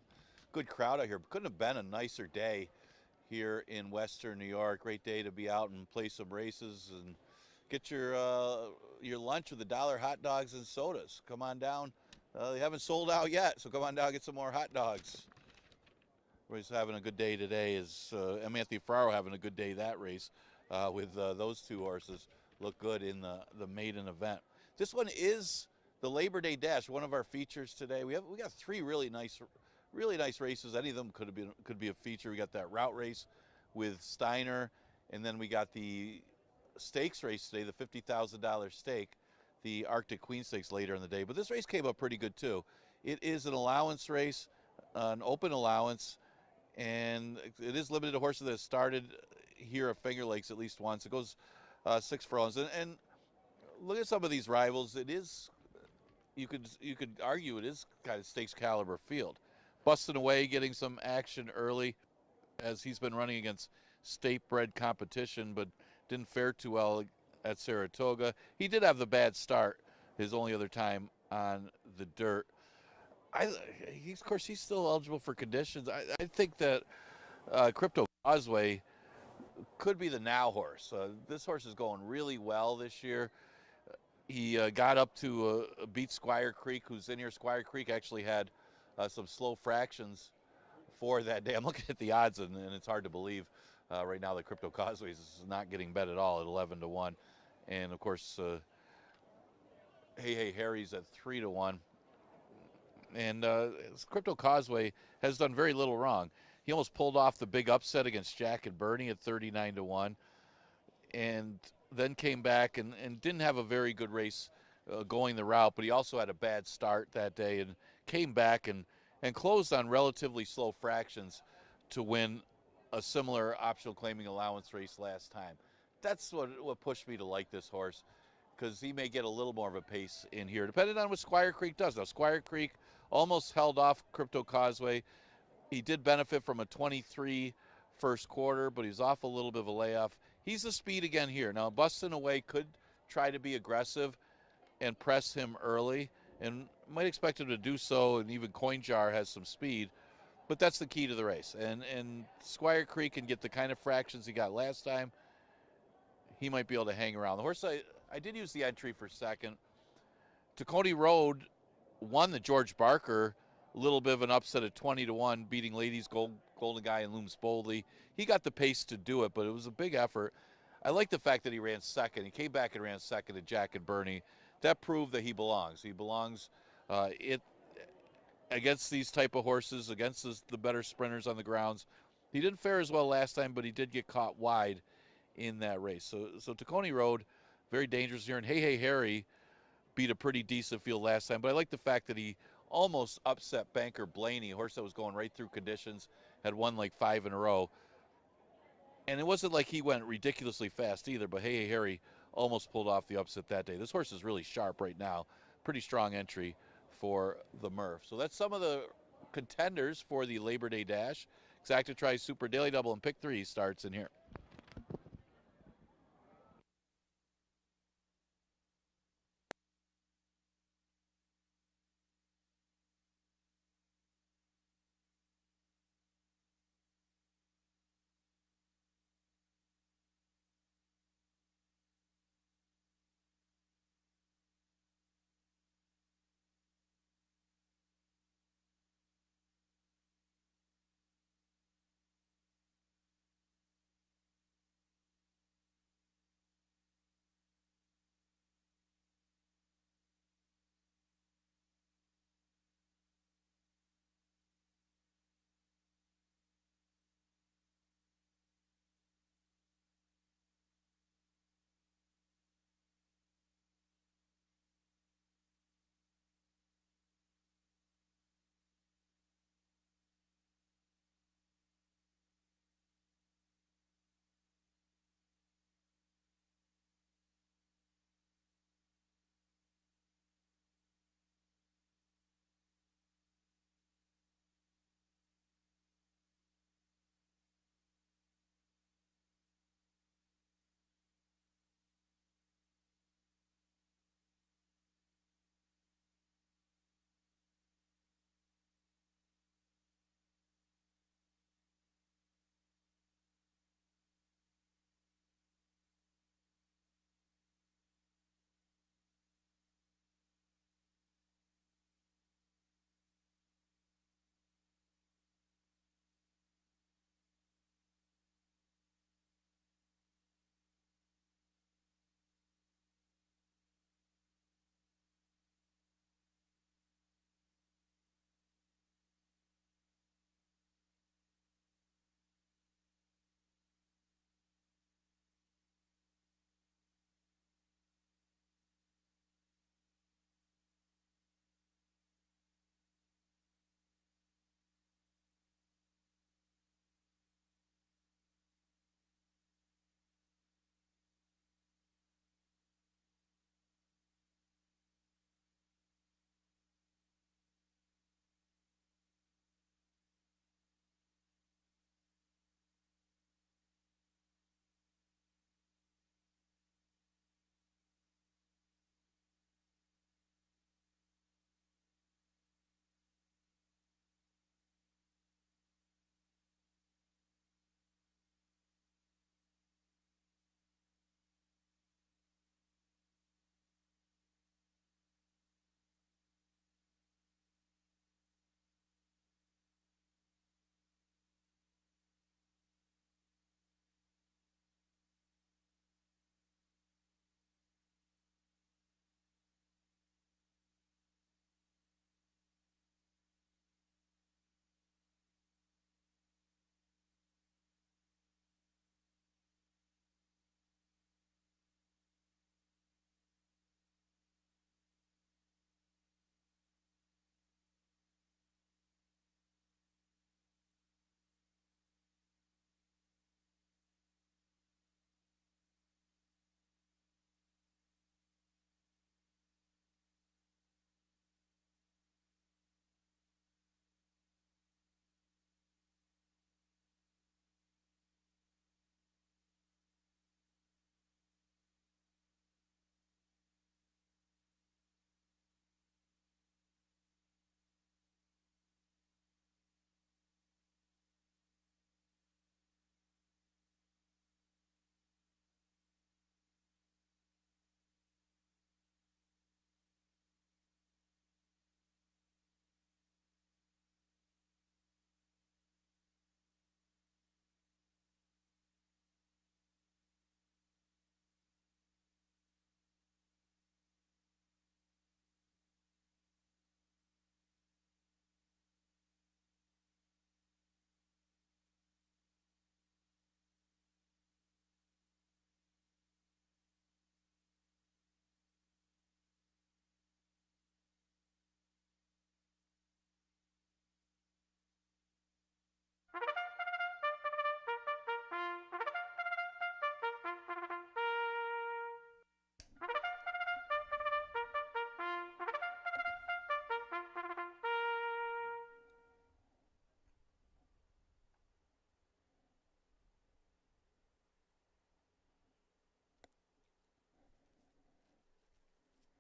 good crowd out here. Couldn't have been a nicer day here in Western New York. Great day to be out and play some races and get your lunch with $1 hot dogs and sodas. Come on down. They haven't sold out yet, so come on down and get some more hot dogs. Everybody's having a good day today. Is M. Anthony Ferraro having a good day that race with those two horses. Look good in the maiden event. This one is the Labor Day Dash, one of our features today. We got 3 really nice races. Any of them could be a feature. We got that route race with Steiner, and then we got the stakes race today, the $50,000 stake, the Arctic Queen Stakes later in the day. But this race came up pretty good too. It is an allowance race, an open allowance, and it is limited to horses that have started here at Finger Lakes at least once. It goes 6 furlongs, and look at some of these rivals. It is, you could argue, it is kind of stakes caliber field. Busting Away getting some action early, as he's been running against state-bred competition, but didn't fare too well at Saratoga. He did have the bad start, his only other time on the dirt. Of course, he's still eligible for conditions. I think that Crypto Causeway could be the now horse. This horse is going really well this year. He got up to beat Squire Creek, who's in here. Squire Creek actually had some slow fractions for that day. I'm looking at the odds, and it's hard to believe right now that Crypto Causeway is not getting bet at all at 11-1. And, of course, Hey Harry's at 3-1. And Crypto Causeway has done very little wrong. He almost pulled off the big upset against Jack and Bernie at 39-1. And then came back and didn't have a very good race going the route, but he also had a bad start that day and came back and closed on relatively slow fractions to win a similar optional claiming allowance race last time. That's what pushed me to like this horse, because he may get a little more of a pace in here, depending on what Squire Creek does. Now, Squire Creek almost held off Crypto Causeway. He did benefit from a 23 first quarter, but he's off a little bit of a layoff. He's the speed again here. Now, Bustin' Away could try to be aggressive and press him early, and might expect him to do so, and even Coin Jar has some speed, but that's the key to the race. And Squire Creek can get the kind of fractions he got last time. He might be able to hang around. The horse I did use the entry for second. Tacony Road won the George Barker, a little bit of an upset at 20-1, beating Ladies Golden Guy and Looms Boldly. He got the pace to do it, but it was a big effort. I like the fact that he ran second. He came back and ran second at Jack and Bernie. That proved that he belongs. He belongs against these type of horses, against the better sprinters on the grounds. He didn't fare as well last time, but he did get caught wide in that race. So Tacony Road, very dangerous here. And Hey Harry beat a pretty decent field last time, but I like the fact that he almost upset Banker Blaney, a horse that was going right through conditions, had won like 5 in a row. And it wasn't like he went ridiculously fast either, but Hey Harry almost pulled off the upset that day. This horse is really sharp right now. Pretty strong entry for the Murph. So that's some of the contenders for the Labor Day Dash. Exactitri Super Daily Double and Pick 3 starts in here.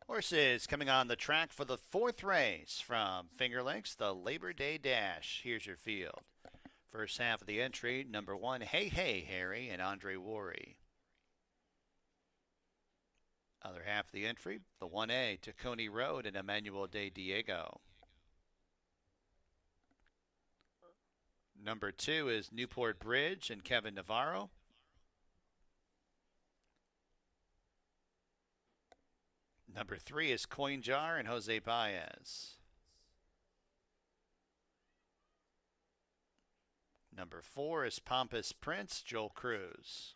Horses coming on the track for the fourth race from Finger Lakes, the Labor Day Dash. Here's your field. First half of the entry, number 1, Hey Hey Harry and Andre Worry. Other half of the entry, the 1A, Tacony Road and Emmanuel de Diego. Number 2 is Newport Bridge and Kevin Navarro. Number 3 is Coin Jar and Jose Baez. Number 4 is Pompous Prince, Joel Cruz.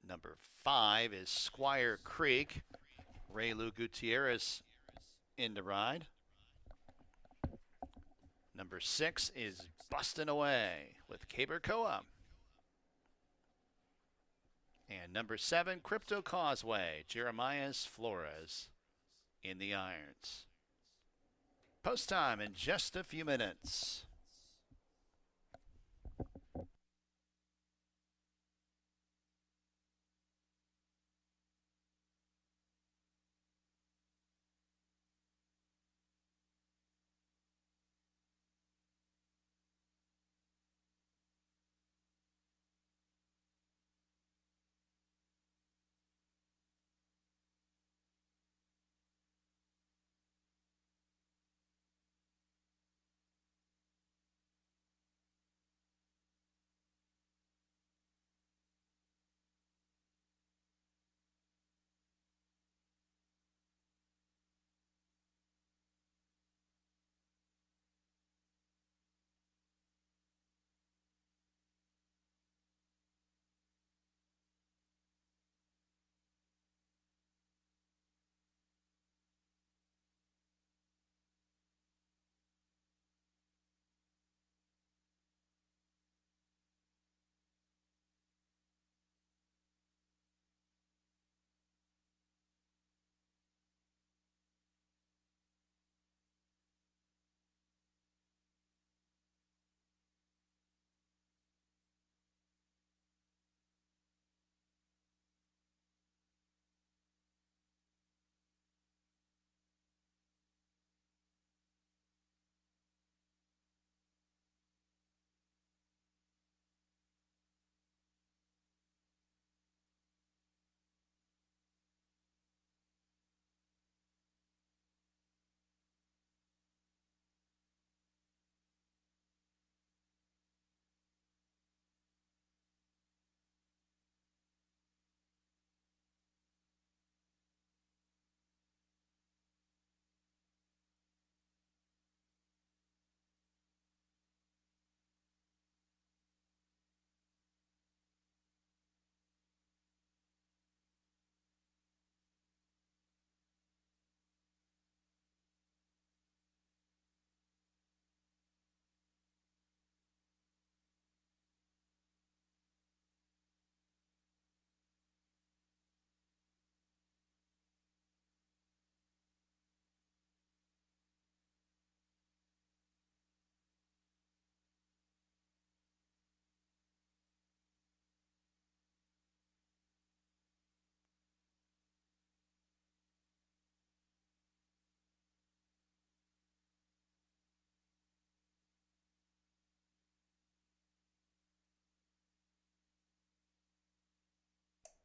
Number 5 is Squire Creek, Ray Lou Gutierrez in the ride. Number 6 is Bustin' Away with Caber Coa. And number 7, Crypto Causeway, Jeremias Flores in the irons. Post time in just a few minutes.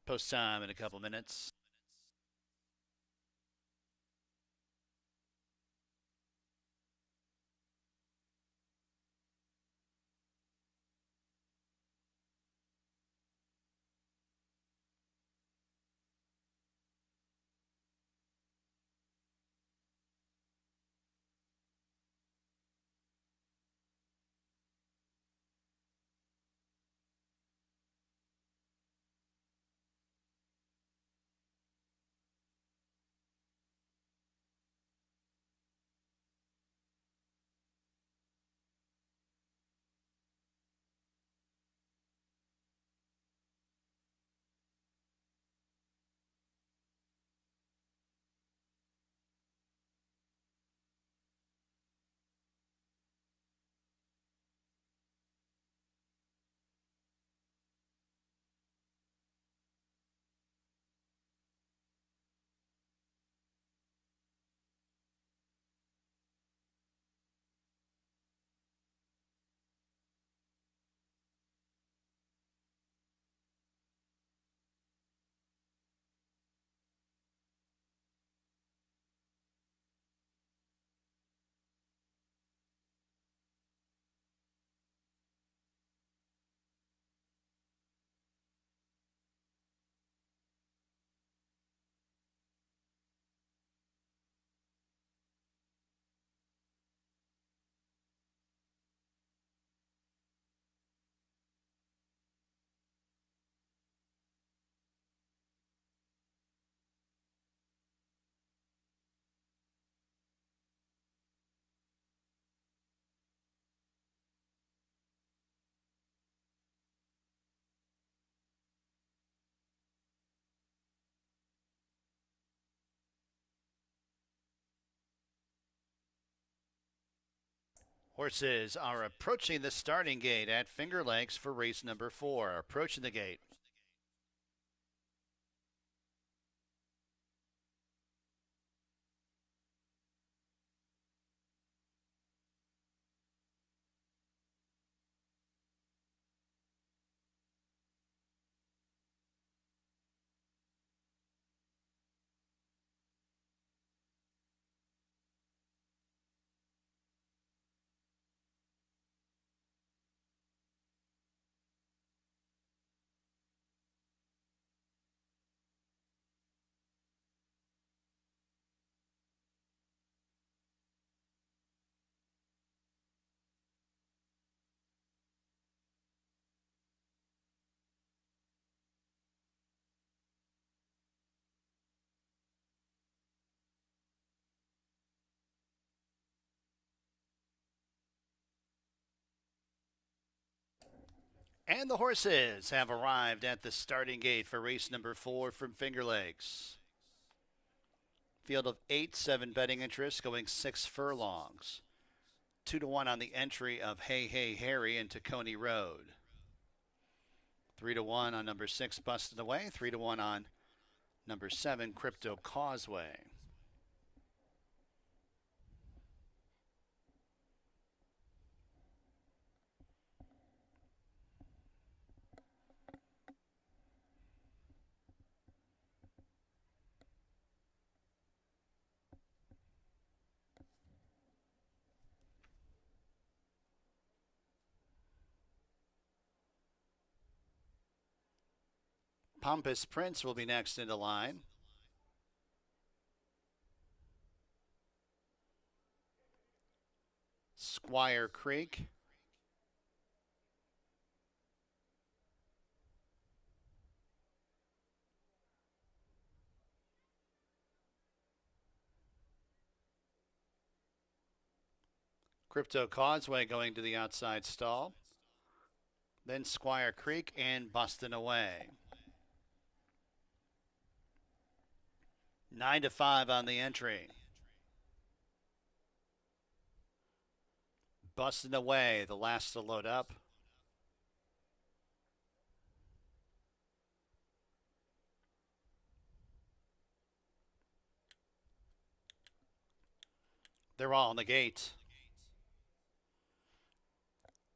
Post time in a couple minutes. Horses are approaching the starting gate at Finger Lakes for race number 4. Approaching the gate. And the horses have arrived at the starting gate for race number 4 from Finger Lakes. Field of 8, 7 betting interests going 6 furlongs. 2-1 on the entry of Hey Hey Harry into Coney Road. 3-1 on number 6, Busted Away. 3-1 on number 7, Crypto Causeway. Pompous Prince will be next into line. Squire Creek. Crypto Causeway going to the outside stall. Then Squire Creek and Bustin' Away. 9-5 on the entry. Bustin' Away, the last to load up. They're all on the gate.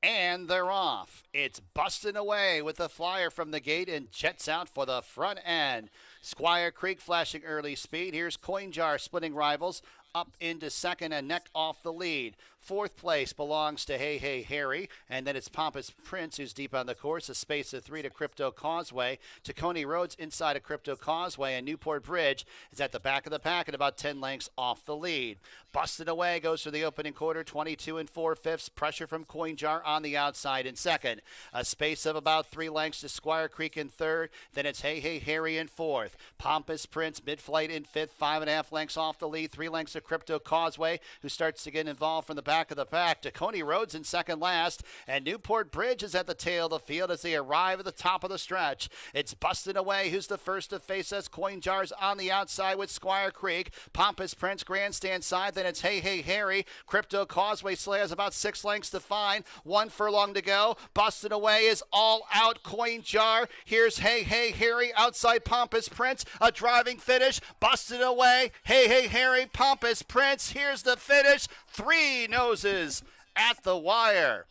And they're off. It's Bustin' Away with the flyer from the gate and jets out for the front end. Squire Creek flashing early speed. Here's Coin Jar splitting rivals up into second and neck off the lead. Fourth place belongs to Hey Hey Harry, and then it's Pompous Prince who's deep on the course. A space of 3 to Crypto Causeway. to Coney Roads inside of Crypto Causeway, and Newport Bridge is at the back of the pack and about 10 lengths off the lead. Busted Away goes for the opening quarter, 22 4/5. Pressure from Coin Jar on the outside in second. A space of about 3 lengths to Squire Creek in third. Then it's Hey Hey Harry in fourth. Pompous Prince mid-flight in fifth, 5.5 lengths off the lead. 3 lengths to Crypto Causeway, who starts to get involved from the back of the pack. to Coney Roads in second last, and Newport Bridge is at the tail of the field as they arrive at the top of the stretch. It's Busted Away who's the first to face us. Coin Jars on the outside with Squire Creek. Pompous Prince grandstand side. Then it's Hey Hey Harry. Crypto Causeway Slay has about 6 lengths to find. 1 furlong to go. Busted Away is all out. Coin Jar. Here's Hey Hey Harry outside Pompous Prince. A driving finish. Busted Away. Hey Hey Harry. Pompous Prince. Here's the finish. 3 noses at the wire.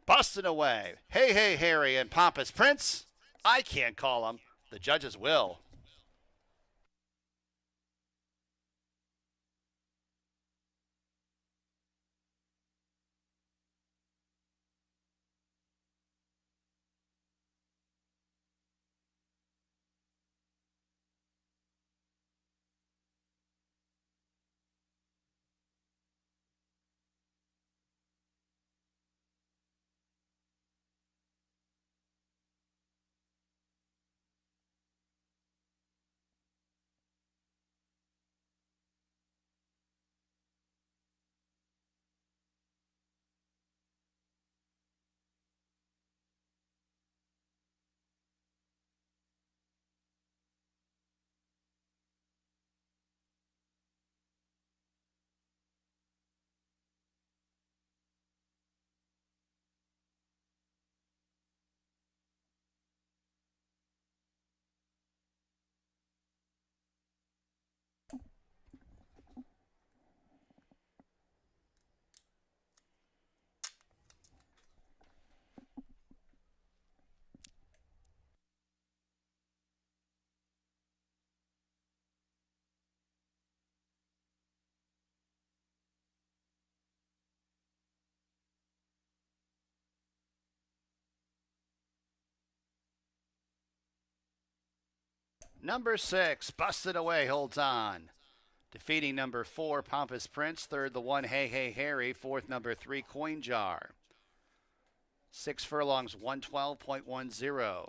Busted Away. Hey Hey Harry and Pompous Prince. I can't call them. The judges will. Number 6, Busted Away, holds on. Defeating number 4, Pompous Prince. Third, the 1, Hey Hey Harry. Fourth, number 3, Coin Jar. 6 furlongs, 112.10.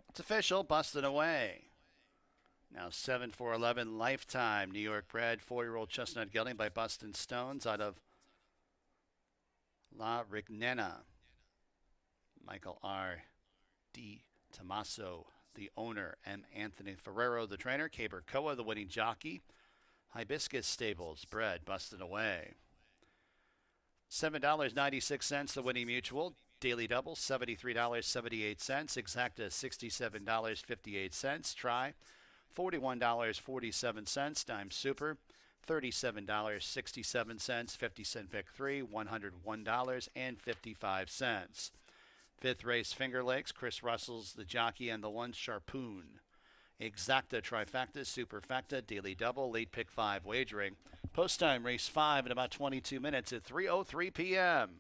It's official, Busted Away. Now 7 for 11, Lifetime, New York bred, 4-year-old chestnut gelding by Bustin' Stones out of La Rignena. Michael R. D. Tommaso, the owner. M. Anthony Ferrero, the trainer. Caber Coa, the winning jockey. Hibiscus Stables, bred, Busted Away. $7.96, the winning mutual. Daily double, $73.78. Exacta, $67.58. Try, $41.47. Dime super, $37.67. 50-cent Vic 3, $101.55. Fifth race, Finger Lakes. Chris Russell's the jockey and the 1, Sharpoon. Exacta, trifecta, superfecta, daily double, late pick 5 wagering. Post time, race 5 in about 22 minutes at 3:03 p.m.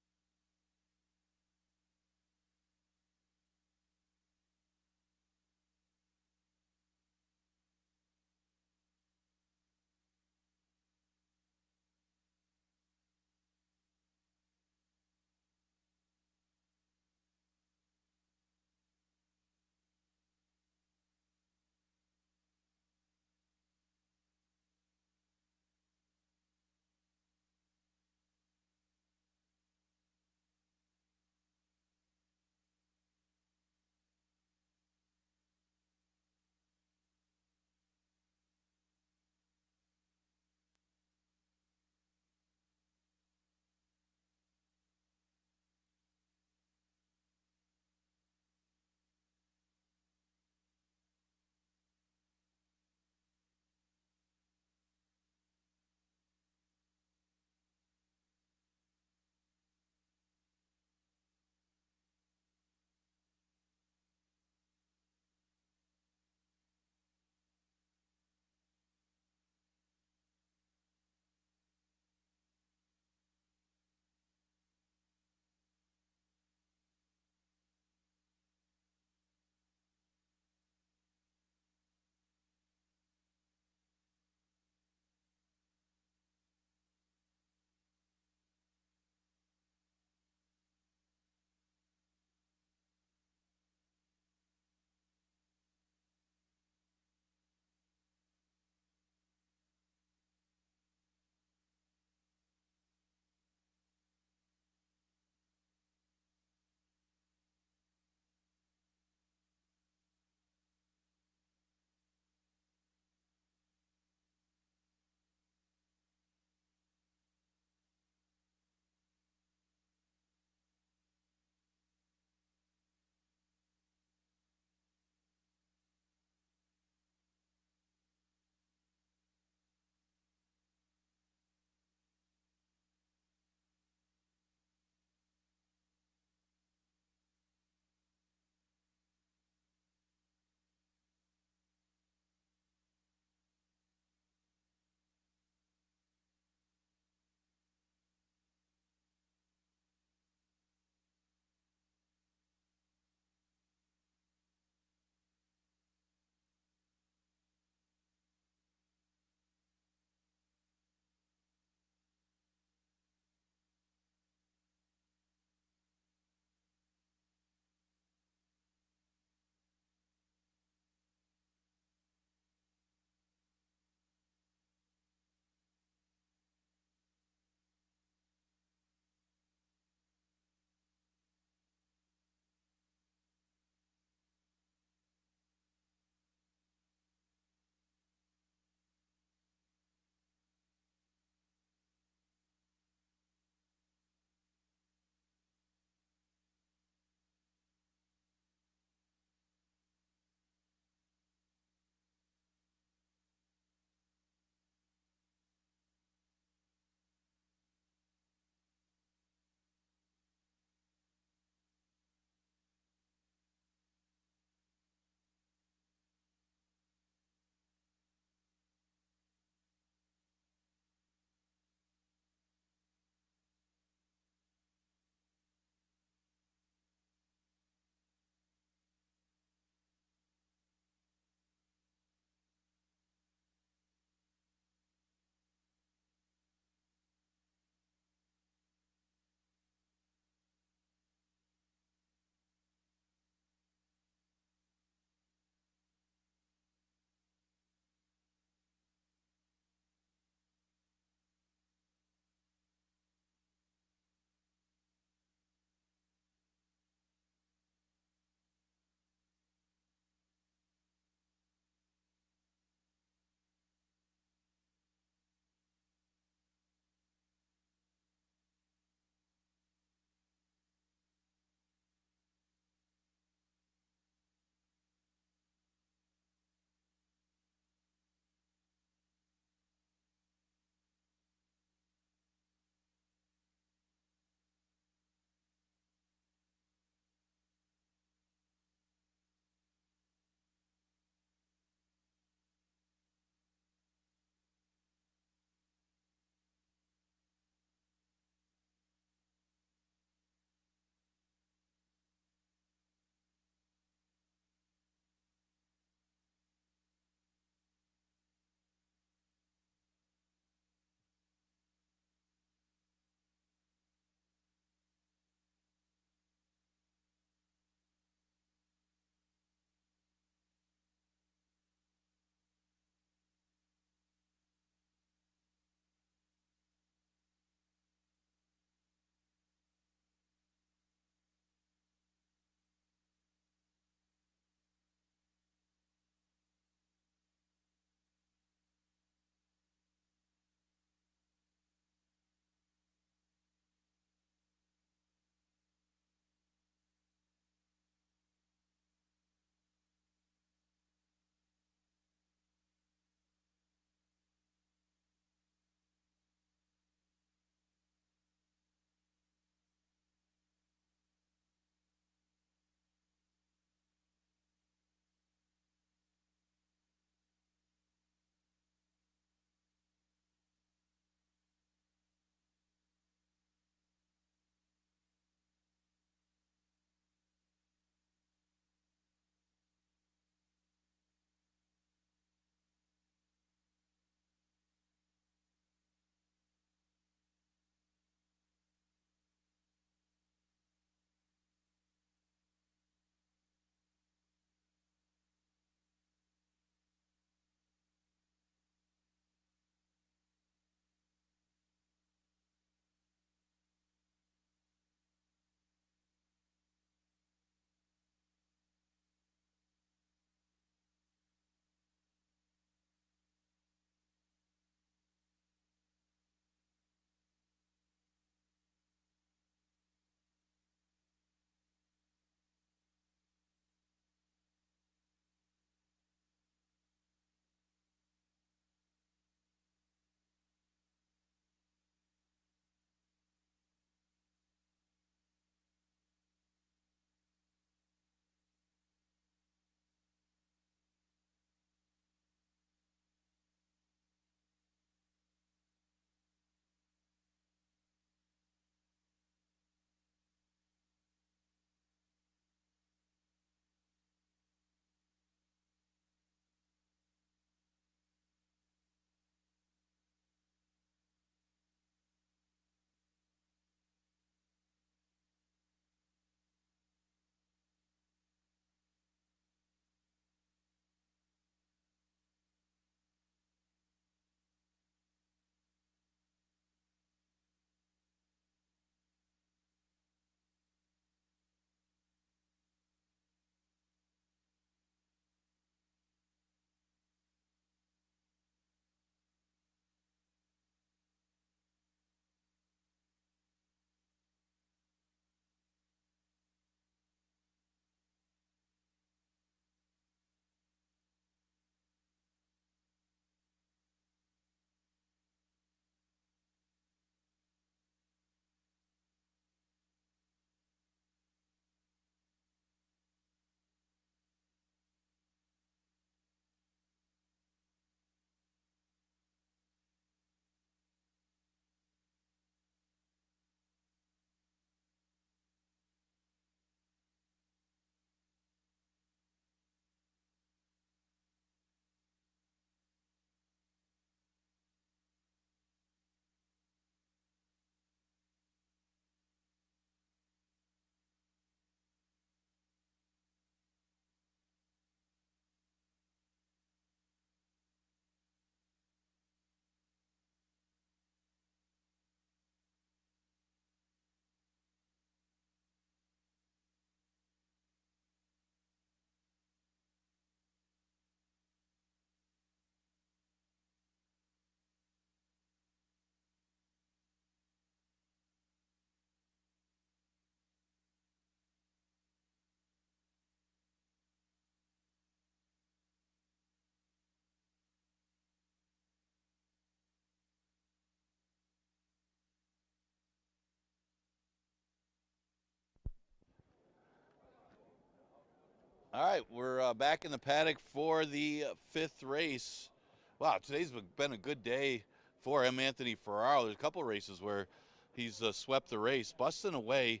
All right, we're back in the paddock for the fifth race. Wow, today's been a good day for M. Anthony Ferraro. There's a couple of races where he's swept the race, busting away.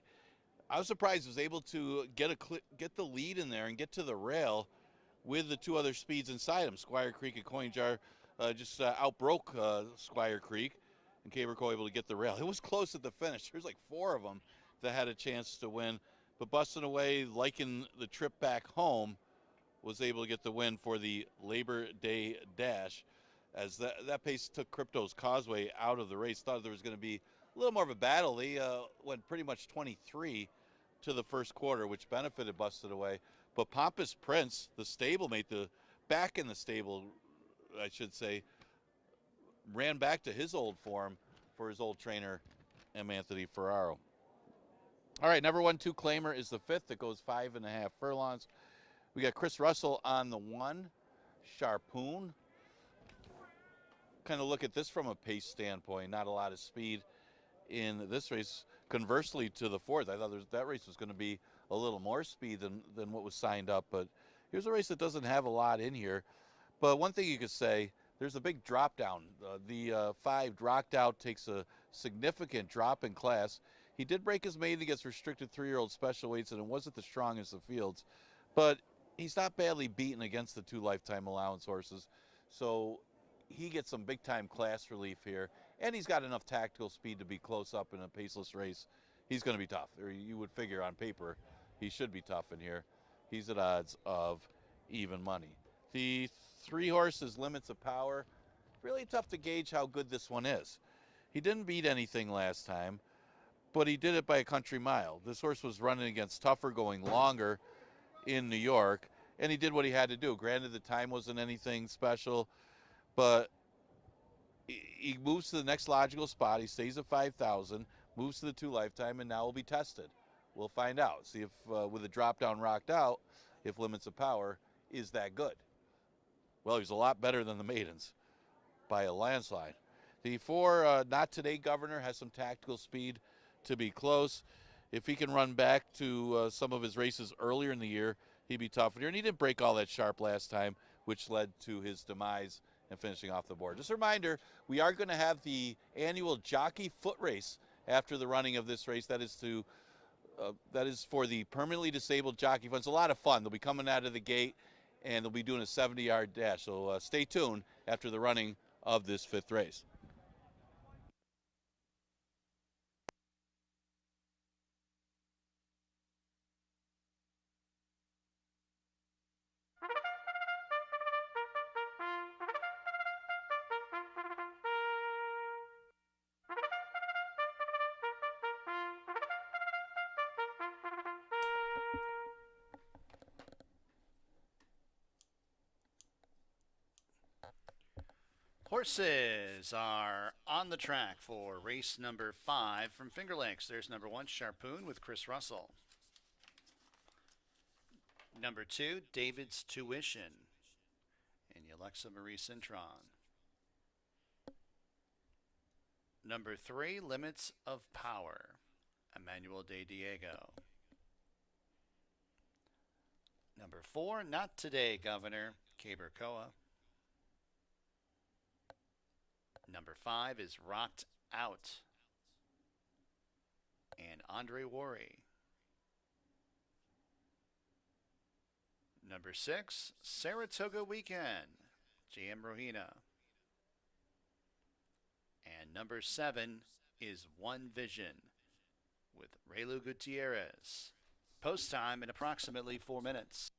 I was surprised he was able to get the lead in there and get to the rail with the two other speeds inside him. Squire Creek and Coin Jar just outbroke Squire Creek, and Caberco able to get the rail. It was close at the finish. There's like four of them that had a chance to win, but busting away, liking the trip back home, was able to get the win for the Labor Day Dash. As that pace took Crypto's Causeway out of the race. Thought there was going to be a little more of a battle. They went pretty much 23 to the first quarter, which benefited Busted Away. But Pompous Prince, the stablemate, the back in the stable, I should say, ran back to his old form for his old trainer, M. Anthony Ferraro. All right, number 1, 2 Claimer is the fifth. That goes 5.5 furlongs. We got Chris Russell on the 1, Sharpoon. Kind of look at this from a pace standpoint. Not a lot of speed in this race. Conversely to the fourth, I thought that race was going to be a little more speed than what was signed up. But here's a race that doesn't have a lot in here. But one thing you could say, there's a big drop down. The 5 dropped out, takes a significant drop in class. He did break his maiden against restricted 3-year-old special weights, and it wasn't the strongest of fields. But he's not badly beaten against the 2 lifetime allowance horses. So he gets some big-time class relief here, and he's got enough tactical speed to be close up in a paceless race. He's going to be tough, or you would figure on paper he should be tough in here. He's at odds of even money. The 3 horses, Limits of Power, really tough to gauge how good this one is. He didn't beat anything last time, but he did it by a country mile. This horse was running against tougher, going longer in New York, and he did what he had to do. Granted, the time wasn't anything special, but he moves to the next logical spot. He stays at 5,000, moves to the 2 lifetime, and now will be tested. We'll find out. See if, with the drop down rocked out, if Limits of Power is that good. Well, he's a lot better than the maidens by a landslide. The 4, Not Today Governor, has some tactical speed to be close. If he can run back to some of his races earlier in the year, he'd be tough here. And he didn't break all that sharp last time, which led to his demise and finishing off the board. Just a reminder, we are going to have the annual Jockey foot race after the running of this race. That is for the permanently disabled jockey fund. It's a lot of fun. They'll be coming out of the gate, and they'll be doing a 70-yard dash. So stay tuned after the running of this 5th race. Horses are on the track for race number 5 from Finger Lakes. There's number 1, Sharpoon with Chris Russell. Number 2, David's Tuition and Alexa Marie Cintron. Number 3, Limits of Power, Emmanuel De Diego. Number 4, Not Today Governor, Cabercoa. Number 5 is Rocked Out and Andre Worry. Number 6, Saratoga Weekend, J.M. Rohina. And number 7 is One Vision with Raylu Gutierrez. Post time in approximately 4 minutes.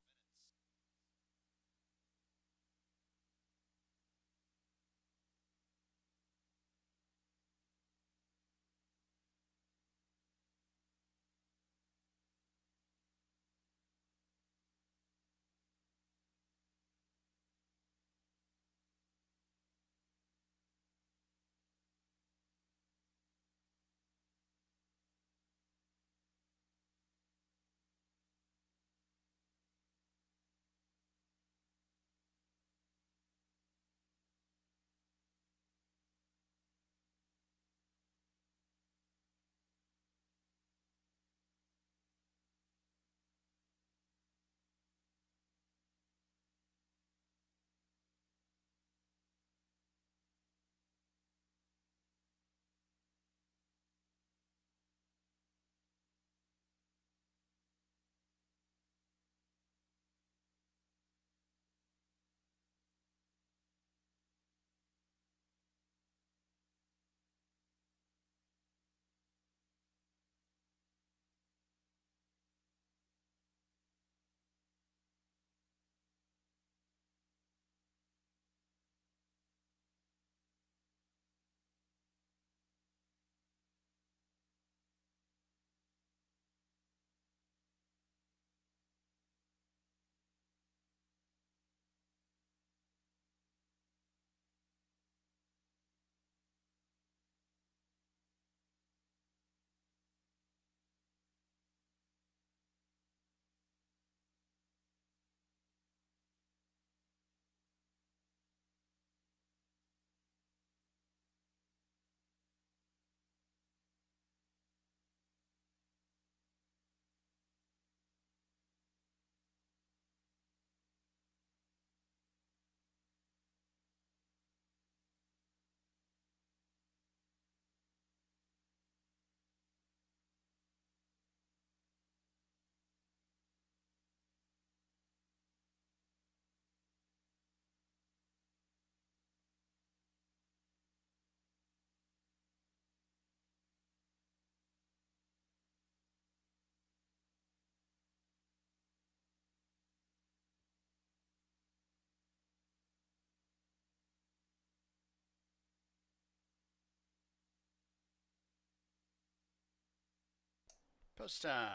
Post time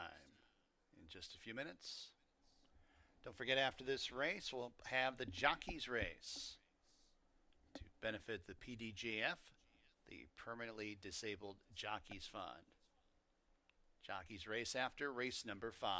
in just a few minutes. Don't forget, after this race, we'll have the Jockeys race to benefit the PDGF, the Permanently Disabled Jockeys Fund. Jockeys race after race number 5.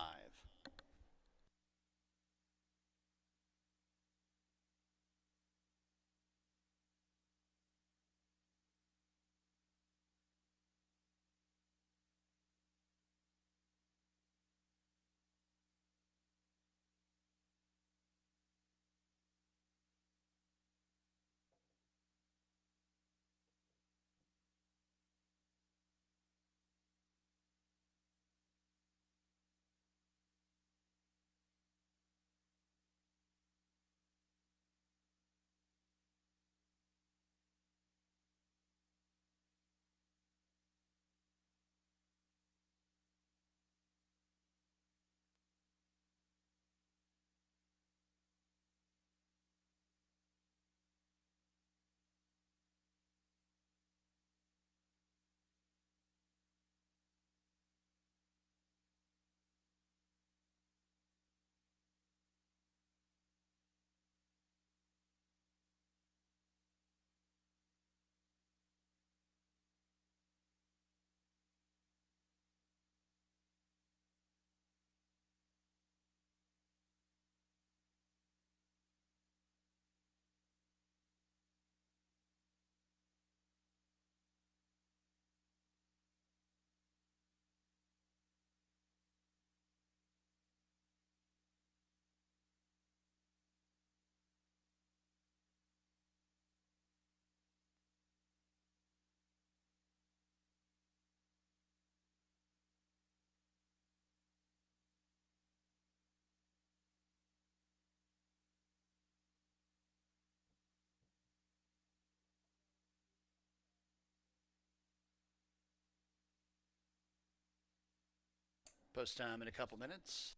Post time in a couple minutes.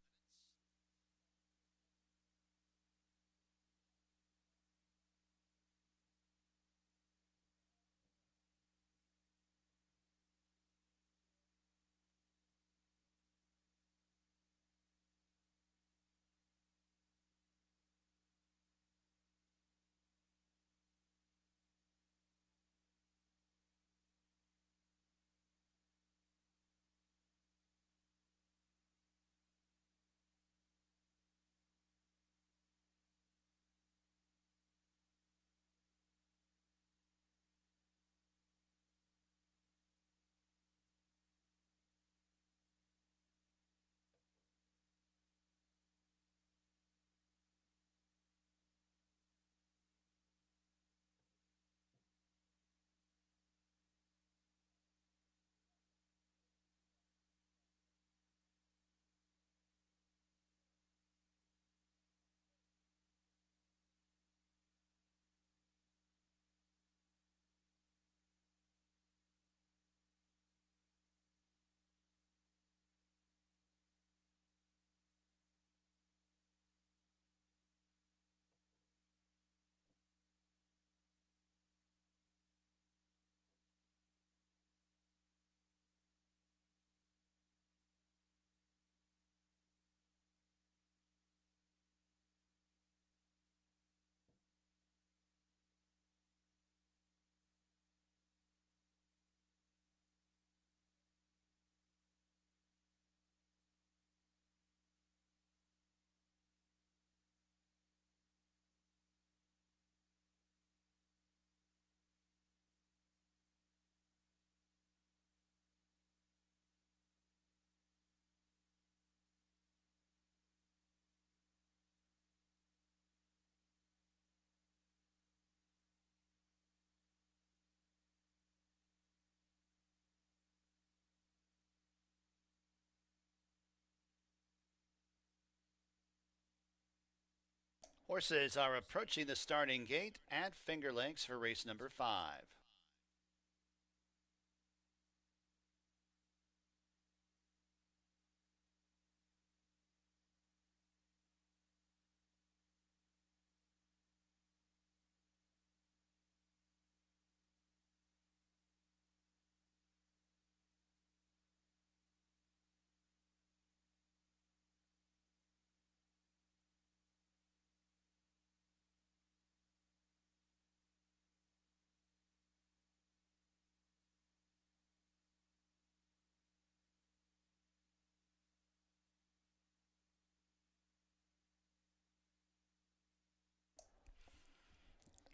Horses are approaching the starting gate at Finger Lakes for race number 5.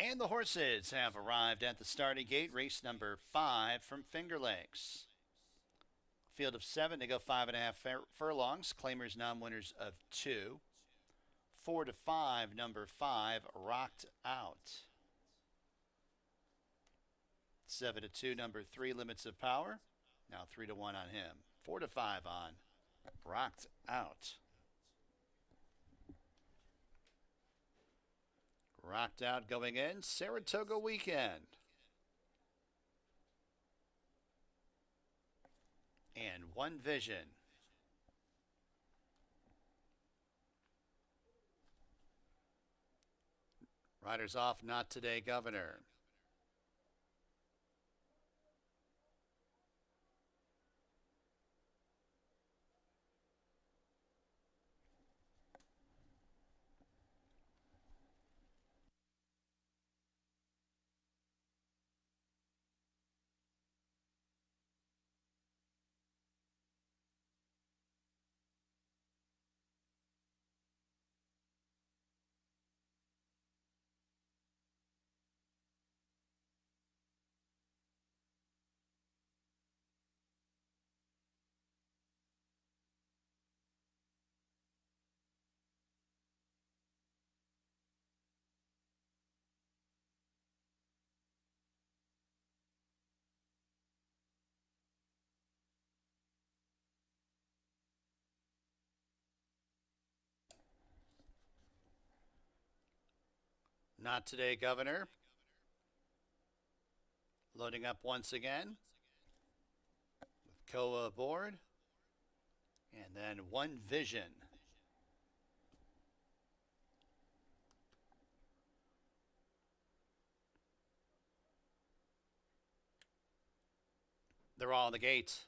And the horses have arrived at the starting gate. Race number 5 from Finger Lakes. Field of 7 to go 5.5 furlongs. Claimers non-winners of 2. 4 to 5, number 5, Rocked Out. 7 to 2, number 3, Limits of Power. Now 3 to 1 on him. 4 to 5 on Rocked Out. Rocked Out going in, Saratoga Weekend. And One Vision. Riders off, Not Today, Governor. Not Today, Governor. Loading up once again. With Koa aboard. And then One Vision. They're all on the gate.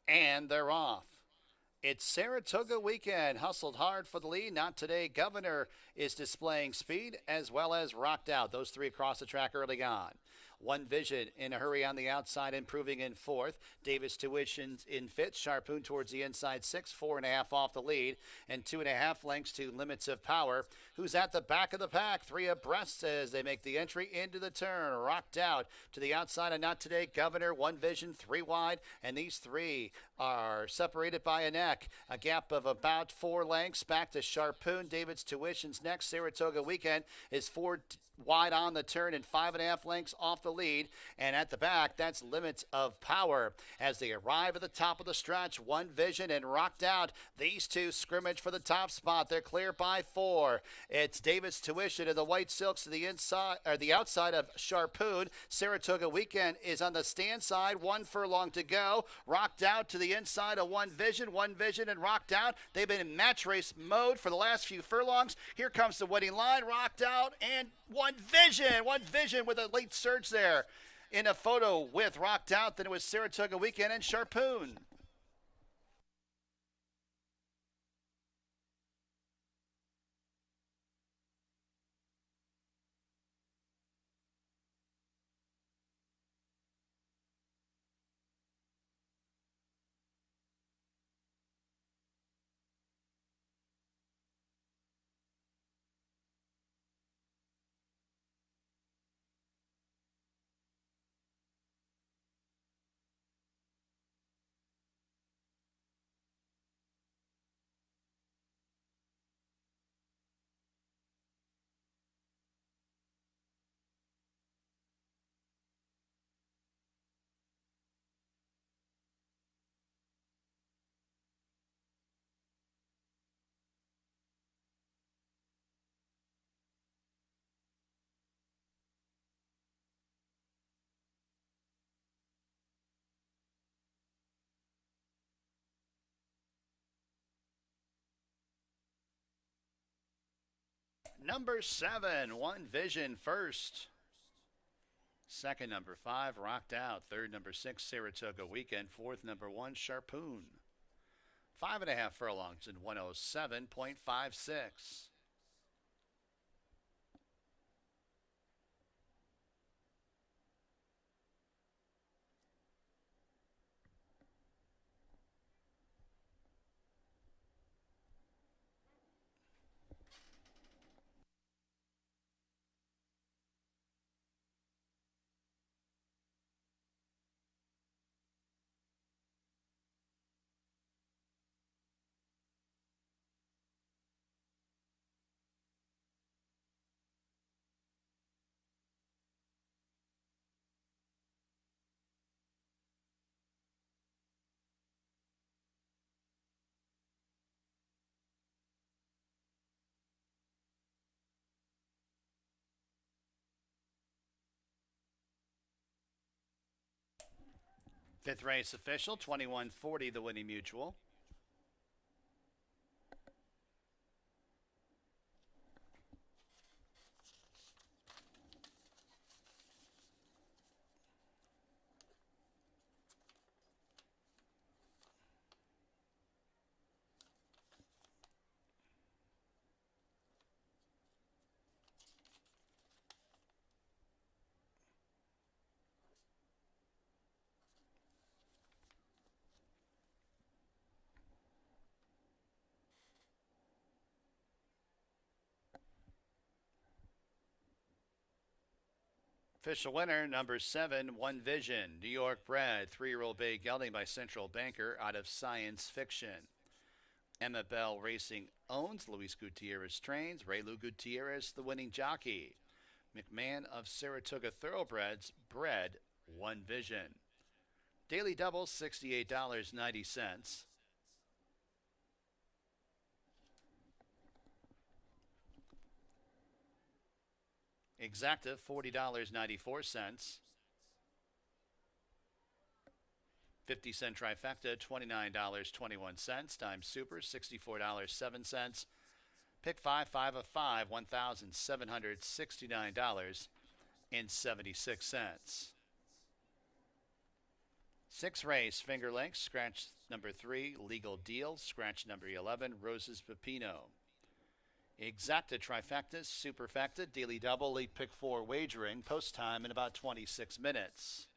And they're off. It's Saratoga Weekend. Hustled hard for the lead. Not Today, Governor is displaying speed as well as Rocked Out. Those three across the track early on. One Vision in a hurry on the outside, improving in fourth. Davis Tuitions in fifth. Sharpoon towards the inside, 6, 4.5 off the lead, and 2.5 lengths to Limits of Power, who's at the back of the pack. 3 abreast as they make the entry into the turn. Rocked Out to the outside of Not Today, Governor. One Vision, 3 wide, and these 3 are separated by a neck. A gap of about 4 lengths back to Sharpoon. David's Tuitions next. Saratoga Weekend is 4 wide on the turn and 5.5 lengths off the lead. And at the back, that's Limits of Power. As they arrive at the top of the stretch, One Vision and Rocked Out. These 2 scrimmage for the top spot. They're clear by 4. It's David's Tuition and the White Silks to the inside or the outside of Sharpoon. Saratoga Weekend is on the stand side. 1 furlong to go. Rocked Out to the inside of One Vision. One Vision and Rocked Out. They've been in match race mode for the last few furlongs. Here comes the winning line. Rocked Out and One Vision. One Vision with a late surge there in a photo with Rocked Out. Then it was Saratoga Weekend and Sharpoon. Number 7, One Vision first. Second, number 5, Rocked Out. Third, number 6, Saratoga Weekend. Fourth, number 1, Sharpoon. 5.5 furlongs in 107.56. Fifth race official, 2140, the winning mutual. Official winner, number 7, One Vision, New York bred, 3-year-old bay gelding by Central Banker out of Science Fiction. Emma Bell Racing owns, Luis Gutierrez trains, Raylu Gutierrez the winning jockey. McMahon of Saratoga Thoroughbreds bred One Vision. Daily double, $68.90. Exacta, $40.94. 50-cent trifecta, $29.21. Dime super, $64.07. Pick 5, 5 of 5, $1,769.76. Six race, Finger Lakes, scratch number 3, Legal Deal, scratch number 11, Roses Pepino. Exacta trifecta, superfecta, daily double, lead pick 4 wagering, post time in about 26 minutes.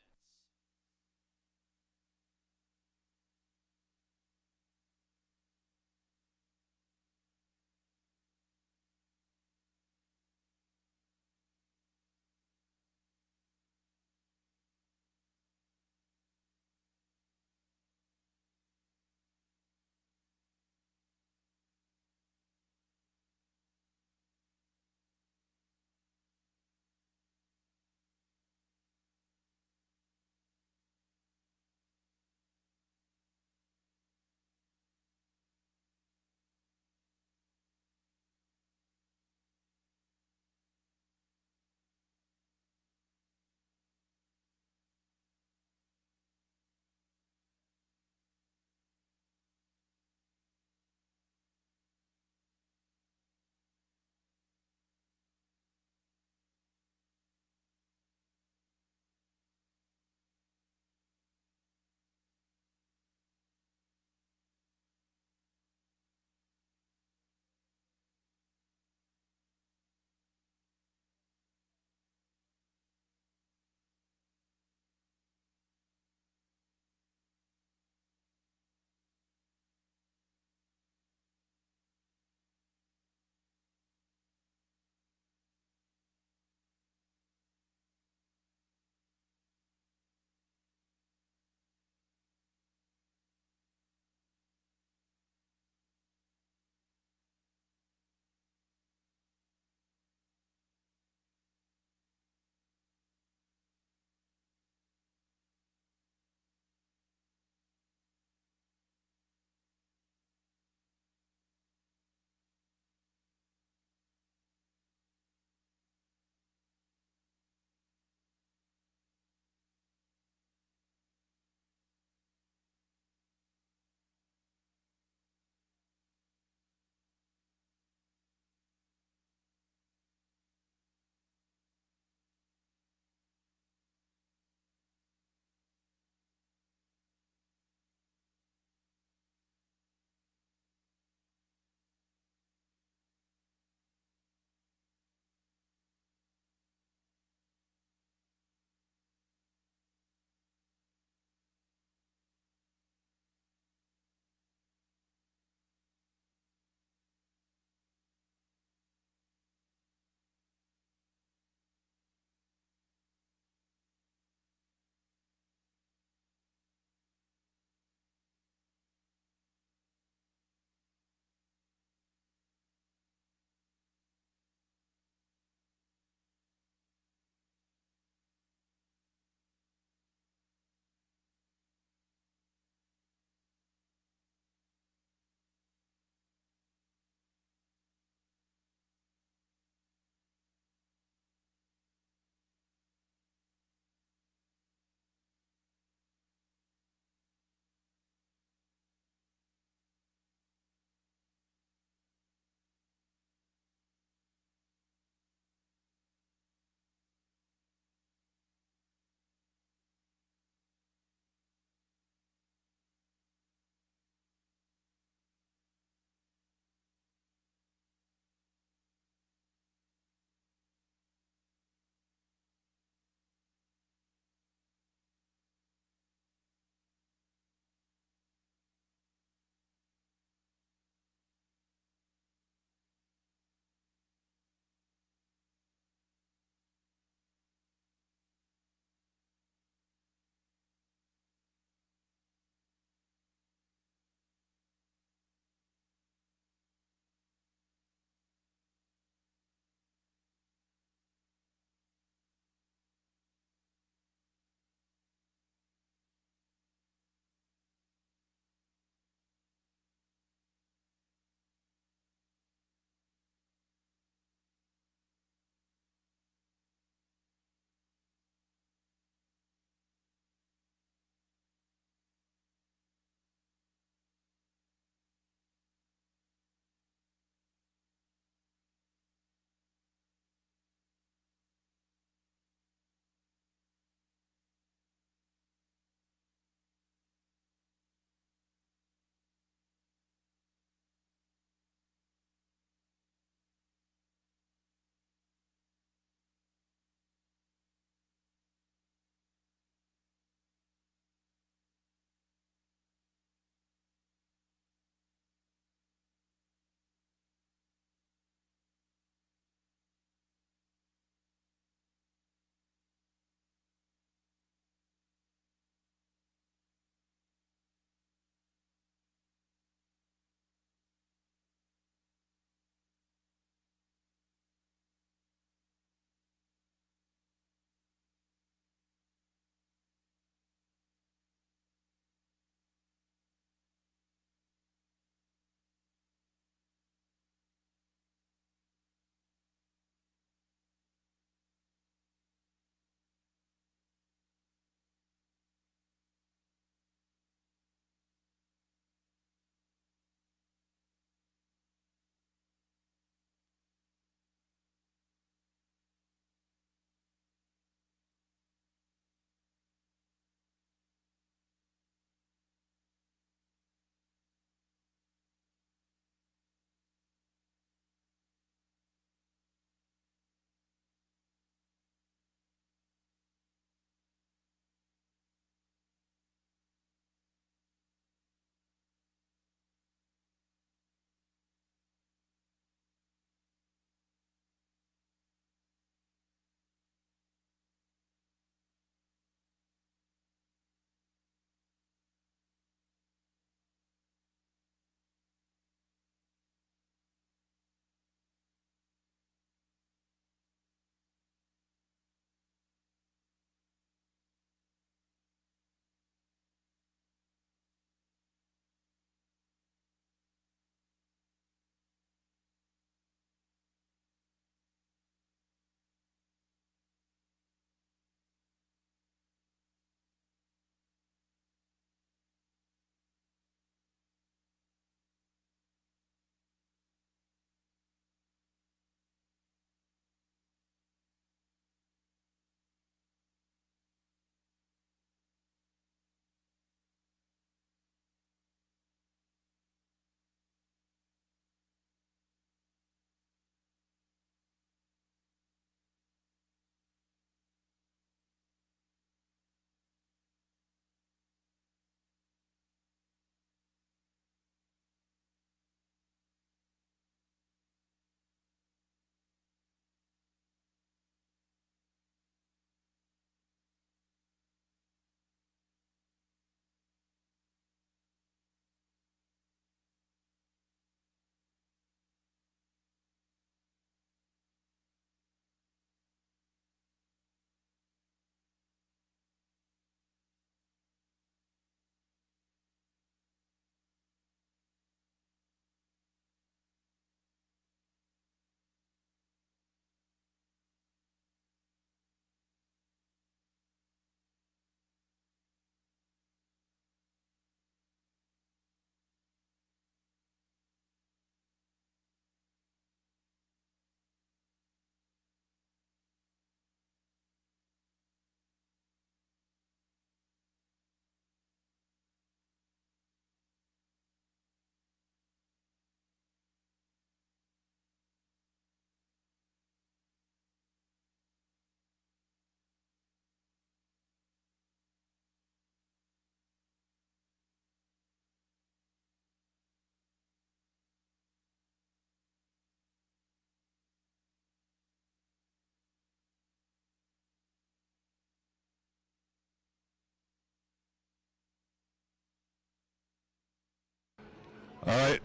All right.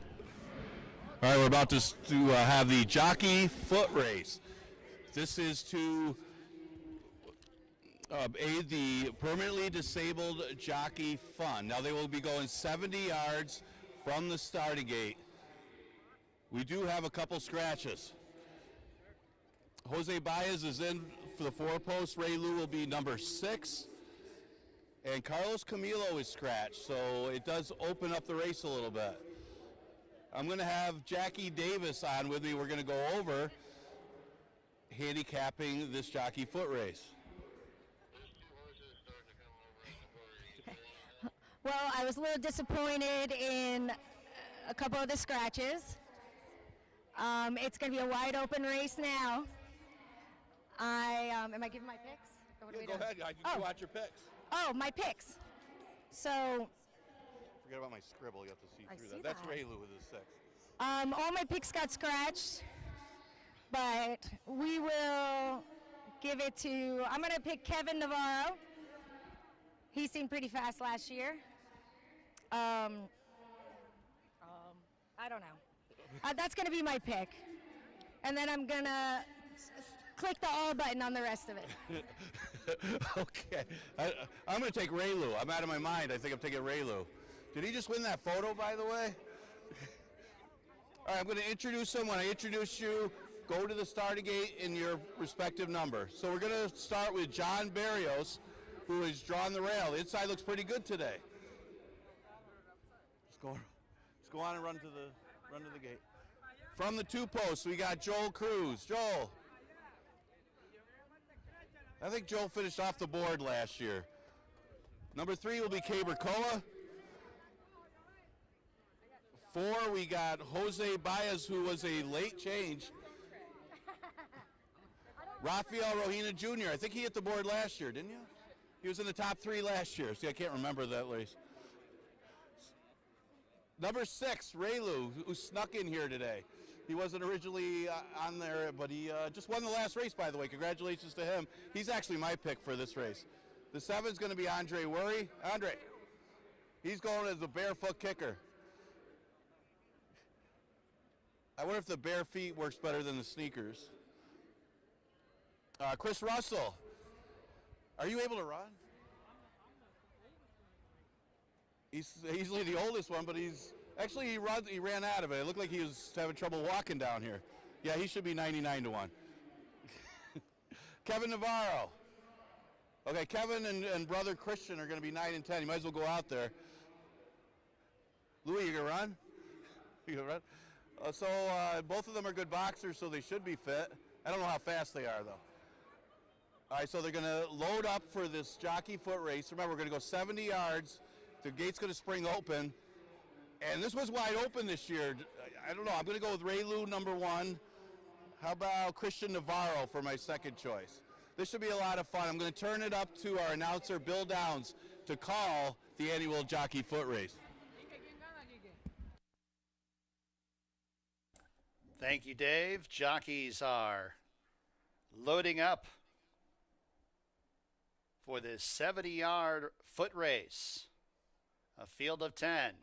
All right, we're about to have the Jockey Foot Race. This is to aid the permanently disabled jockey fund. Now they will be going 70 yards from the starting gate. We do have a couple scratches. Jose Baez is in for the 4-post. Ray Lou will be number 6. And Carlos Camilo is scratched, so it does open up the race a little bit. I'm going to have Jackie Davis on with me. We're going to go over handicapping this jockey foot race. Well, I was a little disappointed in a couple of the scratches. It's going to be a wide open race now. Am I giving my picks? Or what are we doing? Go ahead. I can watch your picks. Oh, my picks. So Forget about my scribble. You have to see I through see that. That's that. Ray Lou with his 6. all my picks got scratched, but we will give it to, I'm going to pick Kevin Navarro. He seemed pretty fast last year. I don't know. That's going to be my pick. And then I'm going to click the all button on the rest of it. Okay. I'm going to take Ray Lou. I'm out of my mind. I think I'm taking Ray Lou. Did he just win that photo, by the way? All right, I'm going to introduce him. When I introduce you, go to the starting gate in your respective number. So we're going to start with John Barrios, who has drawn the rail. The inside looks pretty good today. Let's go on and run to the gate. From the 2 posts, we got Joel Cruz. Joel. I think Joel finished off the board last year. Number 3 will be Caber Koa. 4, we got Jose Baez, who was a late change. Rafael Rohina Jr., I think he hit the board last year, didn't you? He was in the top 3 last year. See, I can't remember that race. Number 6, Ray Lou, who snuck in here today. He wasn't originally on there, but he just won the last race, by the way. Congratulations to him. He's actually my pick for this race. The 7 is going to be Andre Worry. Andre, he's going as the barefoot kicker. I wonder if the bare feet works better than the sneakers. Chris Russell, are you able to run? He's easily the oldest one, but he ran out of it. It looked like he was having trouble walking down here. Yeah, he should be 99 to 1. Kevin Navarro. Okay, Kevin and brother Christian are going to be 9 and 10. You might as well go out there. Louis, you going to run? You going to run? So both of them are good boxers, so they should be fit. I don't know how fast they are, though. All right, so they're going to load up for this jockey foot race. Remember, we're going to go 70 yards. The gate's going to spring open. And this was wide open this year. I don't know. I'm going to go with Ray Lou, number 1. How about Christian Navarro for my second choice? This should be a lot of fun. I'm going to turn it up to our announcer, Bill Downs, to call the annual jockey foot race. Thank you, Dave. Jockeys are loading up for this 70-yard foot race. A field of 10.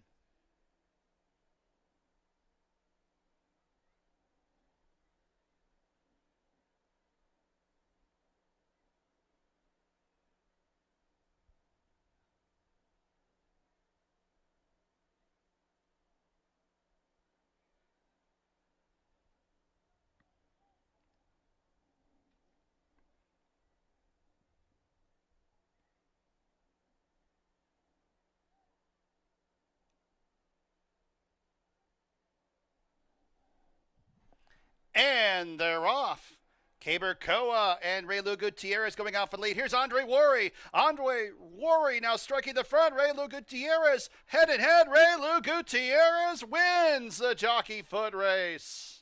And they're off. Caber Koa and Ray Lou Gutierrez going out for the lead. Here's Andre Worry. Andre Worry now striking the front. Ray Lou Gutierrez head and head. Ray Lou Gutierrez wins the jockey foot race.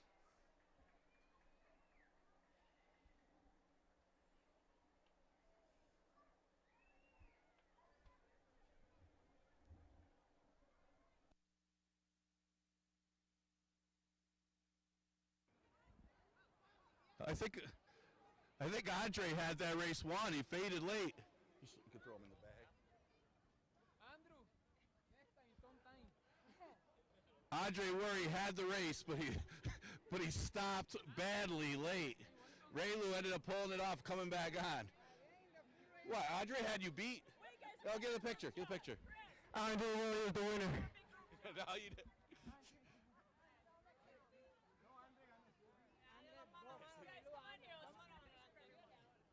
I think Andre had that race won. He faded late. You can throw him in the bag. Andre Worry had the race, but he stopped badly late. Raylu ended up pulling it off, coming back on. What? Andre had you beat? Oh, get a picture. Get a picture. Andre Worry is the winner. No, you didn't.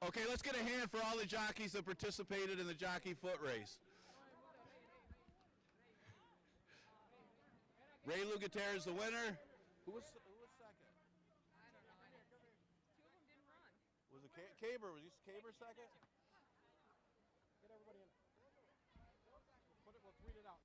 Okay, let's get a hand for all the jockeys that participated in the jockey foot race. Ray Lugater is the winner. Who was second? I don't know. Two of them didn't run. Was it Caber? Was Caber second? Get everybody in. We'll tweet it out.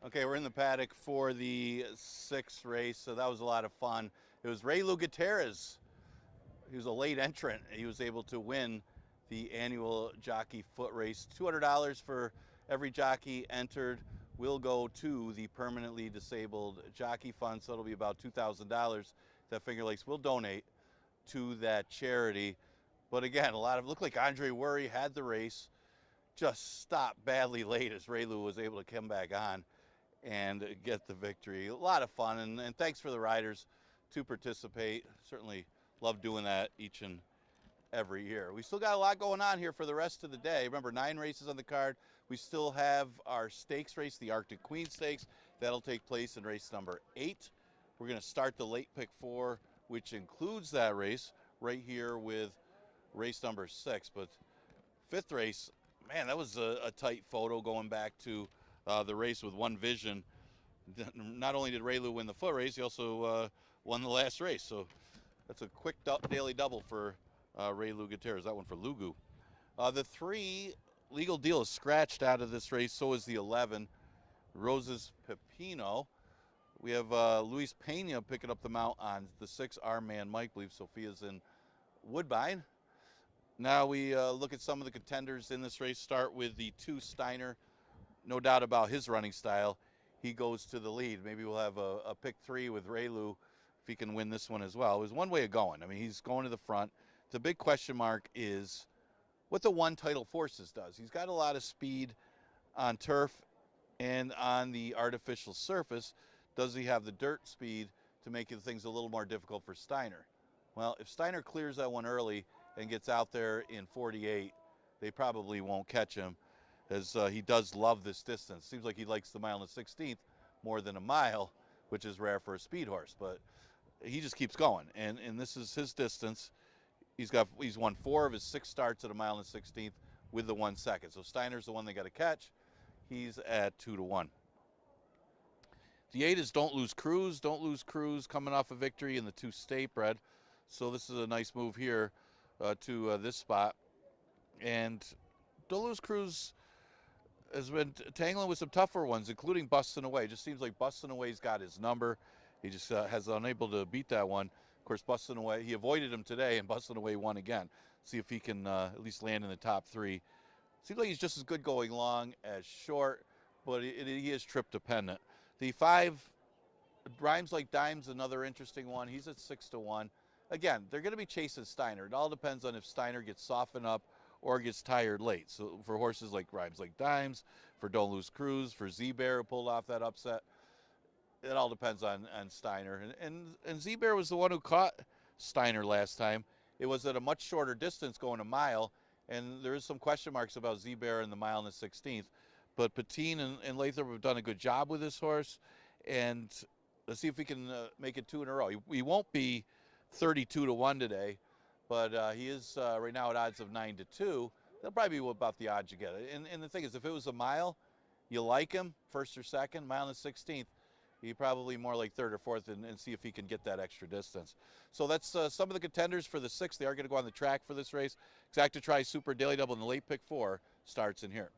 Okay, we're in the paddock for the 6th race, so that was a lot of fun. It was Raylu Gutierrez. He was a late entrant. He was able to win the annual jockey foot race. $200 for every jockey entered will go to the permanently disabled jockey fund, so it'll be about $2,000 that Finger Lakes will donate to that charity. But again, looked like Andre Worry had the race, just stopped badly late as Raylu was able to come back on and get the victory. A lot of fun, and thanks for the riders to participate. Certainly love doing that each and every year. We still got a lot going on here for the rest of the day. Remember, 9 races on the card. We still have our stakes race, the Arctic Queen Stakes. That'll take place in race number 8. We're going to start the late pick 4, which includes that race right here with race number 6. But 5th race, man, that was a tight photo going back to the race with One Vision. Not only did Raylu win the foot race, he also won the last race. So that's a quick daily double for Raylu Gutierrez. That one for Lugu. The 3 legal deal is scratched out of this race. So is the 11, Roses Pepino. We have Luis Pena picking up the mount on the 6, our man Mike. I believe Sophia's in Woodbine. Now we look at some of the contenders in this race. Start with the 2, Steiner. No doubt about his running style. He goes to the lead. Maybe we'll have a pick 3 with Raylu if he can win this one as well. It was one way of going. I mean, he's going to the front. The big question mark is what the 1 Title Forces does. He's got a lot of speed on turf and on the artificial surface. Does he have the dirt speed to make things a little more difficult for Steiner? Well, if Steiner clears that one early and gets out there in 48, they probably won't catch him, as he does love this distance. Seems like he likes the mile and the 16th more than a mile, which is rare for a speed horse, but he just keeps going, and this is his distance. He's won 4 of his 6 starts at a mile and 16th with the 1 second. So Steiner's the one they got to catch. He's at 2-1. The 8 is Don't Lose Cruise. Don't Lose Cruise coming off a victory in the 2 State Bred. So this is a nice move here to this spot. And Don't Lose Cruise has been tangling with some tougher ones, including Bustin' Away. Just seems like Bustin' Away's got his number. He just has unable to beat that one. Of course, Bustin' Away, he avoided him today, and Bustin' Away won again. See if he can at least land in the top 3. Seems like he's just as good going long as short, but he is trip dependent. The 5, Rhymes Like Dimes, another interesting one. He's at 6-1. Again, they're going to be chasing Steiner. It all depends on if Steiner gets softened up or gets tired late. So for horses like Rhymes Like Dimes, for Don't Lose Cruise, for Z-Bear, who pulled off that upset, it all depends on Steiner. And Z-Bear was the one who caught Steiner last time. It was at a much shorter distance, going a mile, and there is some question marks about Z-Bear in the mile and the 16th. But Patine and Lathrop have done a good job with this horse, and let's see if we can make it 2 in a row. He won't be 32-1 today, but he is right now at odds of 9-2. That'll probably be about the odds you get. And the thing is, if it was a mile, you like him, 1st or 2nd, mile and the 16th, he probably more like 3rd or 4th, and see if he can get that extra distance. So that's some of the contenders for the 6th. They are going to go on the track for this race. Exacta Tri Super Daily Double in the late pick 4 starts in here.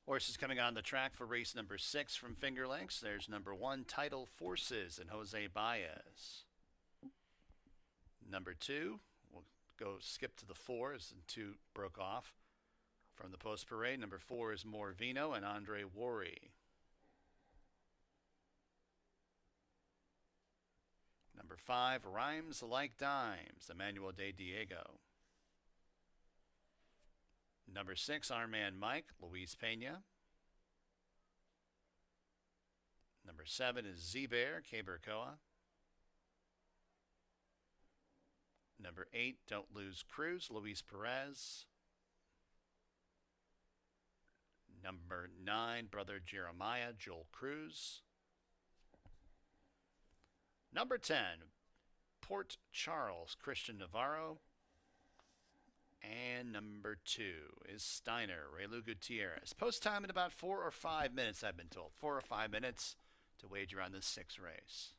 Horses coming on the track for race number 6 from Finger Lakes. There's number 1, Title Forces, and Jose Baez. Number 2, we'll go skip to the 4 as the 2 broke off from the post parade. Number 4 is Morvino and Andre Worry. Number 5, Rhymes Like Dimes, Emmanuel De Diego. Number 6, Our Man Mike, Luis Pena. Number 7 is Z-Bear, Cabercoa. Number 8, Don't Lose Cruz, Luis Perez. Number 9, Brother Jeremiah, Joel Cruz. Number 10, Port Charles, Christian Navarro. And number 2 is Steiner, Raylu Gutierrez. Post time in about 4 or 5 minutes, I've been told. 4 or 5 minutes to wager on this 6th race.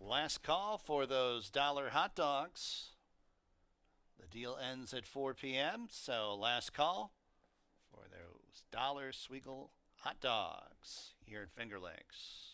Last call for those dollar hot dogs. The deal ends at 4 p.m., so last call for those dollar Sweegle hot dogs here at Finger Lakes.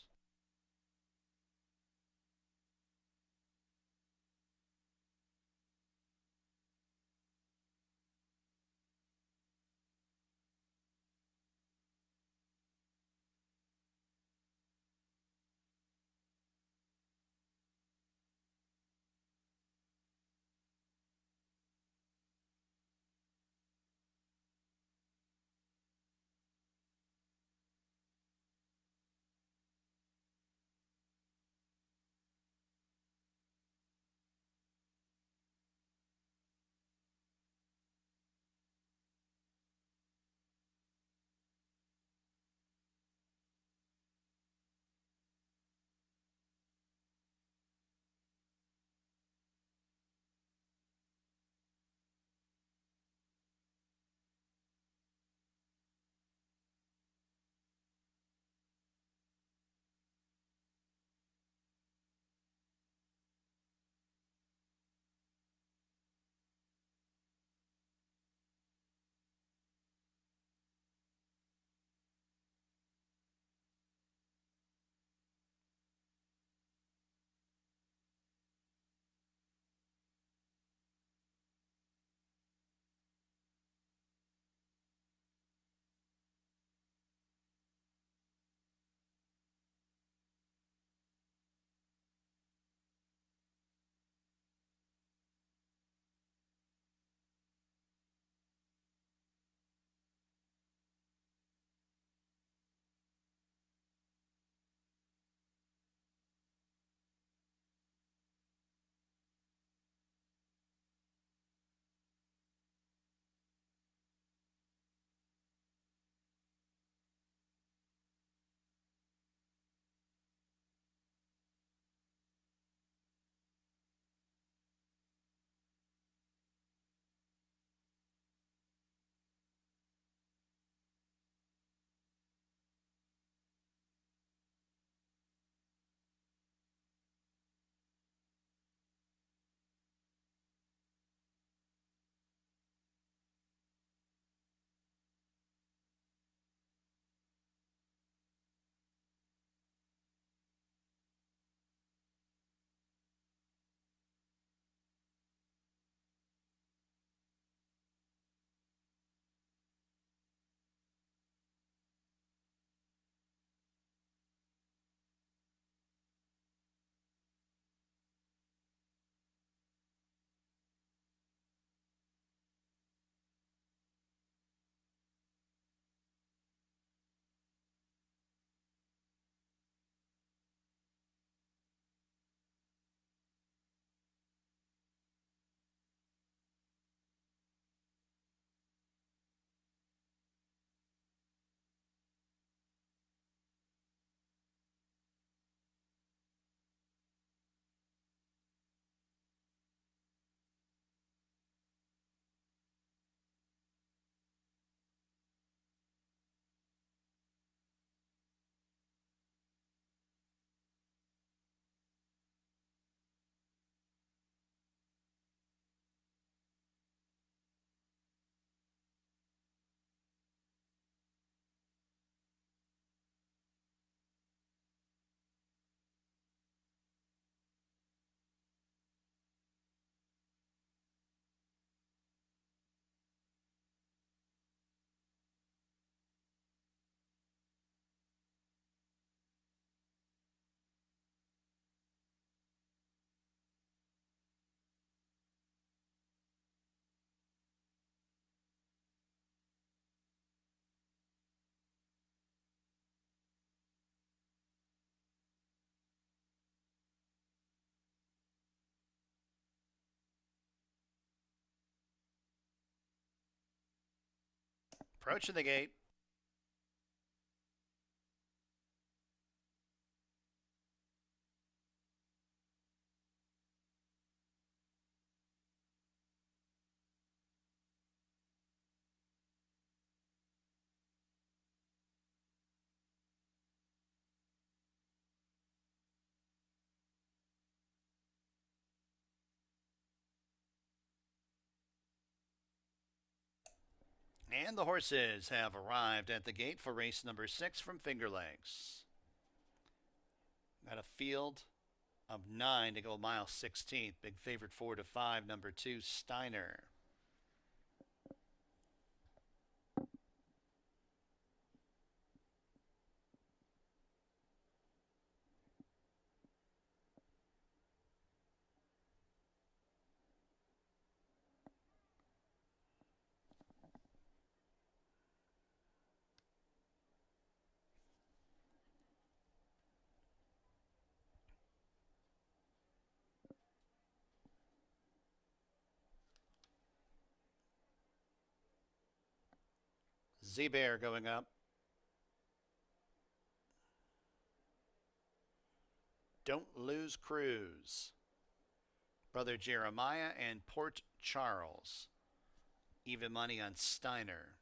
Approaching the gate. And the horses have arrived at the gate for race number 6 from Finger Lakes. Got a field of 9 to go mile 16th. Big favorite 4 to 5, number 2, Steiner. Z-Bear going up. Don't Lose Cruise. Brother Jeremiah and Port Charles. Even money on Steiner.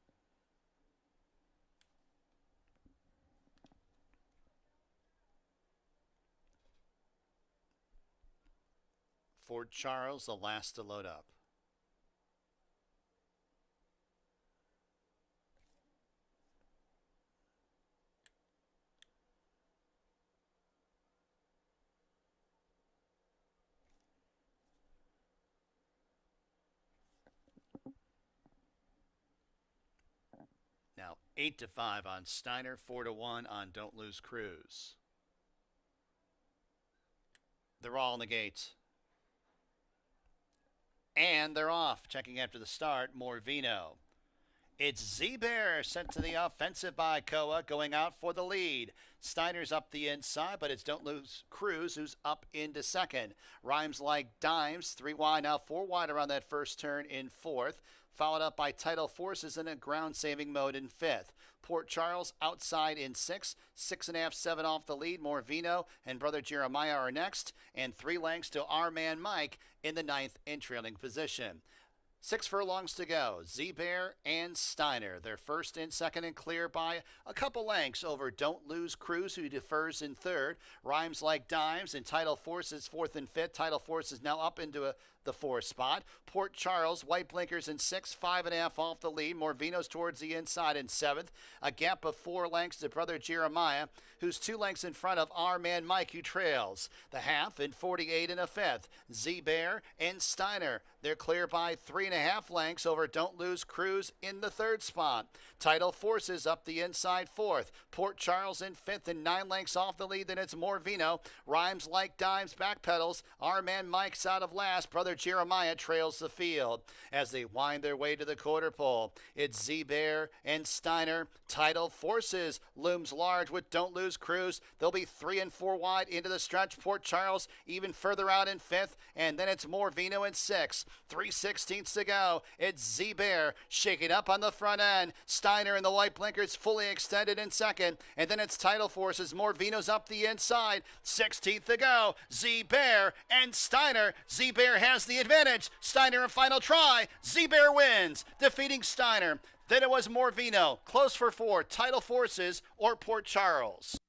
Fort Charles, the last to load up. Now 8 to 5 on Steiner, 4 to 1 on Don't Lose Cruise. They're all in the gates. And they're off. Checking after the start, Morvino. It's Z-Bear sent to the offensive by Koa, going out for the lead. Steiner's up the inside, but it's Don't Lose Cruise, who's up into second. Rhymes Like Dimes, 3 wide, now 4 wide around that first turn in fourth. Followed up by Tidal Forces in a ground-saving mode in fifth. Port Charles outside in sixth. 6.5, 7 off the lead. Morvino and Brother Jeremiah are next. And 3 lengths to our man Mike in the ninth in trailing position. 6 furlongs to go. Z-Bear and Steiner. They're first and second and clear by a couple lengths over Don't Lose Cruise, who defers in third. Rhymes Like Dimes and Tidal Forces fourth and fifth. Tidal Forces now up into the 4th spot. Port Charles, White Blinkers in 6th, 5.5 off the lead. Morvino's towards the inside in 7th. A gap of 4 lengths to Brother Jeremiah, who's 2 lengths in front of our man Mike, who trails. The half in 48 and a 5th. Z-Bear and Steiner. They're clear by 3.5 lengths over Don't Lose Cruise in the 3rd spot. Tidal Forces up the inside 4th. Port Charles in 5th and 9 lengths off the lead. Then it's Morvino. Rhymes Like Dimes backpedals. Our man Mike's out of last. Brother Jeremiah trails the field as they wind their way to the quarter pole. It's Z-Bear and Steiner. Tidal Forces looms large with Don't Lose Cruise. They'll be 3 and 4 wide into the stretch. Port Charles even further out in 5th, and then it's Morvino in 6th. 3/16 to go. It's Z-Bear shaking up on the front end. Steiner and the White Blinkers fully extended in second, and then it's Tidal Forces. Morvino's up the inside. 16th to go. Z-Bear and Steiner. Z-Bear has the advantage. Steiner in final try. Z-Bear wins, defeating Steiner. Then it was Morvino. Close for 4. Tidal Forces or Port Charles.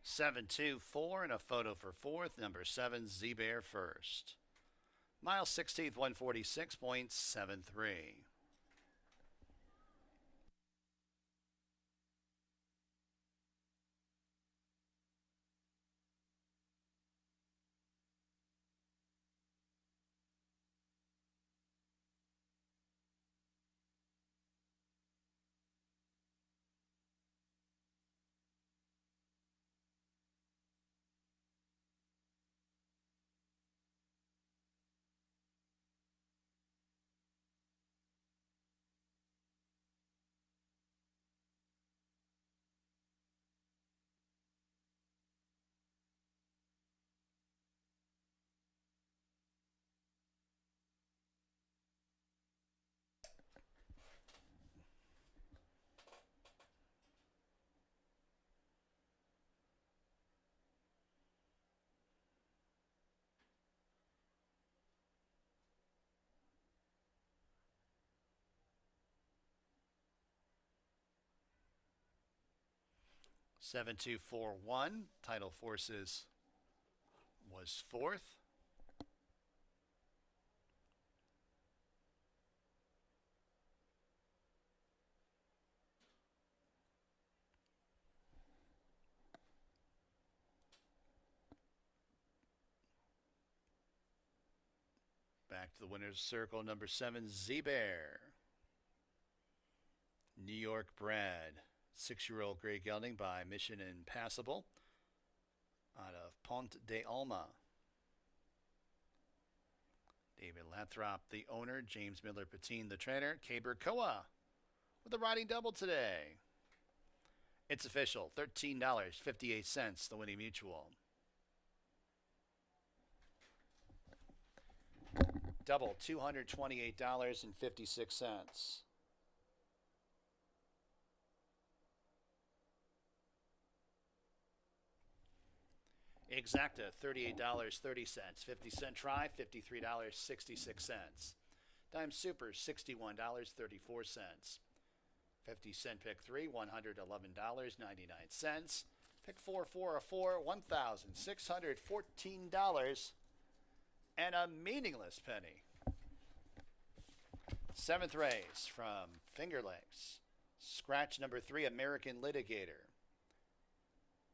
Seven, 2, 4, and a photo for 4th. Number 7, Z-Bear first. Mile 16th, 146.73. 7241. Title Forces was fourth. Back to the winner's circle, number 7, Z-Bear. New York bred. 6-year-old Gray Gelding by Mission Impassable out of Ponte de Alma. David Lathrop, the owner. James Miller Patine, the trainer. Kaber Koa with a riding double today. It's official, $13.58, the winning mutual. Double, $228.56. Exacta, $38.30. 50-cent try, $53.66. Dime Super, $61.34. 50-cent pick 3, $111.99. Pick 4, 404, $1,614 and a meaningless penny. 7th race from Finger Lakes. Scratch number 3, American Litigator.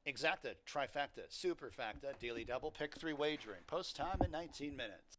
Exacta, trifecta, superfacta, daily double, pick 3 wagering. Post time in 19 minutes.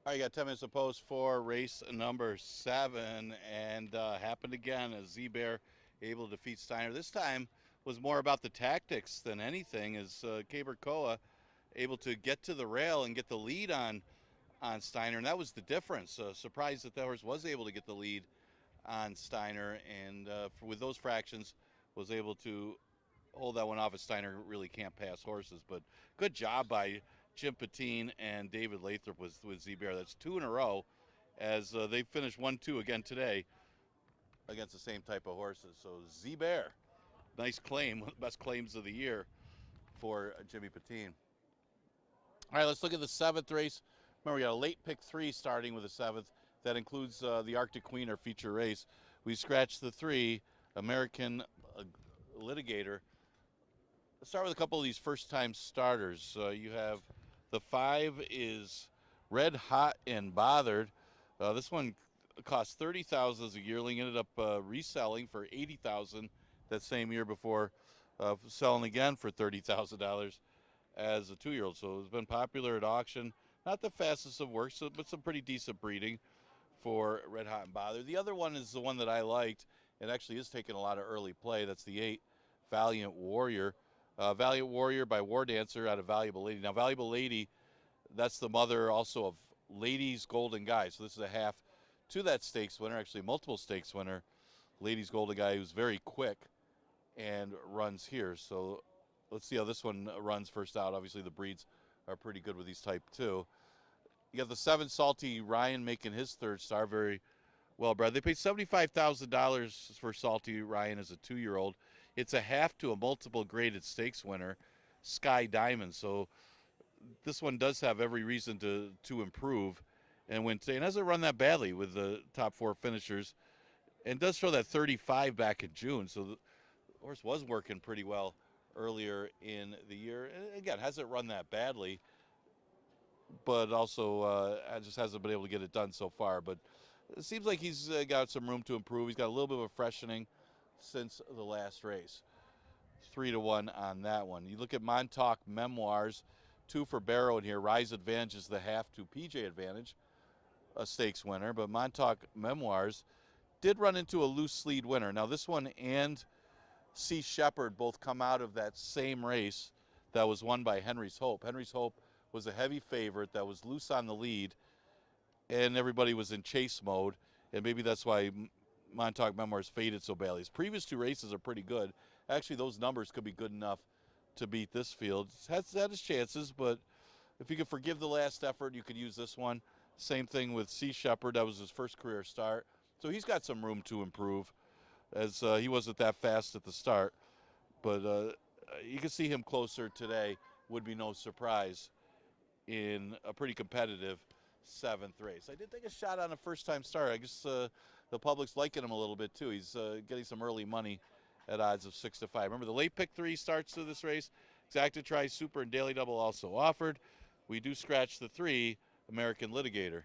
All right, you got 10 minutes to post for race number 7, and happened again as Z-Bear able to defeat Steiner. This time was more about the tactics than anything, as Kaber Koa able to get to the rail and get the lead on Steiner, and that was the difference. Surprised that the horse was able to get the lead on Steiner, and with those fractions was able to hold that one off, as Steiner really can't pass horses. But good job by Jim Patine and David Lathrop with Z-Bear. That's 2 in a row, as they finished 1-2 again today against the same type of horses. So Z-Bear, nice claim, one of the best claims of the year for Jimmy Patine. All right, let's look at the 7th race. Remember, we got a late pick 3 starting with the 7th. That includes the Arctic Queen, our feature race. We scratched the 3, American Litigator. Let's start with a couple of these first-time starters. You have the 5 is Red Hot and Bothered. This one cost $30,000 as a yearling. Ended up reselling for $80,000 that same year before selling again for $30,000 as a 2-year-old. So it's been popular at auction. Not the fastest of work, but some pretty decent breeding for Red Hot and Bothered. The other one is the one that I liked, and actually is taking a lot of early play. That's the 8, Valiant Warrior. Valiant Warrior by War Dancer out of Valuable Lady. Now, Valuable Lady, that's the mother also of Ladies Golden Guy. So this is a half to that stakes winner, actually multiple stakes winner. Ladies Golden Guy, who's very quick and runs here. So let's see how this one runs first out. Obviously, the breeds are pretty good with these type 2. You got the 7 Salty Ryan making his 3rd star, very well bred. They paid $75,000 for Salty Ryan as a 2-year-old. It's a half to a multiple graded stakes winner, Sky Diamond. So this one does have every reason to improve and win today. And hasn't run that badly with the top 4 finishers, and does show that 35 back in June. So the horse was working pretty well earlier in the year. And again, hasn't run that badly, but also just hasn't been able to get it done so far. But it seems like he's got some room to improve. He's got a little bit of a freshening since the last race. 3-1 on that one. You look at Montauk Memoirs, 2 for Barrow in here. Rise Advantage is the half to PJ Advantage, a stakes winner. But Montauk Memoirs did run into a loose lead winner. Now this one and Sea Shepherd both come out of that same race that was won by Henry's Hope. Henry's Hope was a heavy favorite that was loose on the lead, and everybody was in chase mode, and maybe that's why Montauk Memoirs faded so badly. His previous 2 races are pretty good. Actually, those numbers could be good enough to beat this field. Has had his chances, but if you could forgive the last effort, you could use this one. Same thing with Sea Shepherd. That was his first career start. So he's got some room to improve, as he wasn't that fast at the start. But you can see him closer today. Would be no surprise in a pretty competitive 7th race. I did take a shot on a first-time start. I guess the public's liking him a little bit too. He's getting some early money at odds of 6-5. Remember, the late pick 3 starts to this race. Exacta Tri Super and Daily Double also offered. We do scratch the 3, American Litigator.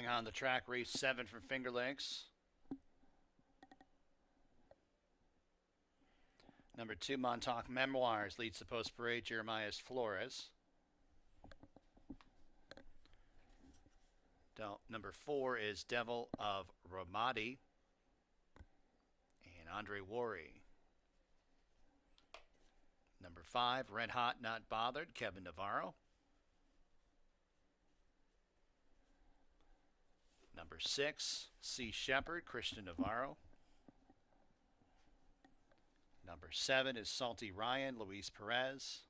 Coming on the track, race 7 from Finger Lakes. Number 2, Montauk Memoirs, leads the post parade, Jeremiah Flores. Number 4 is Devil of Ramadi and Andre Worry. Number 5, Red Hot Not Bothered, Kevin Navarro. Number 6, Sea Shepherd, Christian Navarro. Number 7 is Salty Ryan, Luis Perez.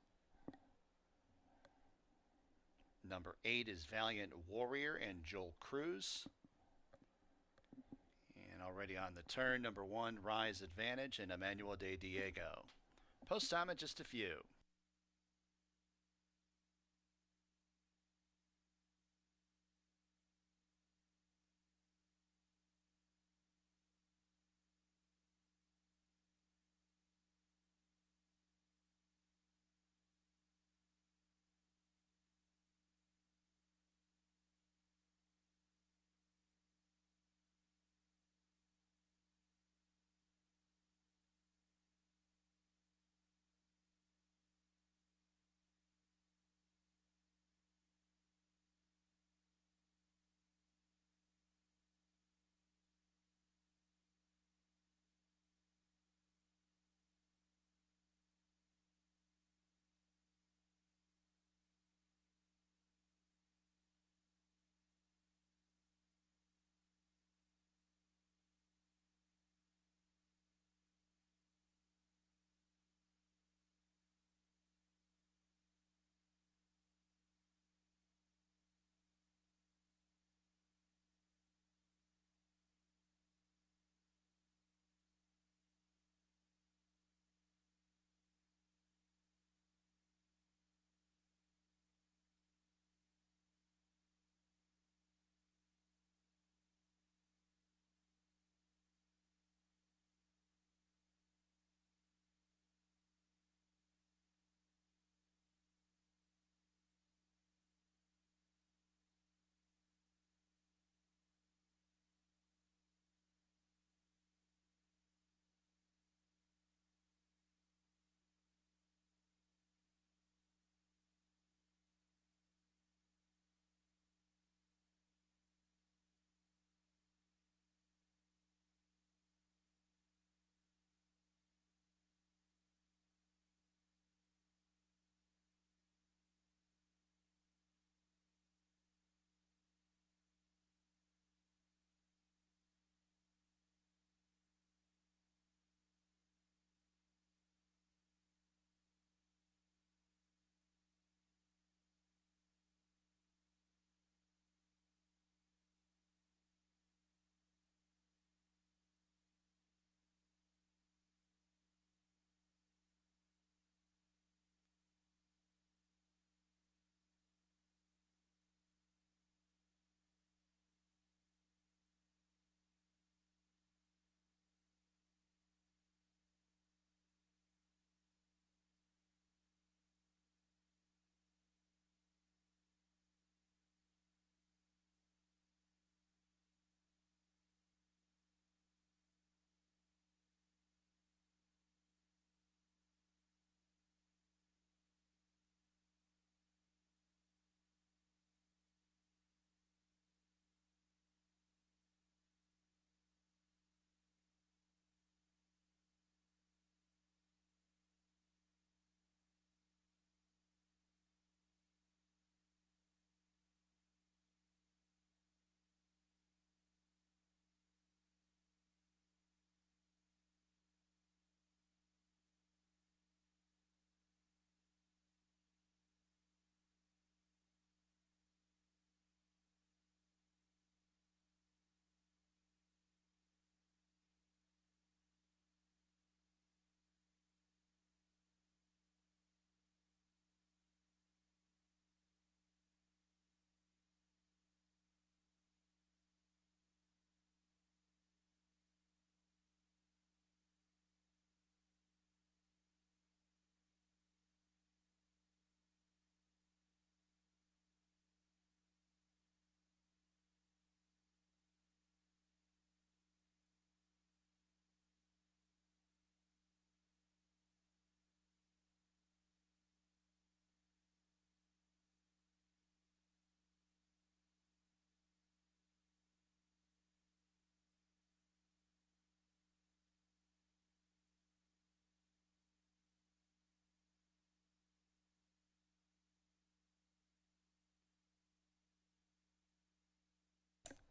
Number 8 is Valiant Warrior and Joel Cruz. And already on the turn, number 1, Rise Advantage and Emmanuel de Diego. Post time at just a few.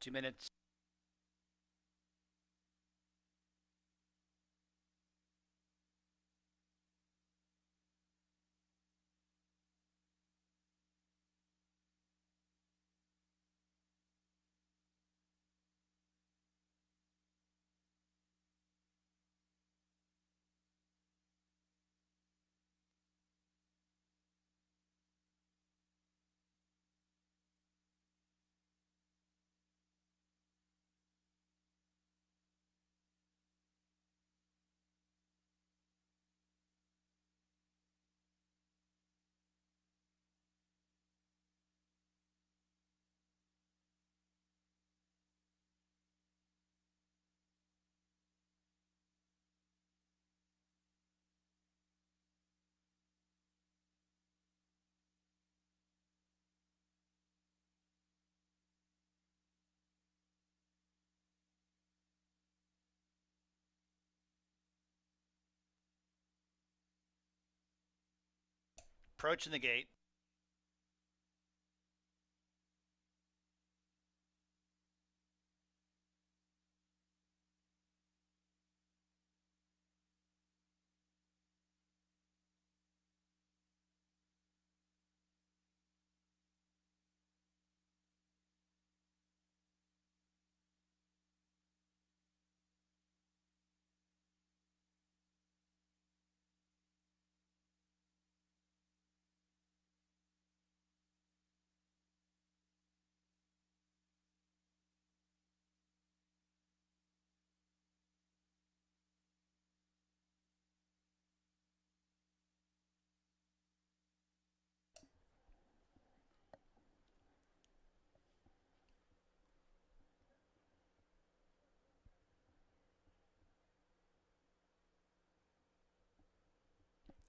2 minutes. Approaching the gate.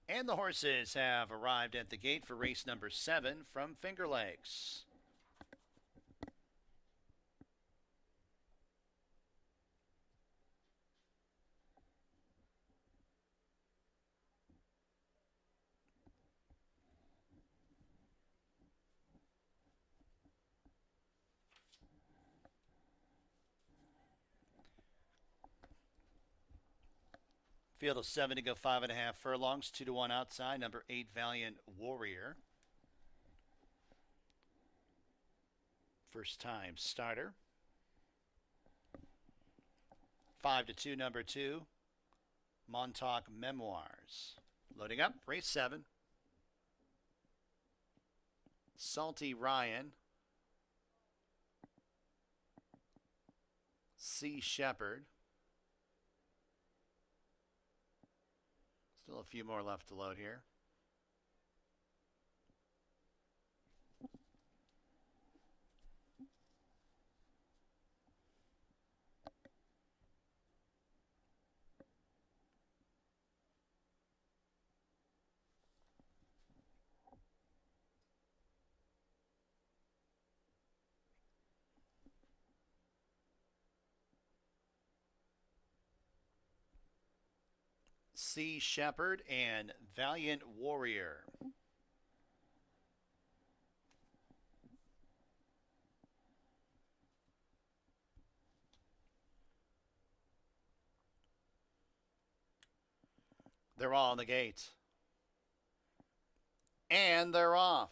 And the horses have arrived at the gate for race number 7 from Finger Lakes. Field of 7 to go 5.5 furlongs, 2-1 outside. Number 8, Valiant Warrior. First time starter. 5-2, number 2, Montauk Memoirs. Loading up, race 7. Salty Ryan. Sea Shepherd. Still a few more left to load here. Sea Shepherd and Valiant Warrior. They're all on the gate. And they're off.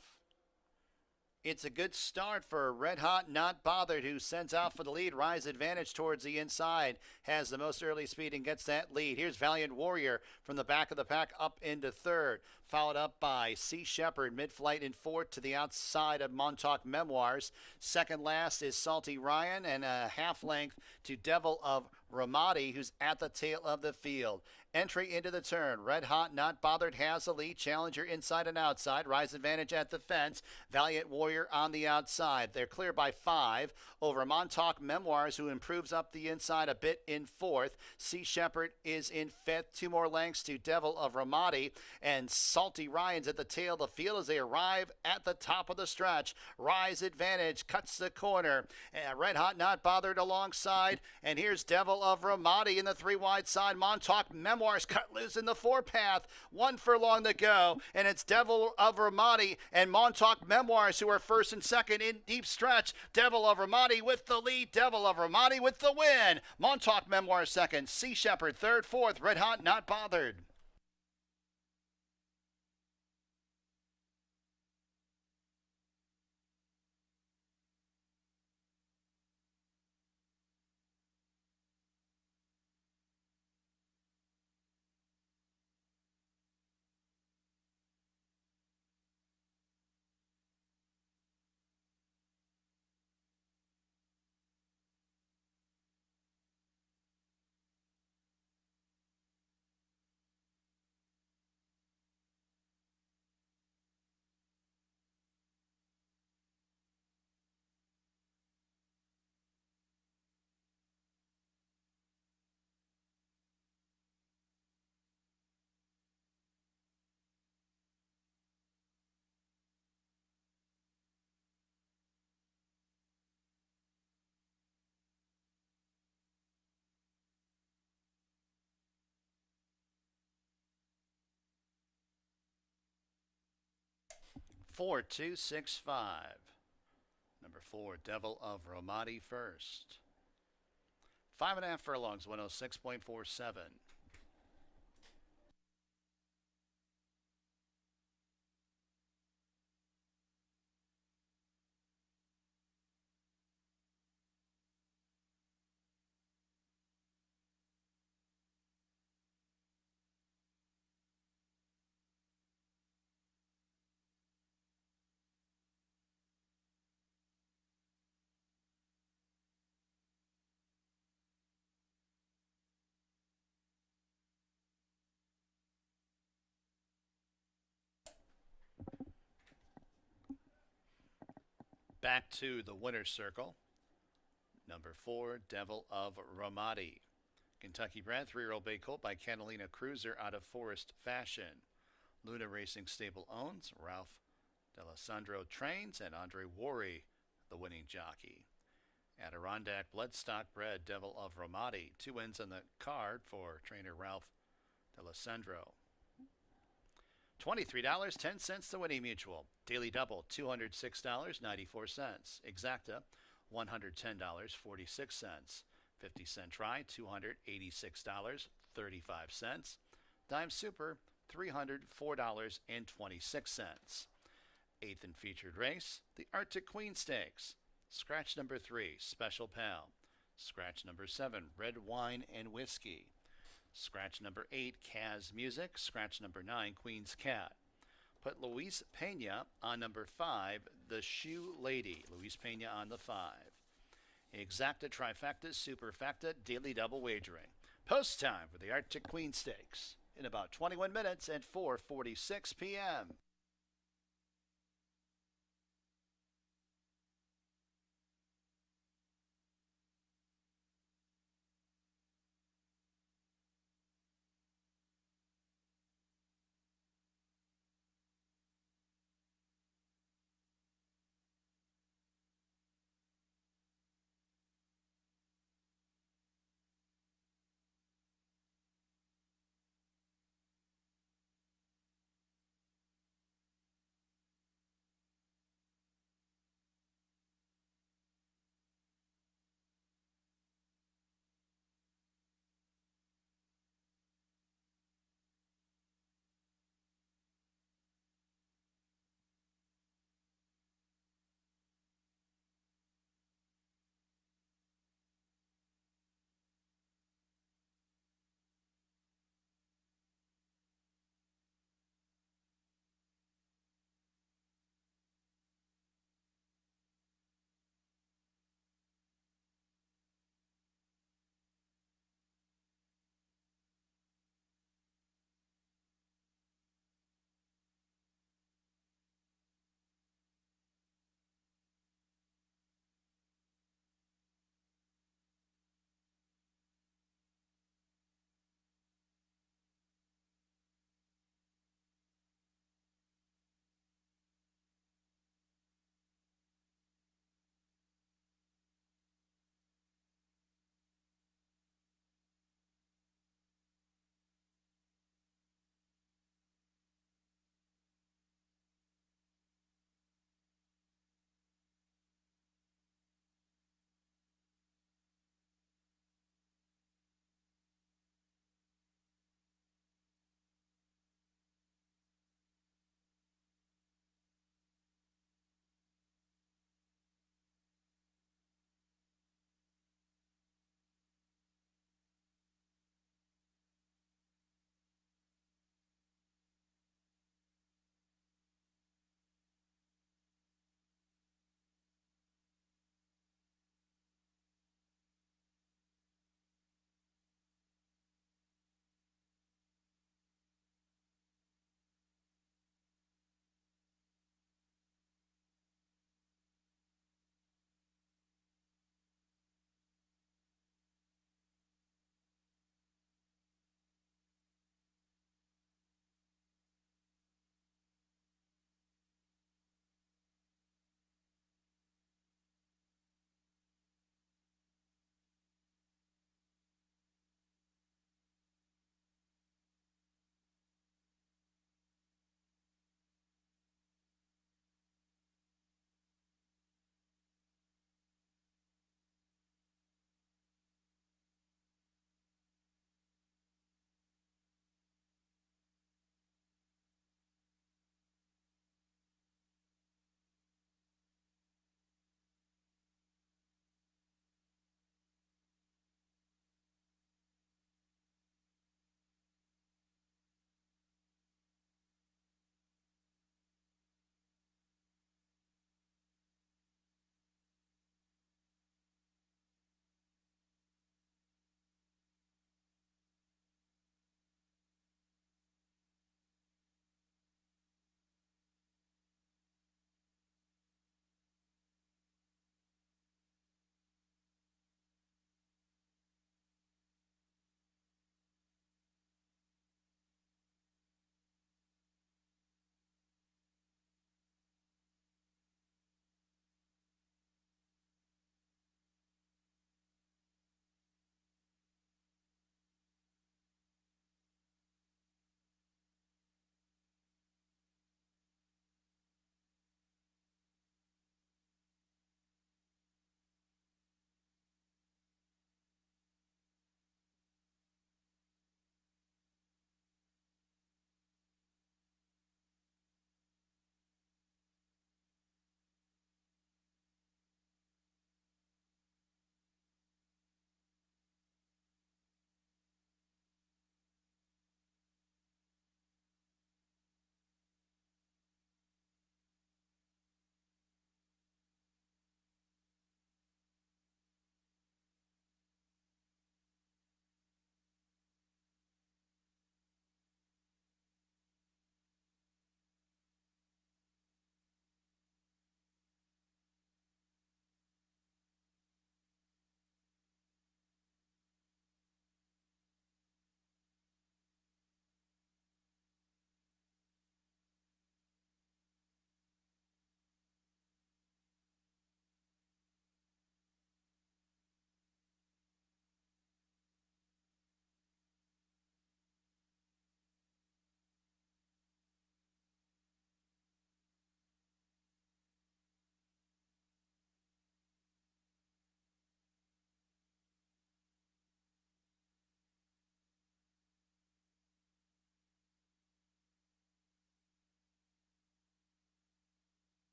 It's a good start for Red Hot Not Bothered, who sends out for the lead. Rise Advantage towards the inside, has the most early speed and gets that lead. Here's Valiant Warrior from the back of the pack up into third, followed up by Sea Shepherd, mid-flight in fourth to the outside of Montauk Memoirs. Second last is Salty Ryan, and a half length to Devil of Ramadi, who's at the tail of the field. Entry into the turn. Red Hot Not Bothered has the lead. Challenger inside and outside. Rise Advantage at the fence. Valiant Warrior on the outside. They're clear by 5 over Montauk Memoirs, who improves up the inside a bit in fourth. Sea Shepherd is in fifth. 2 more lengths to Devil of Ramadi. And Salty Ryan's at the tail of the field as they arrive at the top of the stretch. Rise Advantage cuts the corner. Red Hot Not Bothered alongside. And here's Devil of Ramadi in the 3 wide side. Montauk Memoirs cut loose in the 4 path. 1 furlong to go, and it's Devil of Ramadi and Montauk Memoirs who are first and second in deep stretch. Devil of Ramadi with the lead. Devil of Ramadi with the win. Montauk Memoirs second. Sea Shepherd third, fourth. Red Hot Not Bothered. Four, 2, 6, 5. Number 4, Devil of Ramadi first. 5.5 furlongs, 106.47. Back to the winner's circle. Number 4, Devil of Ramadi. Kentucky bred 3-year-old bay colt by Catalina Cruiser out of Forest Fashion. Luna Racing Stable owns. Ralph D'Alessandro trains, and Andre Worry, the winning jockey. Adirondack Bloodstock bred Devil of Ramadi. 2 wins on the card for trainer Ralph D'Alessandro. $23.10 the winning mutual. Daily double, $206.94. Exacta, $110.46. 50-cent try, $286.35. Dime super, $304.26. Eighth and featured race, the Arctic Queen Stakes. Scratch number 3, Special Pal. Scratch number 7, Red Wine and Whiskey. Scratch number 8, Kaz Music. Scratch number 9, Queen's Cat. Put Luis Pena on number 5, The Shoe Lady. Luis Pena on the 5. Exacta, trifecta, superfecta, daily double wagering. Post time for the Arctic Queen Stakes in about 21 minutes at 4:46 p.m.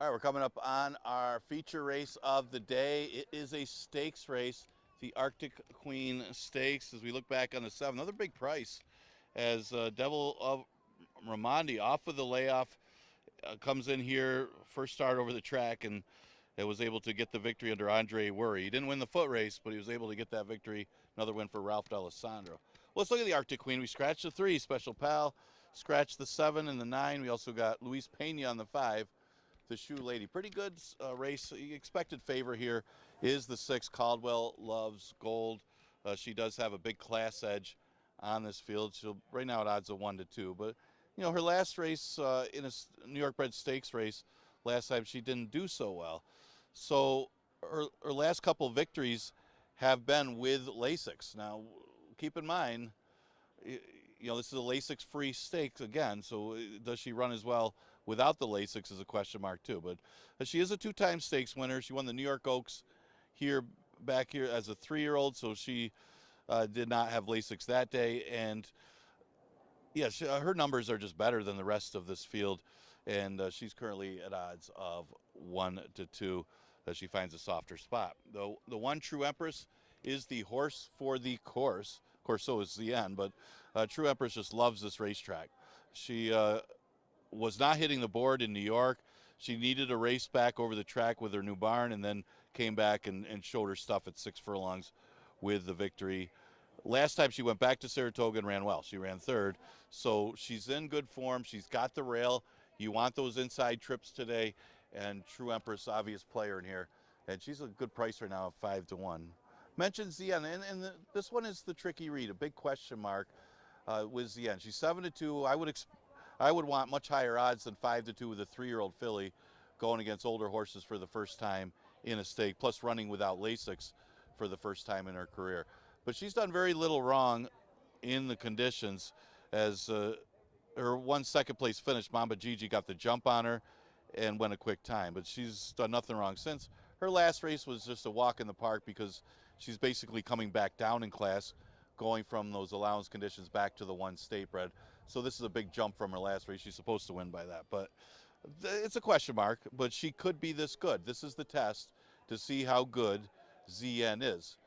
All right, we're coming up on our feature race of the day. It is a stakes race, the Arctic Queen Stakes. As we look back on the 7, another big price as Devil of Ramondi off of the layoff comes in here, first start over the track, and it was able to get the victory under Andre Worry. He didn't win the foot race, but he was able to get that victory. Another win for Ralph D'Alessandro. Well, let's look at the Arctic Queen. We scratched the 3, Special Pal, scratched the 7 and the 9. We also got Luis Pena on the 5, the Shoe Lady. Pretty good race. The expected favor here is the 6, Caldwell Loves Gold. She does have a big class edge on this field. She'll right now at odds of 1 to 2, but you know, her last race in a New York bred stakes race, last time she didn't do so well. So her last couple of victories have been with Lasix. Now, keep in mind, you know, this is a Lasix-free stakes again, so does she run as well without the Lasix is a question mark too. But she is a 2-time stakes winner. She won the New York Oaks back here as a 3-year-old, so she did not have Lasix that day. And yes, her numbers are just better than the rest of this field, and she's currently at odds of 1 to 2 as she finds a softer spot. The 1 True Empress is the horse for the course. Of course, so is ZN, but True Empress just loves this racetrack. She was not hitting the board in New York. She needed a race back over the track with her new barn, and then came back and showed her stuff at 6 furlongs with the victory. Last time she went back to Saratoga and ran well. She ran 3rd. So she's in good form. She's got the rail. You want those inside trips today. And True Empress, obvious player in here. And she's a good price right now of 5 to 1. Mention Zian, and this one is the tricky read, a big question mark with Zian. She's 7 to 2. I would want much higher odds than 5 to 2 with a 3-year-old filly going against older horses for the first time in a stake, plus running without Lasix for the first time in her career. But she's done very little wrong in the conditions, as her 1 second place finish, Mamba Gigi got the jump on her and went a quick time. But she's done nothing wrong since. Her last race was just a walk in the park because she's basically coming back down in class, going from those allowance conditions back to the 1 state bred. So this is a big jump from her last race. She's supposed to win by that. But it's a question mark, but she could be this good. This is the test to see how good ZN is.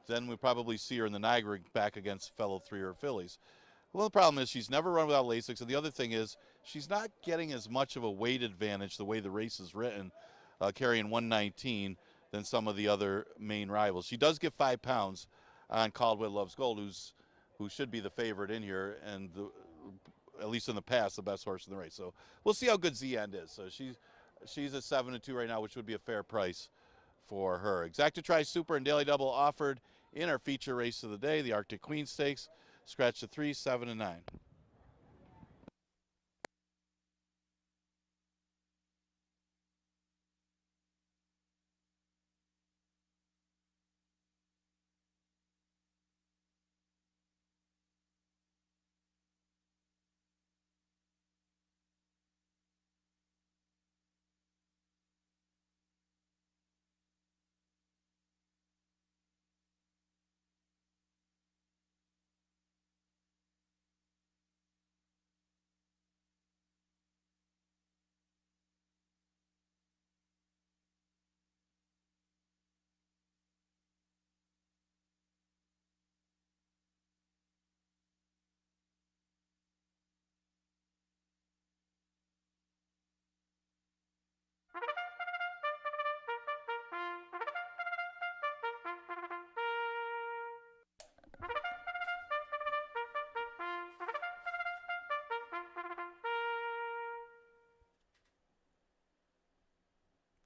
Then we probably see her in the Niagara back against fellow 3-year fillies. Well, the problem is she's never run without Lasix, and the other thing is she's not getting as much of a weight advantage the way the race is written, carrying 119 than some of the other main rivals. She does get 5 pounds on Caldwell Loves Gold, who should be the favorite in here, and at least in the past, the best horse in the race. So we'll see how good Z-End is. So she's at 7 to 2 right now, which would be a fair price for her. Exacta Tri Super and Daily Double offered in our feature race of the day, the Arctic Queen Stakes. Scratch the 3, 7, and 9.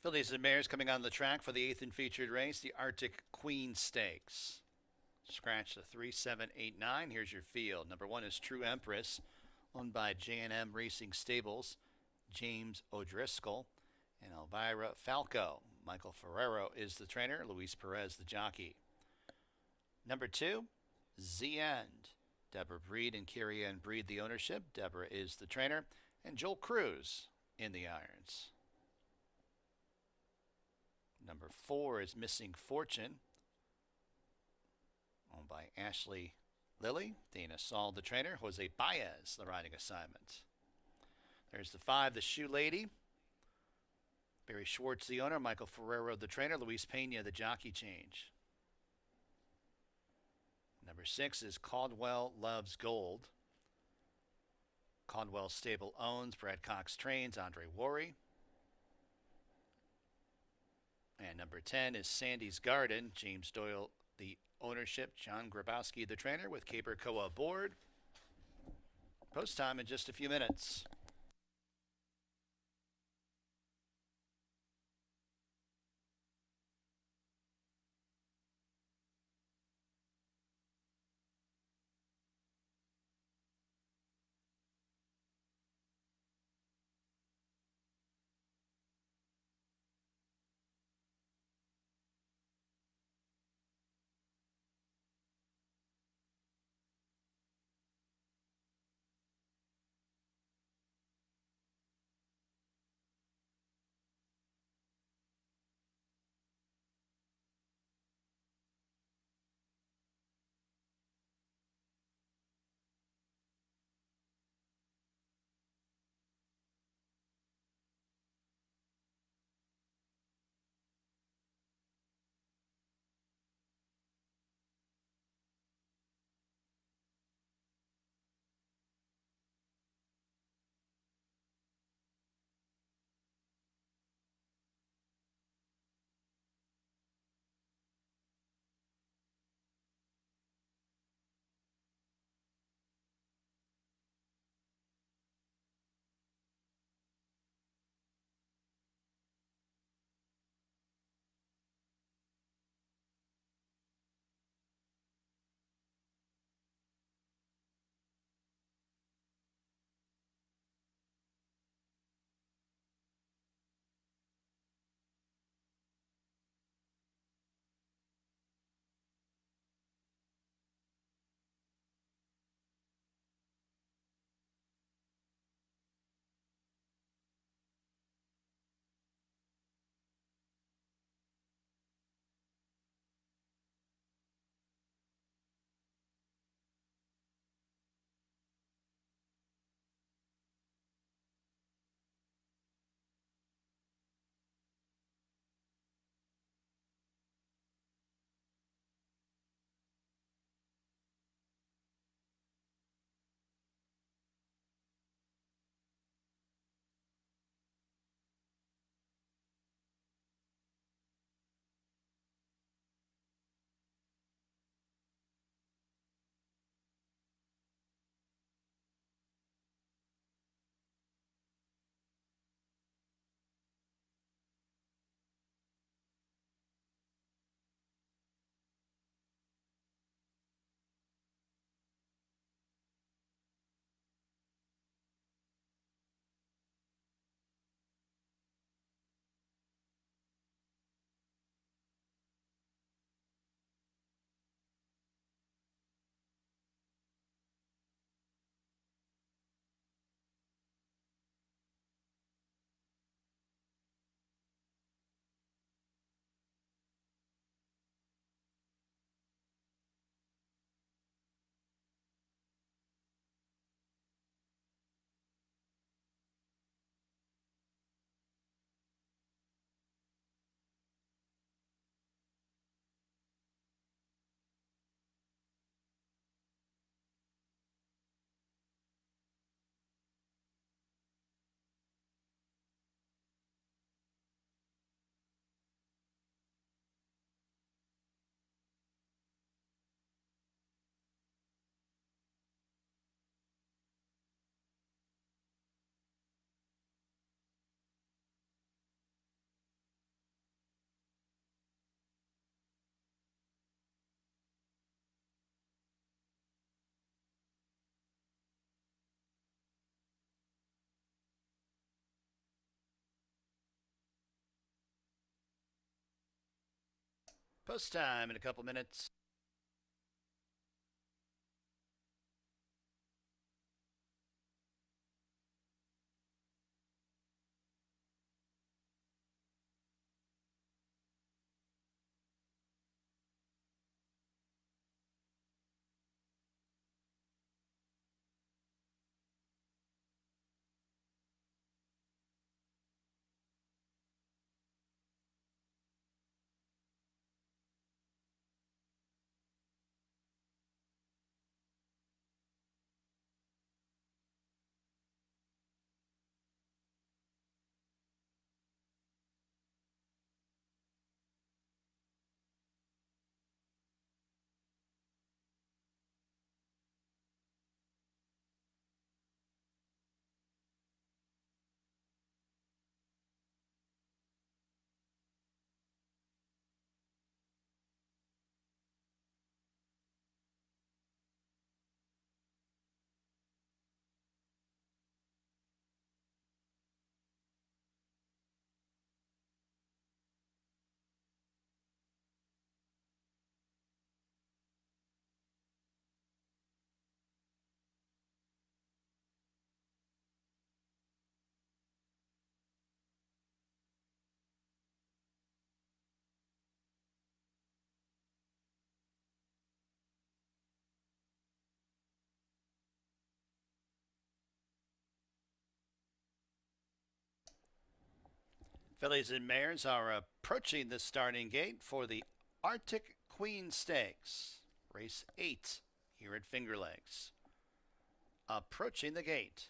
Fillies and mares coming on the track for the 8th and featured race, the Arctic Queen Stakes. Scratch the 3, 7, 8, 9. Here's your field. Number 1 is True Empress, owned by J&M Racing Stables, James O'Driscoll, and Elvira Falco. Michael Ferrero is the trainer, Luis Perez the jockey. Number 2, Z-End. Deborah Breed and Carrie Ann Breed the ownership. Deborah is the trainer, and Joel Cruz in the irons. Number 4 is Missing Fortune, owned by Ashley Lilly, Dana Saul the trainer, Jose Baez the riding assignment. There's the 5, the Shoe Lady, Barry Schwartz, the owner. Michael Ferrero, the trainer. Luis Pena, the jockey change. Number 6 is Caldwell Loves Gold. Caldwell Stable owns, Brad Cox trains, Andre Worry. And number 10 is Sandy's Garden. James Doyle, the ownership. John Grabowski, the trainer, with Caper Coa aboard. Post time in just a few minutes. Post time in a couple minutes. Fillies and mares are approaching the starting gate for the Arctic Queen Stakes, race 8 here at Finger Lakes. Approaching the gate.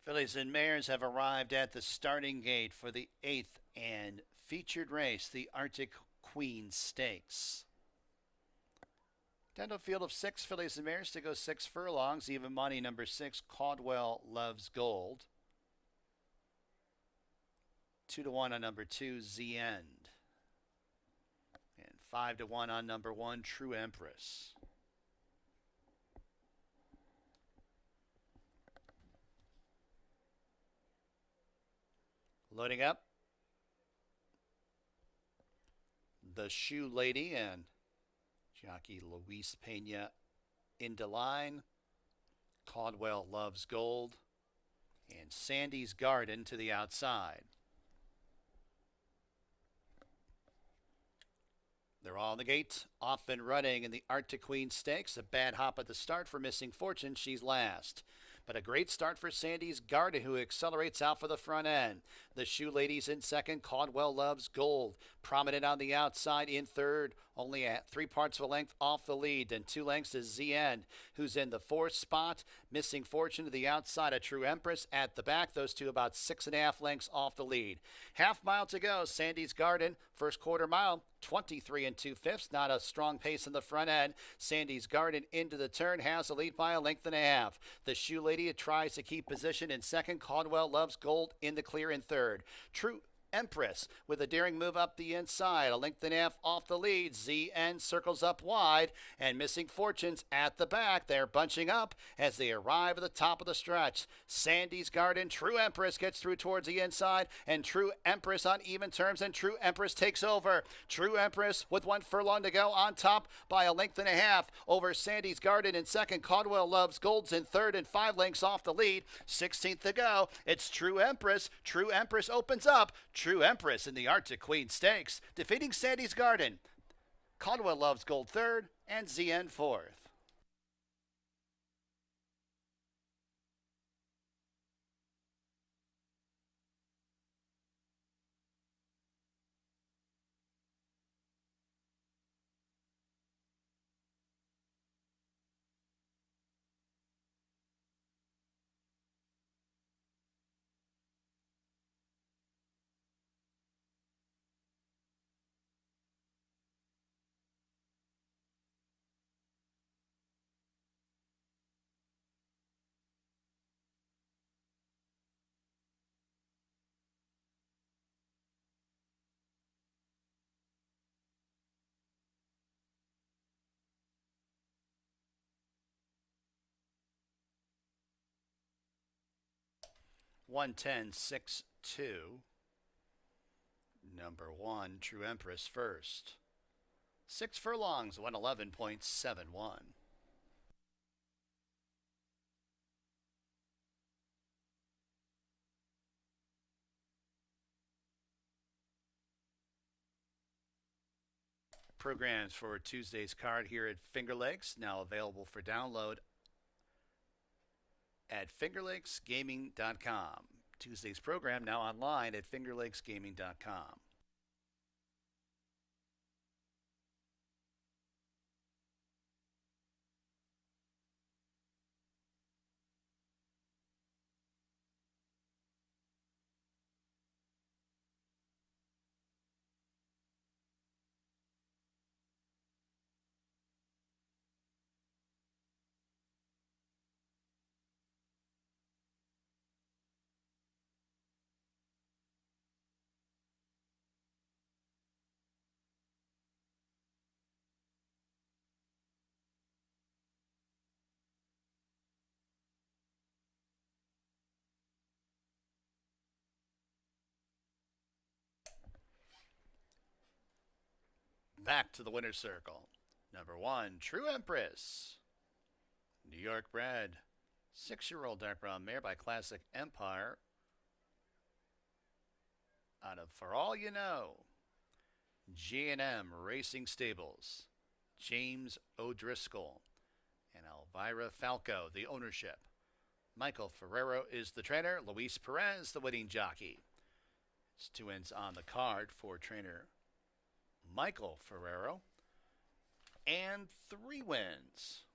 Fillies and mares have arrived at the starting gate for the 8th and featured race, the Arctic Queen Stakes. Down field of 6 fillies and mares to go 6 furlongs. Even money number 6, Caldwell Loves Gold. 2-1 on number 2, Z End. And 5-1 on number 1, True Empress. Loading up. The Shoe Lady and Jockey Luis Pena into line. Caldwell Loves Gold. And Sandy's Garden to the outside. They're all on the gate, off and running in the Arctic Queen Stakes. A bad hop at the start for Missing Fortune. She's last. But a great start for Sandy's Garden, who accelerates out for the front end. The Shoe Ladies in second. Caldwell Loves Gold. Prominent on the outside in third. Only at 3 parts of a length off the lead. Then 2 lengths to Z End, who's in the 4th spot. Missing Fortune to the outside. A True Empress at the back. Those two about 6.5 lengths off the lead. Half mile to go. Sandy's Garden, first quarter mile, 23 2/5. Not a strong pace in the front end. Sandy's Garden into the turn, has a lead by a length and a half. The Shoe Lady tries to keep position in second. Caldwell Loves Gold in the clear in third. True Empress with a daring move up the inside, a length and a half off the lead. ZN circles up wide, and Missing Fortunes at the back. They're bunching up as they arrive at the top of the stretch. Sandy's Garden, True Empress gets through towards the inside, and True Empress on even terms, and True Empress takes over. True Empress with 1 furlong to go on top by a length and a half over Sandy's Garden in second. Caldwell Loves Gold's in third and 5 lengths off the lead. 16th to go. It's True Empress. True Empress opens up. True Empress in the Arctic Queen Stakes, defeating Sandy's Garden. Caldwell Loves Gold third and ZN fourth. One 10-6-2. Number 1, True Empress first. 6 furlongs, 111.71. programs for Tuesday's card here at Finger Lakes, now available for download at fingerlakesgaming.com. Tuesday's program now online at fingerlakesgaming.com. Back to the winner's circle. Number 1, True Empress. New York bred. 6-year-old dark brown mare by Classic Empire. Out of For All You Know. G&M Racing Stables. James O'Driscoll. And Elvira Falco, the ownership. Michael Ferrero is the trainer. Luis Perez, the winning jockey. It's 2 ends on the card for trainer Michael Ferrero. And 3 wins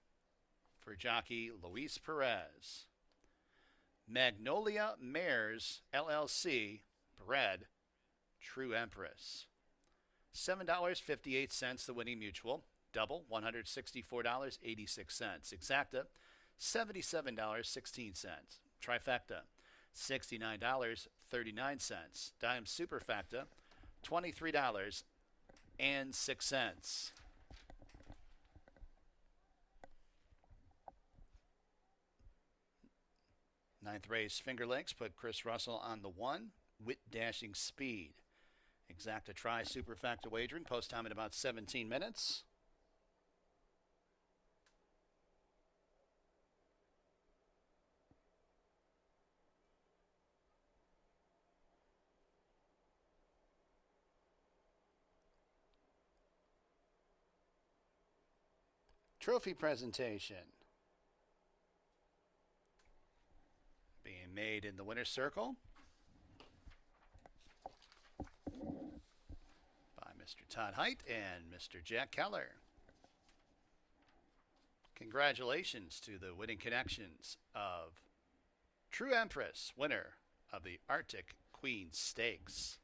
for jockey Luis Perez. Magnolia Mares LLC, bred True Empress. $7.58 the winning mutual. Double, $164.86. Exacta, $77.16. Trifecta, $69.39. Dime Superfecta, $23.06. Ninth race, Finger Lakes, put Chris Russell on the 1. Wit Dashing Speed. Exacta Tri Superfecta wagering. Post time in about 17 minutes. Trophy presentation being made in the winner's circle by Mr. Todd Height and Mr. Jack Keller. Congratulations to the winning connections of True Empress, winner of the Arctic Queen Stakes.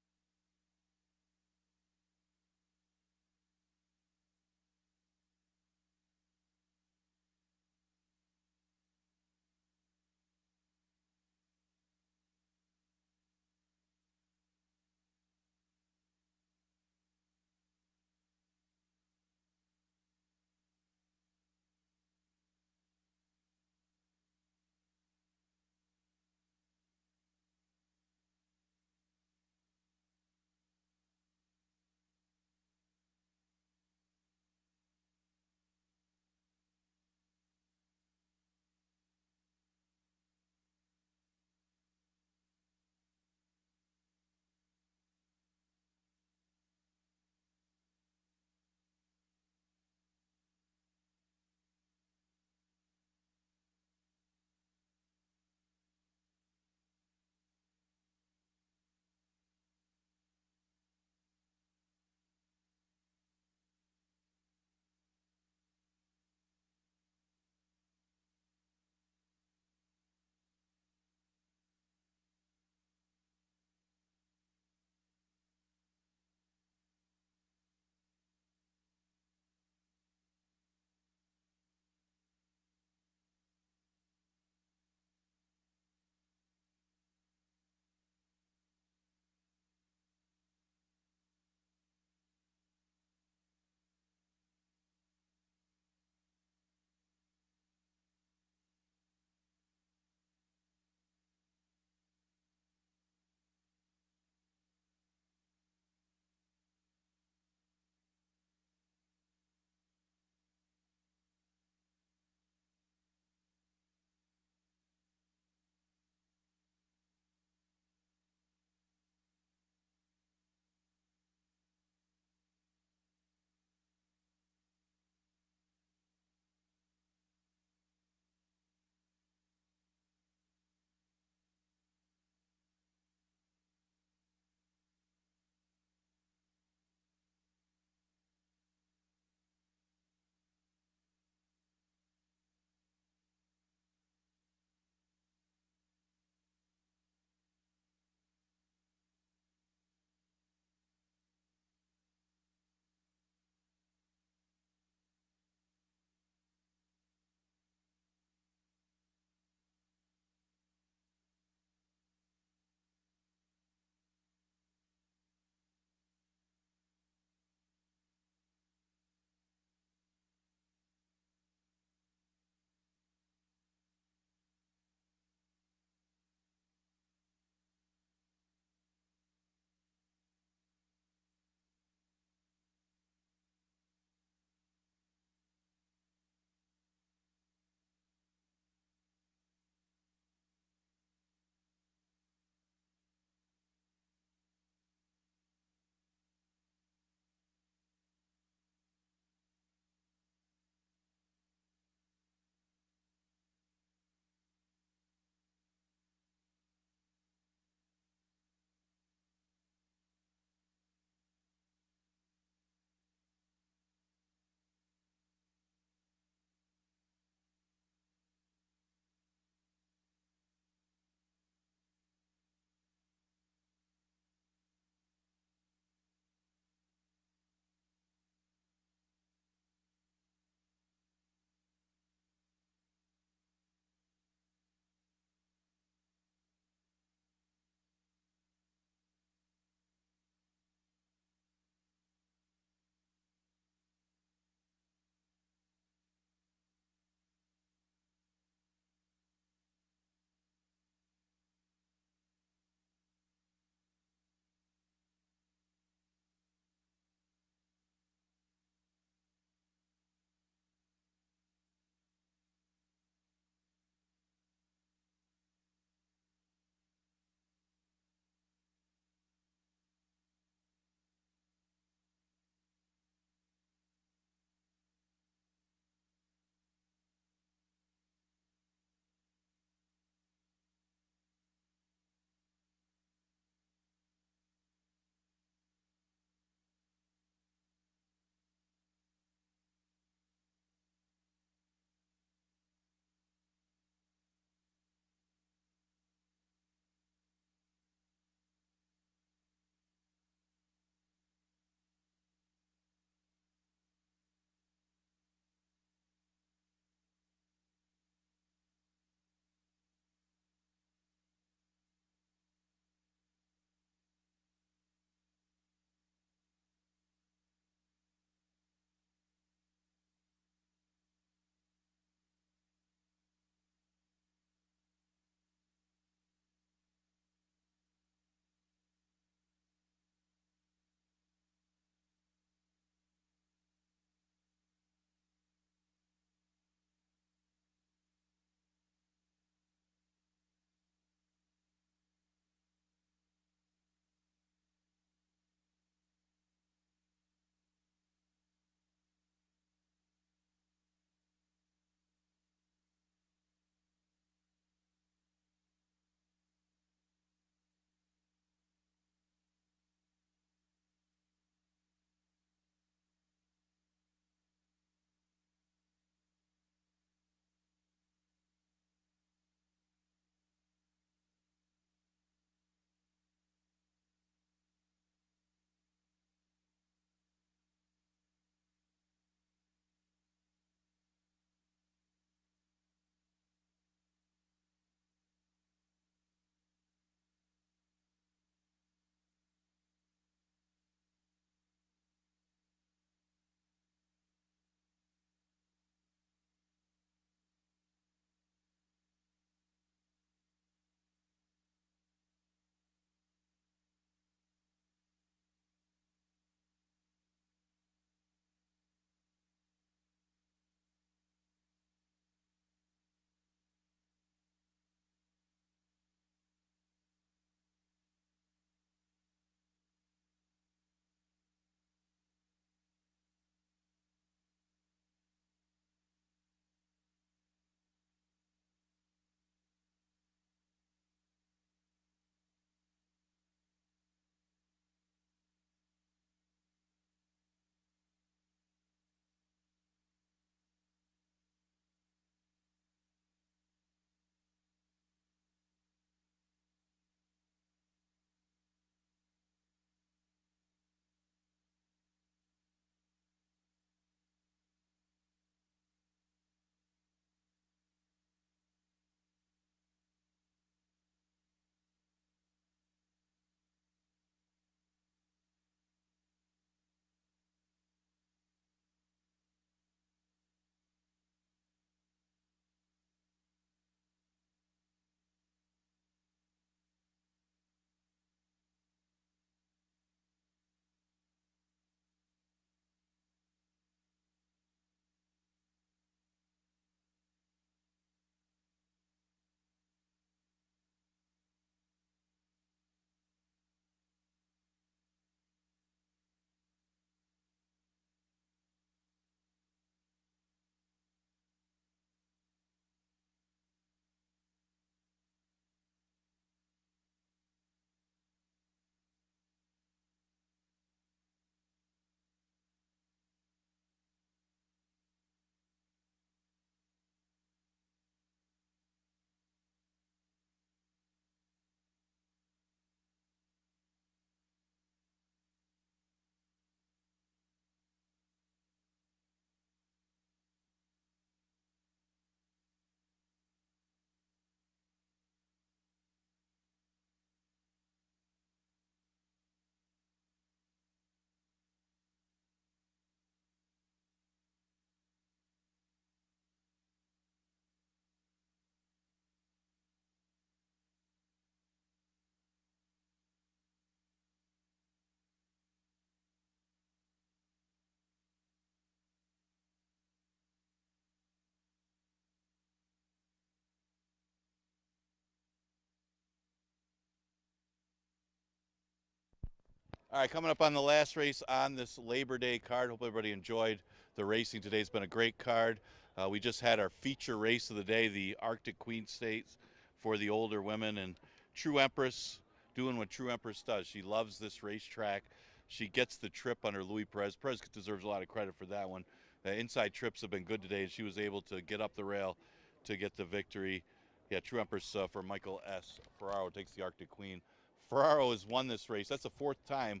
All right, coming up on the last race on this Labor Day card. Hope everybody enjoyed the racing today. It's been a great card. We just had our feature race of the day, the Arctic Queen Stakes for the older women, and True Empress doing what True Empress does. She loves this racetrack. She gets the trip under Louis Perez. Perez deserves a lot of credit for that one. Inside trips have been good today, and she was able to get up the rail to get the victory. Yeah, True Empress for Michael S. Ferraro takes the Arctic Queen. Ferraro has won this race. That's the fourth time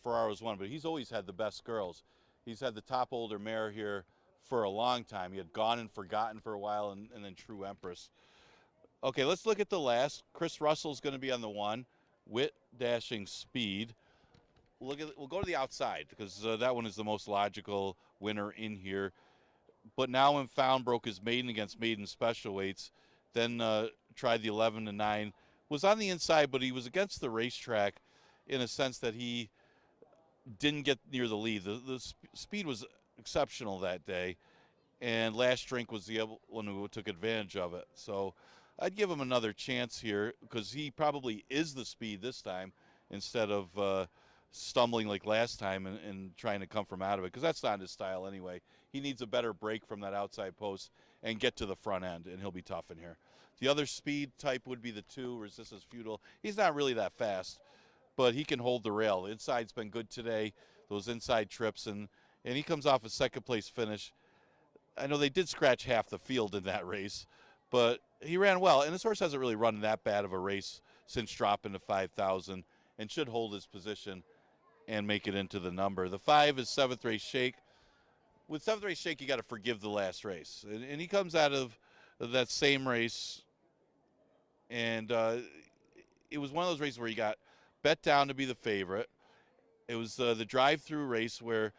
Ferraro's won, but he's always had the best girls. He's had the top older mare here for a long time. He had Gone and Forgotten for a while, and then True Empress. Okay, let's look at the last. Chris Russell's going to be on the 1. Wit Dashing Speed. We'll go to the outside because that one is the most logical winner in here. But Now and Found broke his maiden against maiden special weights. Then tried the 11 to 9. Was on the inside, but he was against the racetrack in a sense that he didn't get near the lead. The speed was exceptional that day, and Last Drink was the one who took advantage of it. So I'd give him another chance here because he probably is the speed this time instead of stumbling like last time and trying to come from out of it, because that's not his style anyway. He needs a better break from that outside post and get to the front end, and he'll be tough in here. The other speed type would be the 2, Resistance Feudal. He's not really that fast, but he can hold the rail. The inside's been good today, those inside trips, and he comes off a second place finish. I know they did scratch half the field in that race, but he ran well, and this horse hasn't really run that bad of a race since dropping to 5,000 and should hold his position and make it into the number. The 5 is Seventh Race Shake. With Seventh Race Shake, you got to forgive the last race, and he comes out of that same race, and it was one of those races where he got bet down to be the favorite. It was the drive-through race where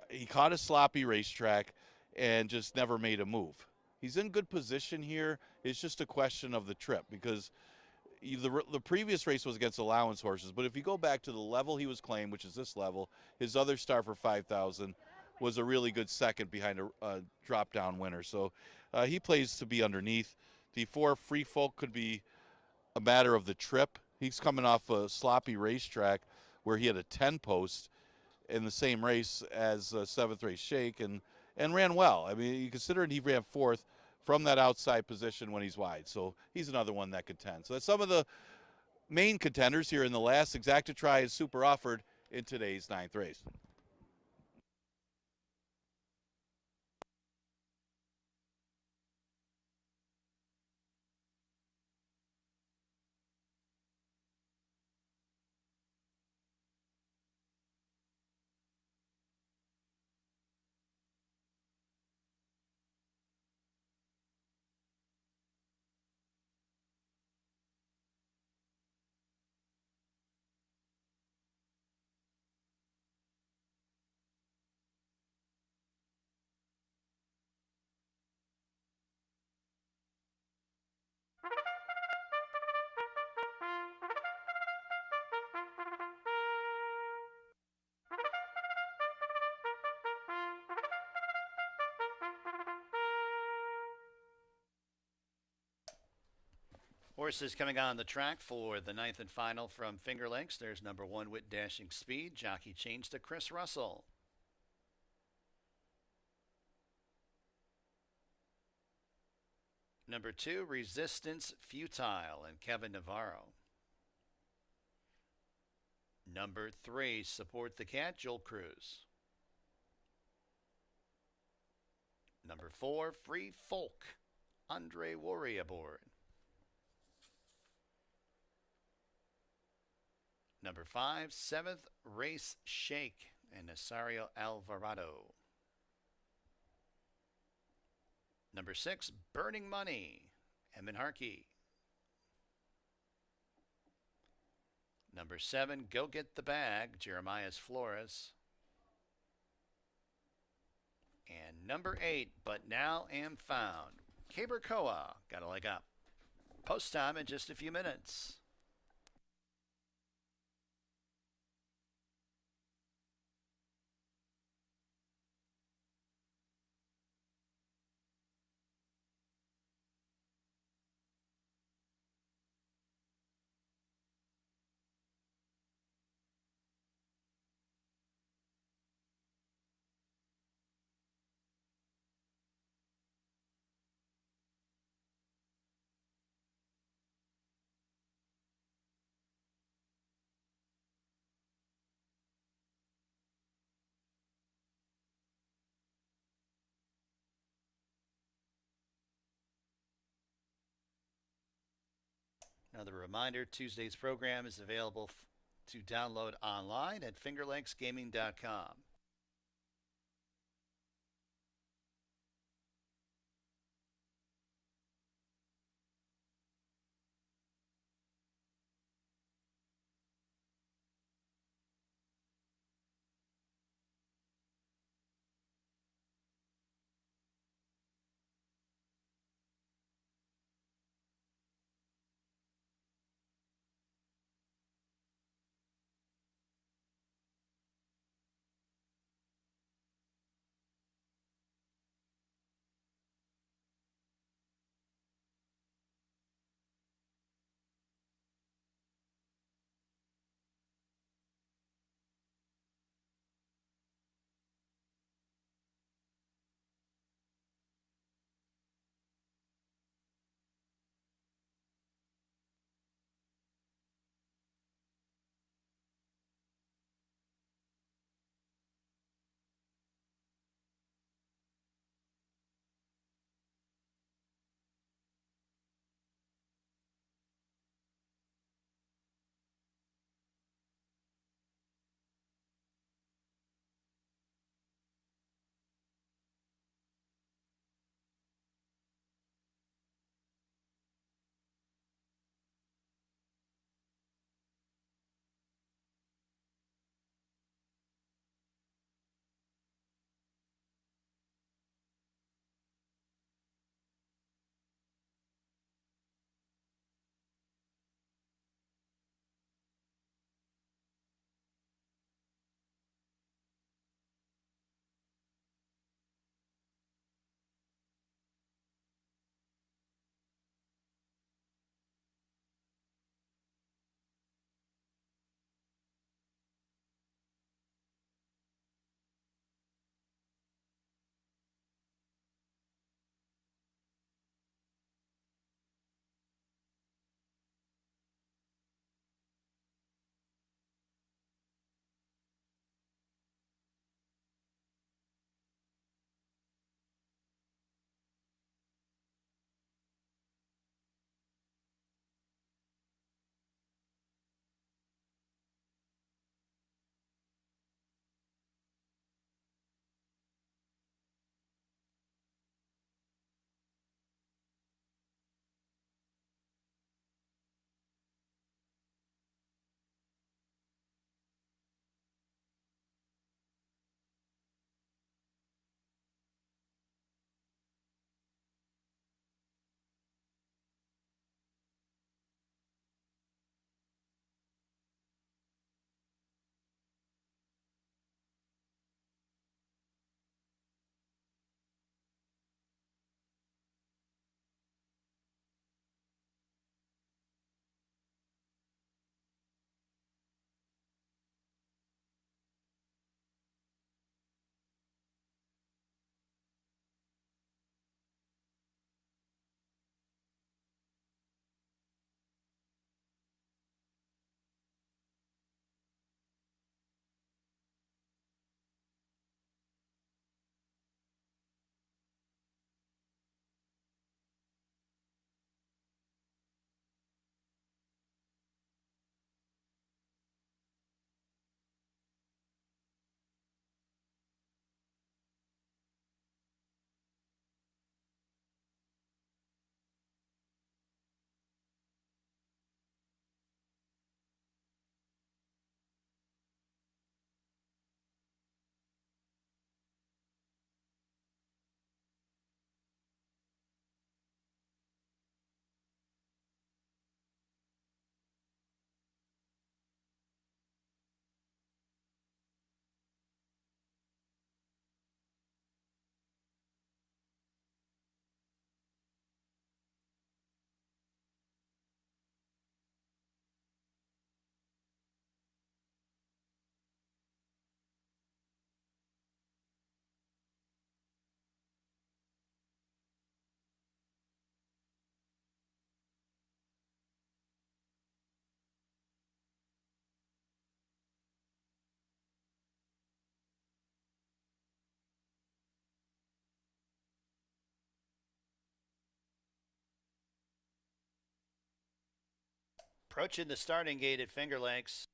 he caught a sloppy racetrack and just never made a move. He's in good position here. It's just a question of the trip, because the previous race was against allowance horses, but if you go back to the level he was claimed, which is this level, his other start for 5,000 was a really good second behind a drop-down winner. So he plays to be underneath. The 4 Free Folk could be a matter of the trip. He's coming off a sloppy racetrack where he had a 10-post in the same race as Seventh Race Shake and ran well. I mean, you consider he ran 4th from that outside position when he's wide. So he's another one that contends. So that's some of the main contenders here in the last. Exacta Try is super offered in today's 9th race. Horses coming on the track for the 9th and final from Finger Lakes. There's number 1, Wit Dashing Speed. Jockey changed to Chris Russell. Number 2, Resistance Futile, and Kevin Navarro. Number 3, Support the Cat, Joel Cruz. Number 4, Free Folk, Andre Worry aboard. Number 5, 7th Race Shake, and Nasario Alvarado. Number 6, Burning Money, Emin Harkey. Number 7, Go Get the Bag, Jeremias Flores. And number 8, But Now Am Found, Cabercoa. Got a leg up. Post time in just a few minutes. Another reminder, Tuesday's program is available to download online at fingerlakesgaming.com. Approaching the starting gate at Finger Lakes.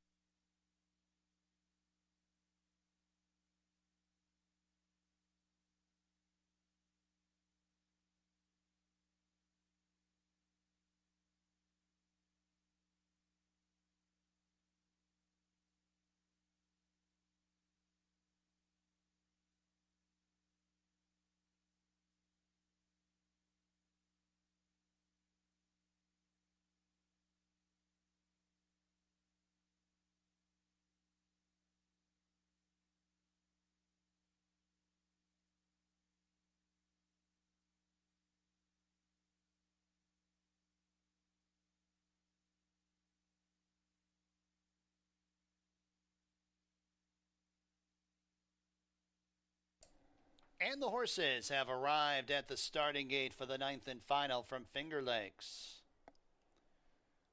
And the horses have arrived at the starting gate for the 9th and final from Finger Lakes.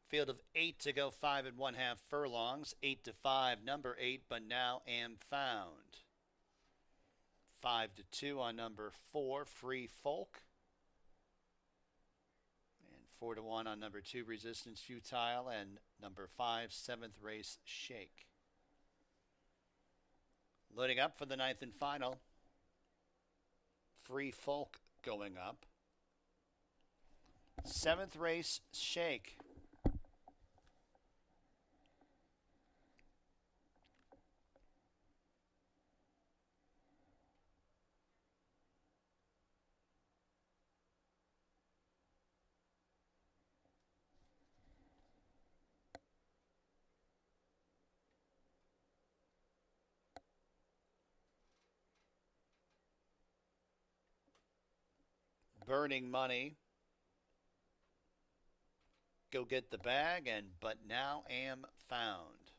Field of 8 to go, 5 1/2 furlongs. 8 to 5, number 8, But Now Am Found. 5 to 2 on number 4, Free Folk. And 4 to 1 on number 2, Resistance Futile. And number 5, 7th Race Shake. Loading up for the 9th and final. Free Folk going up. 7th Race Shake. Burning Money. Go Get the Bag, and But Now Am Found.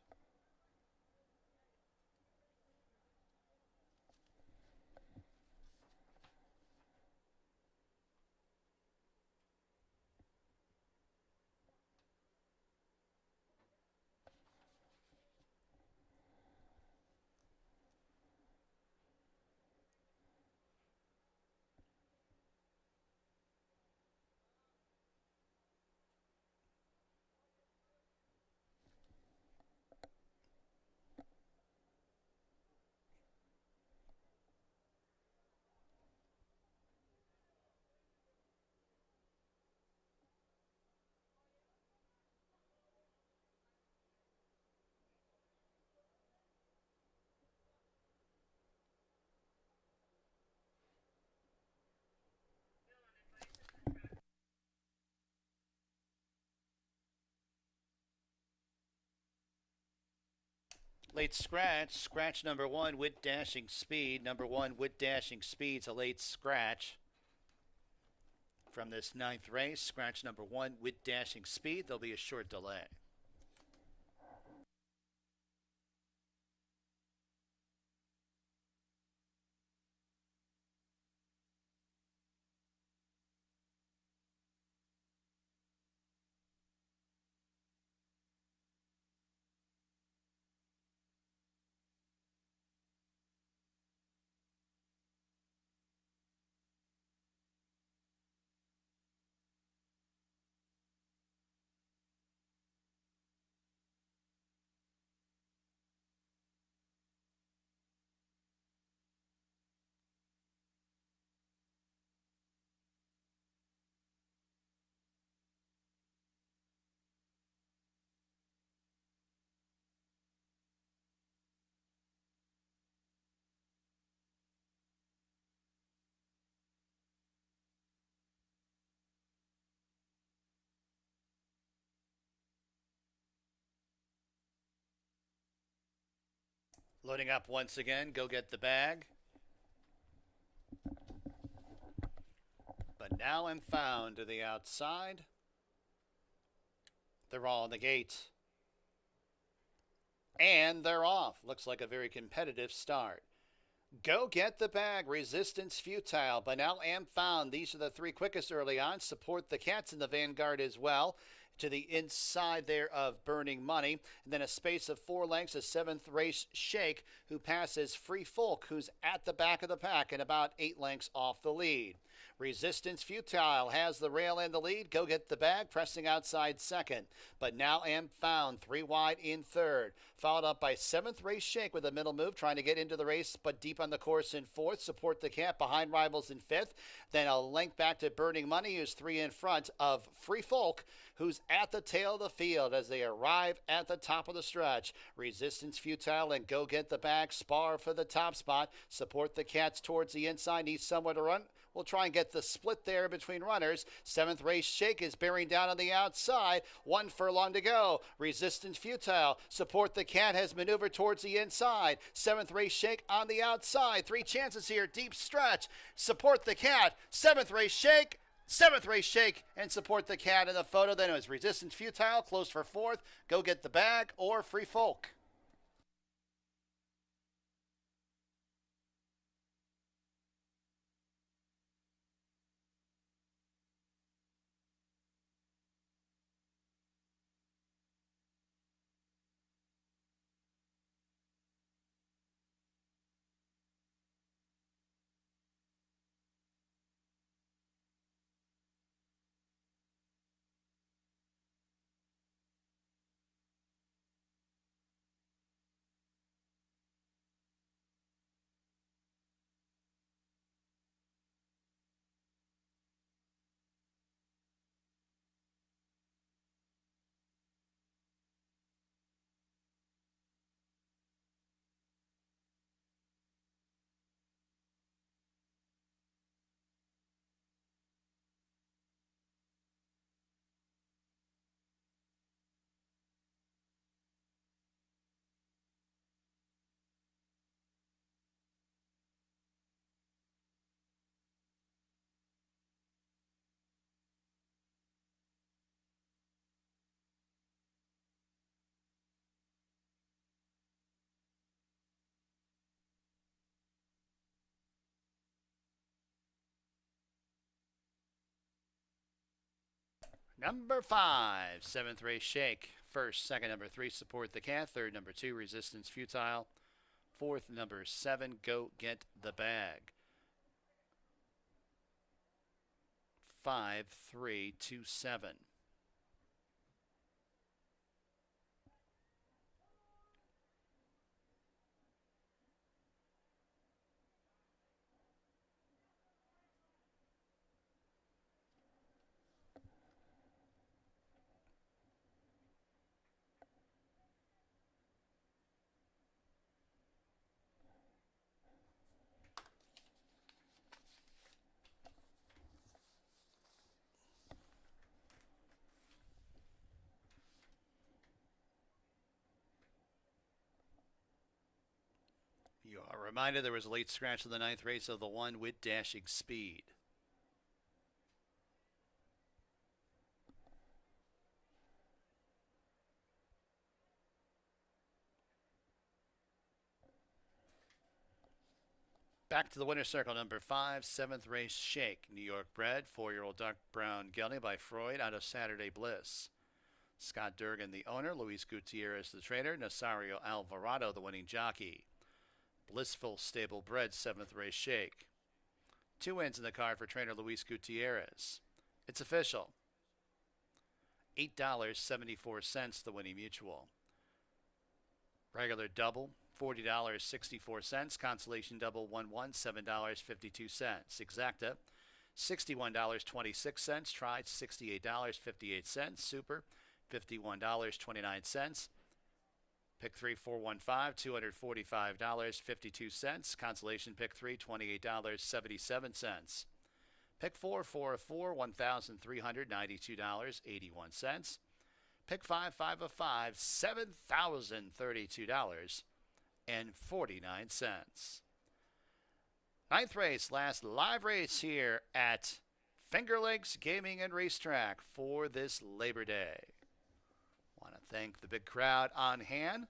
Late scratch. Scratch number 1, Wit Dashing Speed. Number 1, Wit Dashing Speed's a late scratch. From this 9th race, scratch number 1, Wit Dashing Speed. There'll be a short delay. Loading up once again. Go Get the Bag. But Now Am Found to the outside. They're all in the gate. And they're off. Looks like a very competitive start. Go Get the Bag, Resistance Futile, But Now Am Found. These are the 3 quickest early on. Support the Cats in the vanguard as well. To the inside there of Burning Money. And then a space of 4 lengths, a 7th Race Shake, who passes Free Folk, who's at the back of the pack and about 8 lengths off the lead. Resistance Futile has the rail and the lead. Go Get the Bag pressing outside second. But Now Am Found 3 wide in third. Followed up by 7th Race Shake with a middle move, trying to get into the race, but deep on the course in 4th. Support the Cat behind rivals in 5th. Then a length back to Burning Money, who's 3 in front of Free Folk, who's at the tail of the field as they arrive at the top of the stretch. Resistance Futile and Go Get the Bag spar for the top spot. Support the Cats towards the inside, needs somewhere to run. We'll try and get the split there between runners. 7th Race Shake is bearing down on the outside. 1 furlong to go. Resistance Futile. Support the Cat has maneuvered towards the inside. 7th Race Shake on the outside. 3 chances here. Deep stretch. Support the Cat. 7th Race Shake. 7th Race Shake and Support the Cat in the photo. Then it was Resistance Futile, close for 4th. Go Get the Bag or Free Folk. Number 5, 7th Race Shake. First, second, number 3, Support the Cat. Third, number 2, Resistance Futile. Fourth, number 7, Go Get the Bag. 5, 3, 2, 7. You are reminded there was a late scratch in the 9th race of the 1 with Dashing Speed. Back to the winner's circle, number 5, 7th Race Shake. New York bred, 4-year-old dark brown gelding by Freud out of Saturday Bliss. Scott Durgan, the owner. Luis Gutierrez, the trainer. Nasario Alvarado, the winning jockey. Blissful Stable Bred, 7th Race Shake. 2 wins in the card for trainer Luis Gutierrez. It's official. $8.74, the winning mutual. Regular double, $40.64. Consolation double, 1-1, $7.52. Exacta, $61.26. Tried, $68.58. Super, $51.29. Pick 3, 415, $245.52. Consolation pick 3, $28.77. Pick 4, 404, $1,392.81. Pick 5, 5 of 5, $7,032.49. 9th race, last live race here at Finger Lakes Gaming and Racetrack for this Labor Day. Want to thank the big crowd on hand.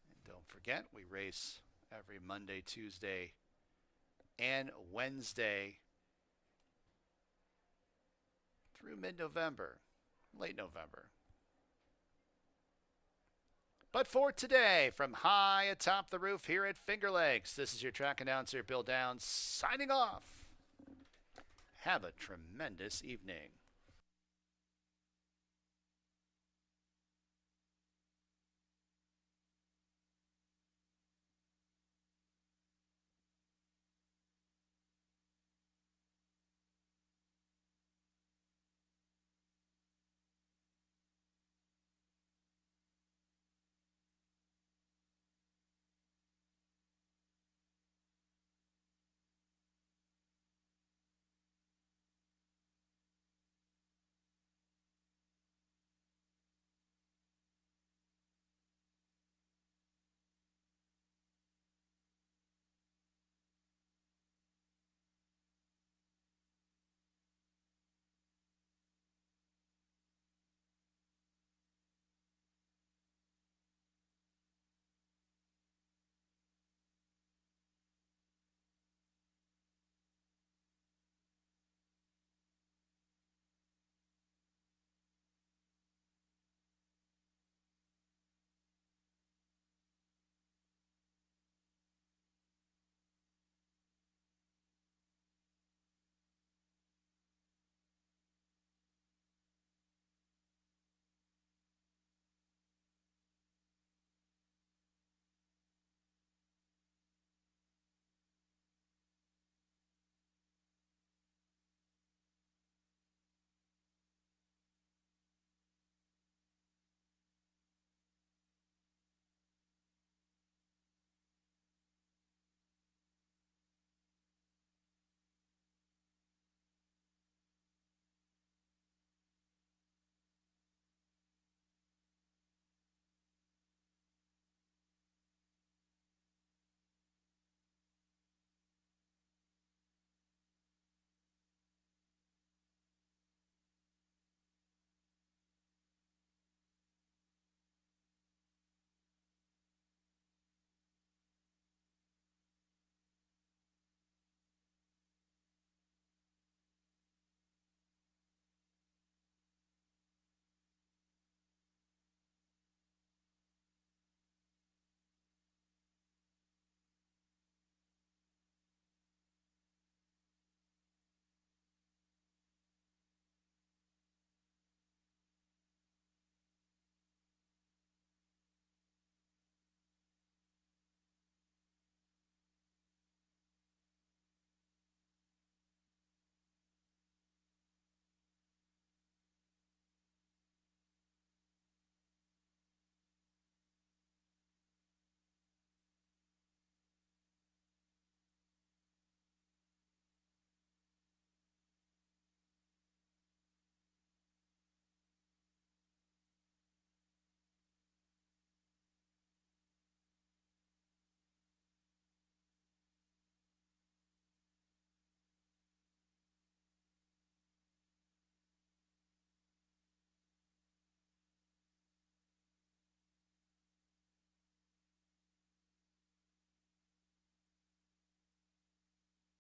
And don't forget, we race every Monday, Tuesday, and Wednesday through mid-November, late November. But for today, from high atop the roof here at Finger Lakes, this is your track announcer, Bill Downs, signing off. Have a tremendous evening.